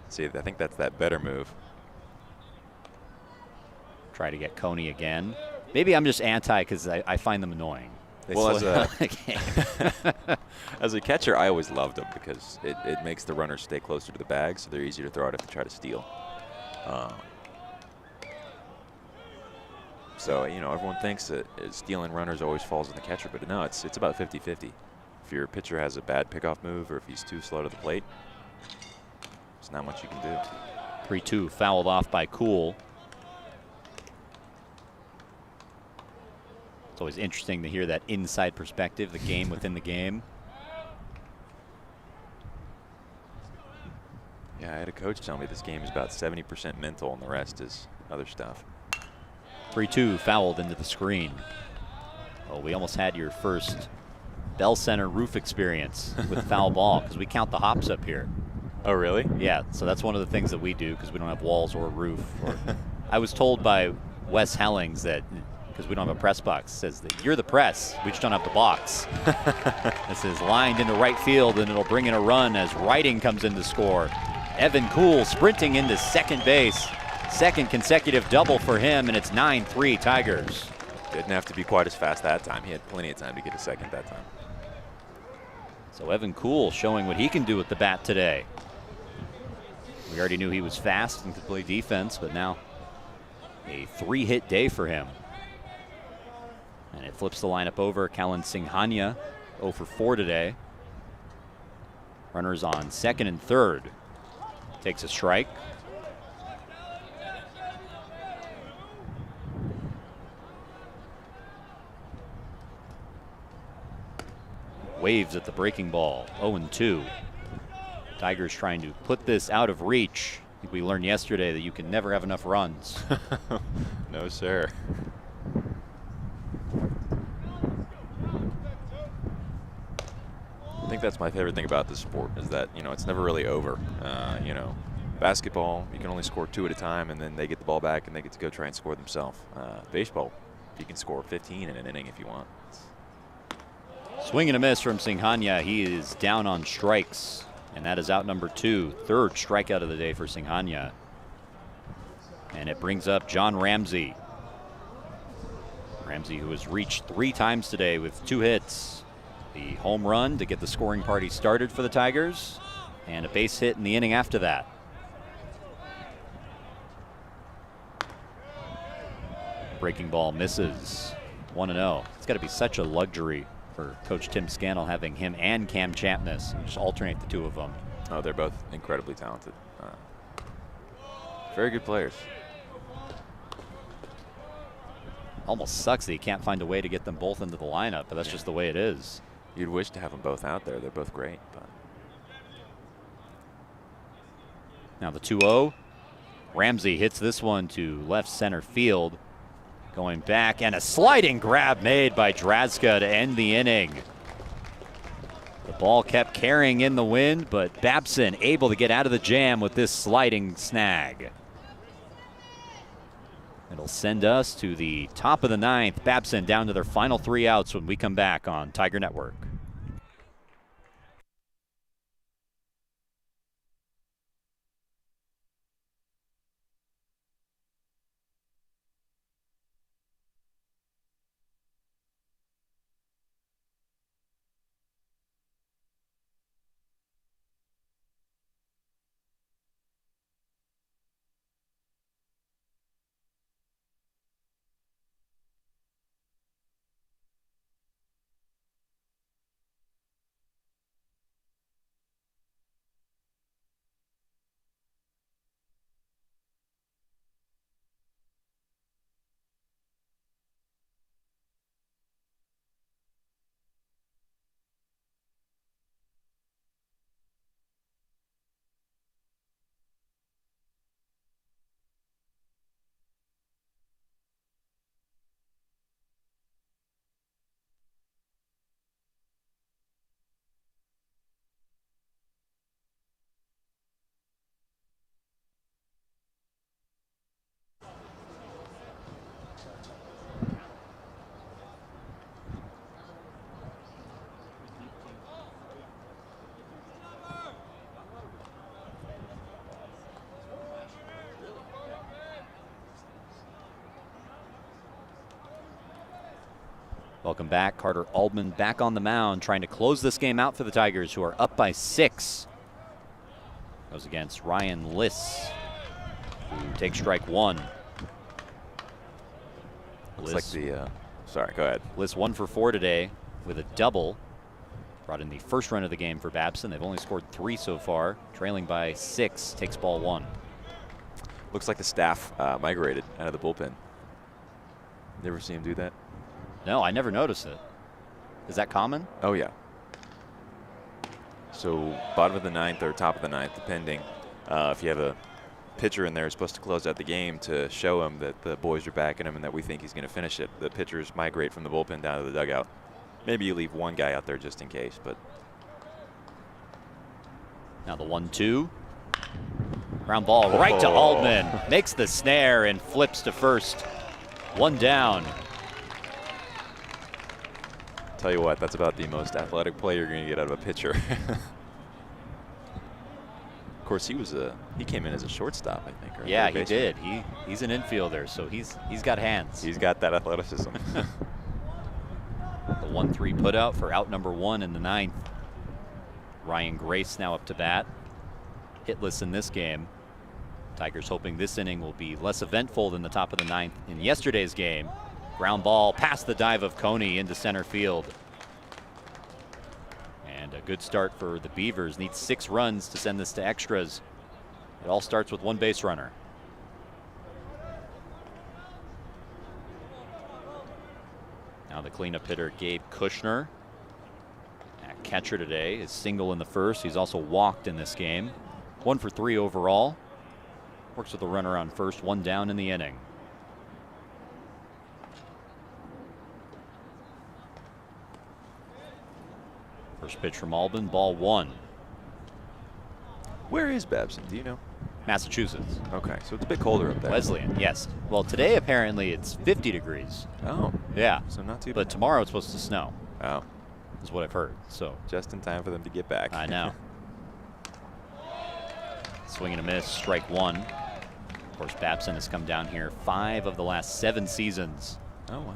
See, I think that's that better move. Try to get Coney again. Maybe I'm just anti because I find them annoying. They well, as a catcher, I always loved them because it makes the runners stay closer to the bag, so they're easier to throw out if they try to steal. So, you know, everyone thinks that stealing runners always falls on the catcher, but no, it's about 50-50. If your pitcher has a bad pickoff move or if he's too slow to the plate, there's not much you can do. 3-2 fouled off by Kuhl. It's always interesting to hear that inside perspective, the game within the game. Yeah, I had a coach tell me this game is about 70% mental and the rest is other stuff. 3-2 fouled into the screen. Oh, we almost had your first Bell Center roof experience with foul ball because we count the hops up here. Oh, really? Yeah, so that's one of the things that we do because we don't have walls or a roof. I was told by Wes Hellings that because we don't have a press box, says that you're the press, we just don't have the box. This is lined into right field and it'll bring in a run as Writing comes in to score. Evan Kuhl sprinting into second base. Second consecutive double for him, and it's 9-3 Tigers. Didn't have to be quite as fast that time. He had plenty of time to get a second that time. So Evan Kuhl showing what he can do with the bat today. We already knew he was fast and could play defense, but now a 3-hit day for him. And it flips the lineup over. Callan Singhania 0 for 4 today. Runners on second and third. Takes a strike. Waves at the breaking ball, 0-2. Tigers trying to put this out of reach. I think we learned yesterday that you can never have enough runs. No, sir. I think that's my favorite thing about this sport is that, it's never really over. Basketball, you can only score 2 at a time, and then they get the ball back and they get to go try and score themselves. Baseball, you can score 15 in an inning if you want. Swing and a miss from Singhania. He is down on strikes, and that is out number 2. Third strikeout of the day for Singhania. And it brings up John Ramsey. Ramsey, who has reached 3 times today with 2 hits. The home run to get the scoring party started for the Tigers, and a base hit in the inning after that. Breaking ball misses. 1-0. It's got to be such a luxury for Coach Tim Scannell having him and Cam Champness and just alternate the 2 of them. Oh, they're both incredibly talented. Very good players. Almost sucks that you can't find a way to get them both into the lineup, but that's just the way it is. You'd wish to have them both out there. They're both great. But now the 2-0. Ramsey hits this one to left center field. Going back, and a sliding grab made by Draska to end the inning. The ball kept carrying in the wind, but Babson able to get out of the jam with this sliding snag. It'll send us to the top of the 9th. Babson down to their final 3 outs when we come back on Tiger Network. Welcome back. Carter Aldman back on the mound, trying to close this game out for the Tigers, who are up by 6. Goes against Ryan Liss, who takes strike 1. Looks like the, sorry, go ahead. Liss 1 for 4 today with a double. Brought in the first run of the game for Babson. They've only scored 3 so far, trailing by 6, takes ball 1. Looks like the staff migrated out of the bullpen. You ever see him do that? No, I never noticed it. Is that common? Oh, yeah. So bottom of the 9th or top of the 9th, depending. If you have a pitcher in there who's supposed to close out the game to show him that the boys are backing him and that we think he's going to finish it, the pitchers migrate from the bullpen down to the dugout. Maybe you leave one guy out there just in case, but. Now the 1-2. Ground ball right to Aldman. Makes the snare and flips to first. 1 down. Tell you what, that's about the most athletic play you're going to get out of a pitcher. Of course, he came in as a shortstop, I think. Or Yeah, third he baseman. did. He's an infielder, so he's got hands. He's got that athleticism. The 1-3 put out for out number 1 in the 9th. Ryan Grace now up to bat. Hitless in this game. Tigers hoping this inning will be less eventful than the top of the 9th in yesterday's game. Ground ball past the dive of Coney into center field. And a good start for the Beavers. Need 6 runs to send this to extras. It all starts with 1 base runner. Now the cleanup hitter, Gabe Kushner. At catcher today is single in the first. He's also walked in this game. 1 for 3 overall. Works with a runner on first, 1 down in the inning. First pitch from Albin, ball 1. Where is Babson? Do you know? Massachusetts. Okay, so it's a bit colder up there. Wesleyan, yes. Well, today apparently it's 50 degrees. Oh, Yeah. so not too But bad. tomorrow it's supposed to snow, Oh, is what I've heard. So just in time for them to get back. I know. Swing and a miss, strike 1. Of course, Babson has come down here 5 of the last 7 seasons. Oh, wow.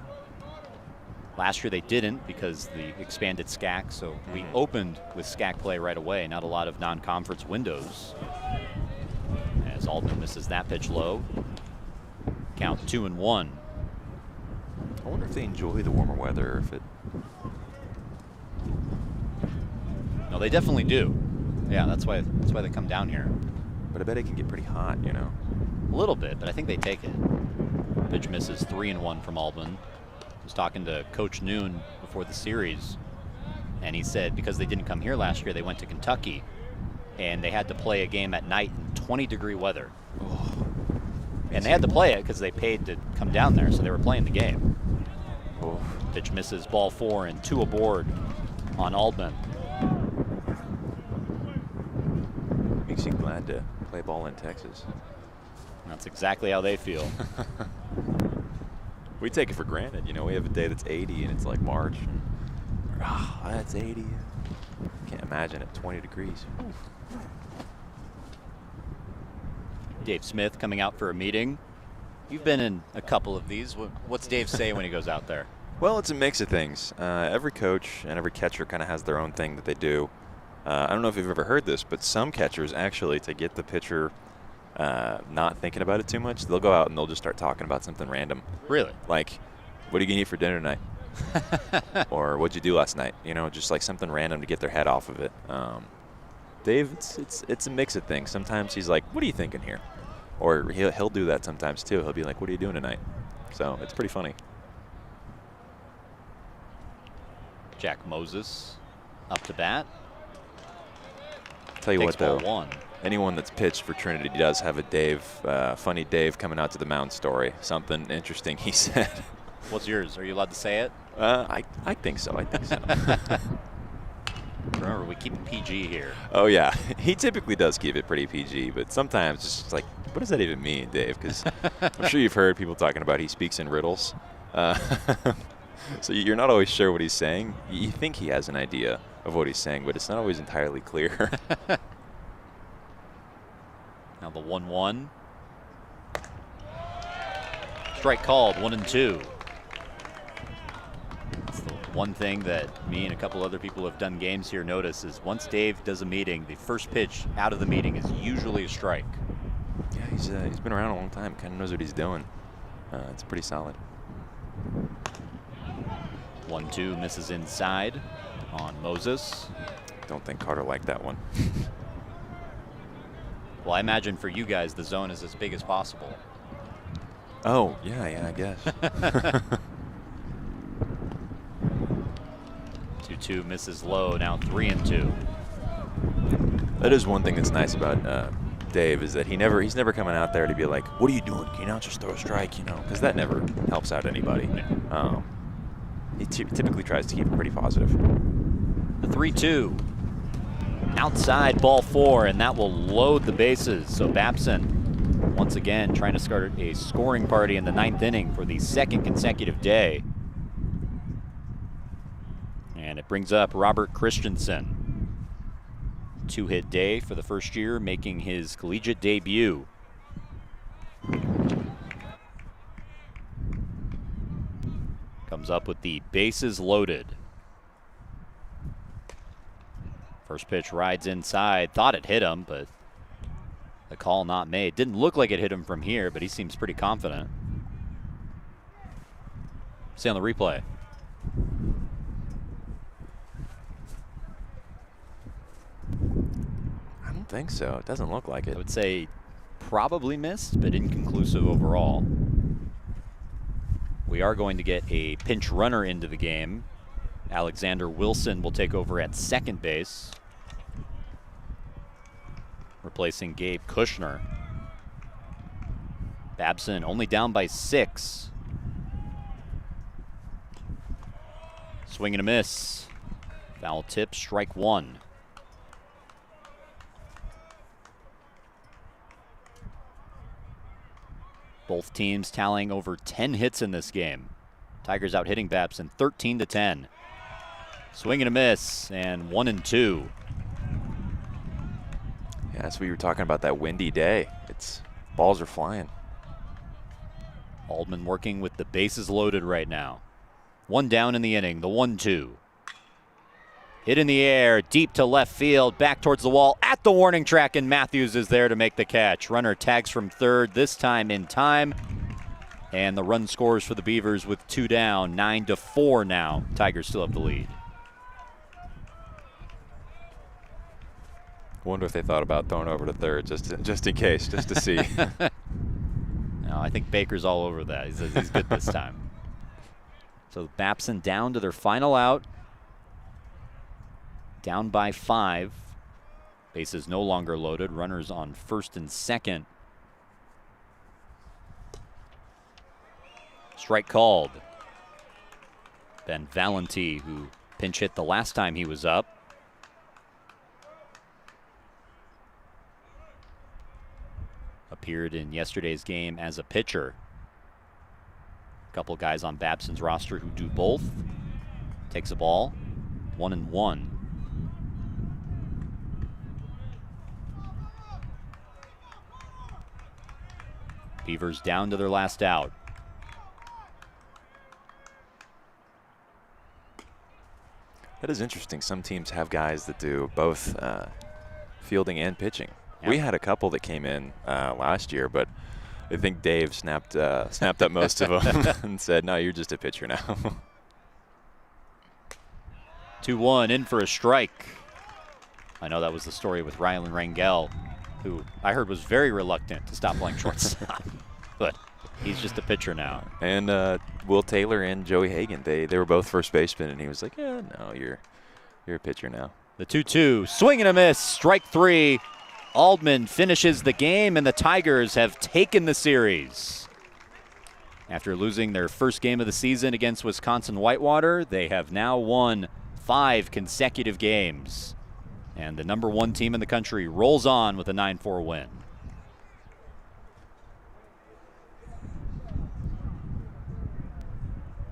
Last year they didn't because the expanded SCAC, so we opened with SCAC play right away. Not a lot of non-conference windows. As Aldman misses that pitch low. Count 2-1. I wonder if they enjoy the warmer weather or if it. No, they definitely do. Yeah, that's why they come down here. But I bet it can get pretty hot, you know. A little bit, but I think they take it. Pitch misses, 3-1 from Albman. Was talking to Coach Noon before the series, and he said because they didn't come here last year, they went to Kentucky, and they had to play a game at night in 20-degree weather. And they had to play it because they paid to come down there, so they were playing the game. Oh. Pitch misses, ball 4 and 2 aboard on Albman. Makes you glad to play ball in Texas. That's exactly how they feel. We take it for granted, you know. We have a day that's 80 and it's like March. That's 80. Can't imagine at 20 degrees. Dave Smith coming out for a meeting. You've been in a couple of these. What's Dave say when he goes out there? Well, it's a mix of things. Every coach and every catcher kind of has their own thing that they do. I don't know if you've ever heard this, but some catchers actually, to get the pitcher not thinking about it too much, they'll go out and they'll just start talking about something random. Really? Like, what are you going to eat for dinner tonight? Or what'd you do last night? You know, just like something random to get their head off of it. Dave, it's a mix of things. Sometimes he's like, what are you thinking here? Or he'll do that sometimes too. He'll be like, what are you doing tonight? So it's pretty funny. Jack Moses up to bat. Tell you Takes what, though, ball 1. anyone that's pitched for Trinity does have a funny Dave coming out to the mound story. Something interesting he said. What's yours? Are you allowed to say it? I think so. I think so. Remember, we keep it PG here. Oh, yeah. He typically does keep it pretty PG, but sometimes it's just like, what does that even mean, Dave? Because I'm sure you've heard people talking about he speaks in riddles. So you're not always sure what he's saying. You think he has an idea of what he's saying, but it's not always entirely clear. Now the 1-1. Strike called, 1-2. That's the one thing that me and a couple other people who have done games here notice is once Dave does a meeting, the first pitch out of the meeting is usually a strike. Yeah, he's been around a long time. Kind of knows what he's doing. It's pretty solid. 1-2 misses inside on Moses. Don't think Carter liked that one. Well, I imagine for you guys the zone is as big as possible. Oh, yeah, I guess. 2-2 misses low, now 3-2. That is one thing that's nice about Dave is that he's never coming out there to be like, what are you doing? Can you not just throw a strike, you know? Because that never helps out anybody. He typically tries to keep it pretty positive. The 3-2. Outside, ball 4, and that will load the bases. So Babson, once again, trying to start a scoring party in the 9th inning for the 2nd consecutive day. And it brings up Robert Christensen. 2-hit day for the first year, making his collegiate debut. Comes up with the bases loaded. First pitch rides inside. Thought it hit him, but the call not made. Didn't look like it hit him from here, but he seems pretty confident. See on the replay. I don't think so. It doesn't look like it. I would say probably missed, but inconclusive overall. We are going to get a pinch runner into the game. Alexander Wilson will take over at second base, replacing Gabe Kushner. Babson only down by 6. Swing and a miss. Foul tip, strike 1. Both teams tallying over 10 hits in this game. Tigers out hitting Babson 13-10. Swing and a miss, and 1-2. Yeah, that's what you were talking about, that windy day. Balls are flying. Aldman working with the bases loaded right now. 1 down in the inning, the 1-2. Hit in the air, deep to left field, back towards the wall, at the warning track, and Matthews is there to make the catch. Runner tags from third, this time in time. And the run scores for the Beavers with 2 down, 9-4 now. Tigers still have the lead. I wonder if they thought about throwing over to third just in case, just to see. No, I think Baker's all over that. He's good this time. So Babson down to their final out. Down by 5. Bases no longer loaded. Runners on first and second. Strike called. Ben Valenti, who pinch hit the last time he was up. Appeared in yesterday's game as a pitcher. A couple guys on Babson's roster who do both. Takes a ball. 1-1. Beavers down to their last out. That is interesting. Some teams have guys that do both fielding and pitching. Yep. We had a couple that came in last year, but I think Dave snapped up most of them and said, no, you're just a pitcher now. 2-1 in for a strike. I know that was the story with Rylan Rangel, who I heard was very reluctant to stop playing shortstop. But he's just a pitcher now. And Will Taylor and Joey Hagan, they were both first basemen, and he was like, yeah, no, you're a pitcher now. The 2-2, swing and a miss, strike 3. Aldman finishes the game, and the Tigers have taken the series. After losing their first game of the season against Wisconsin Whitewater, they have now won 5 consecutive games. And the number 1 team in the country rolls on with a 9-4 win.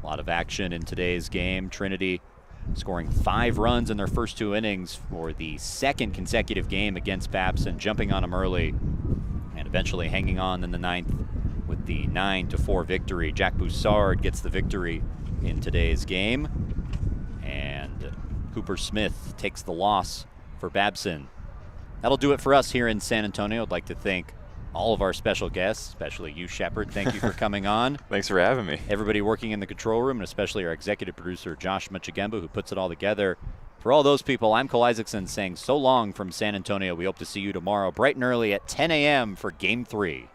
A lot of action in today's game. Trinity scoring 5 runs in their first 2 innings for the 2nd consecutive game against Babson, jumping on them early and eventually hanging on in the 9th with the 9-4 victory. Jack Boussard gets the victory in today's game, and Cooper Smith takes the loss for Babson. That'll do it for us here in San Antonio. I'd like to thank all of our special guests, especially you, Shepard. Thank you for coming on. Thanks for having me. Everybody working in the control room, and especially our executive producer, Josh Muchagemba, who puts it all together. For all those people, I'm Cole Isaacson saying so long from San Antonio. We hope to see you tomorrow bright and early at 10 a.m. for Game 3.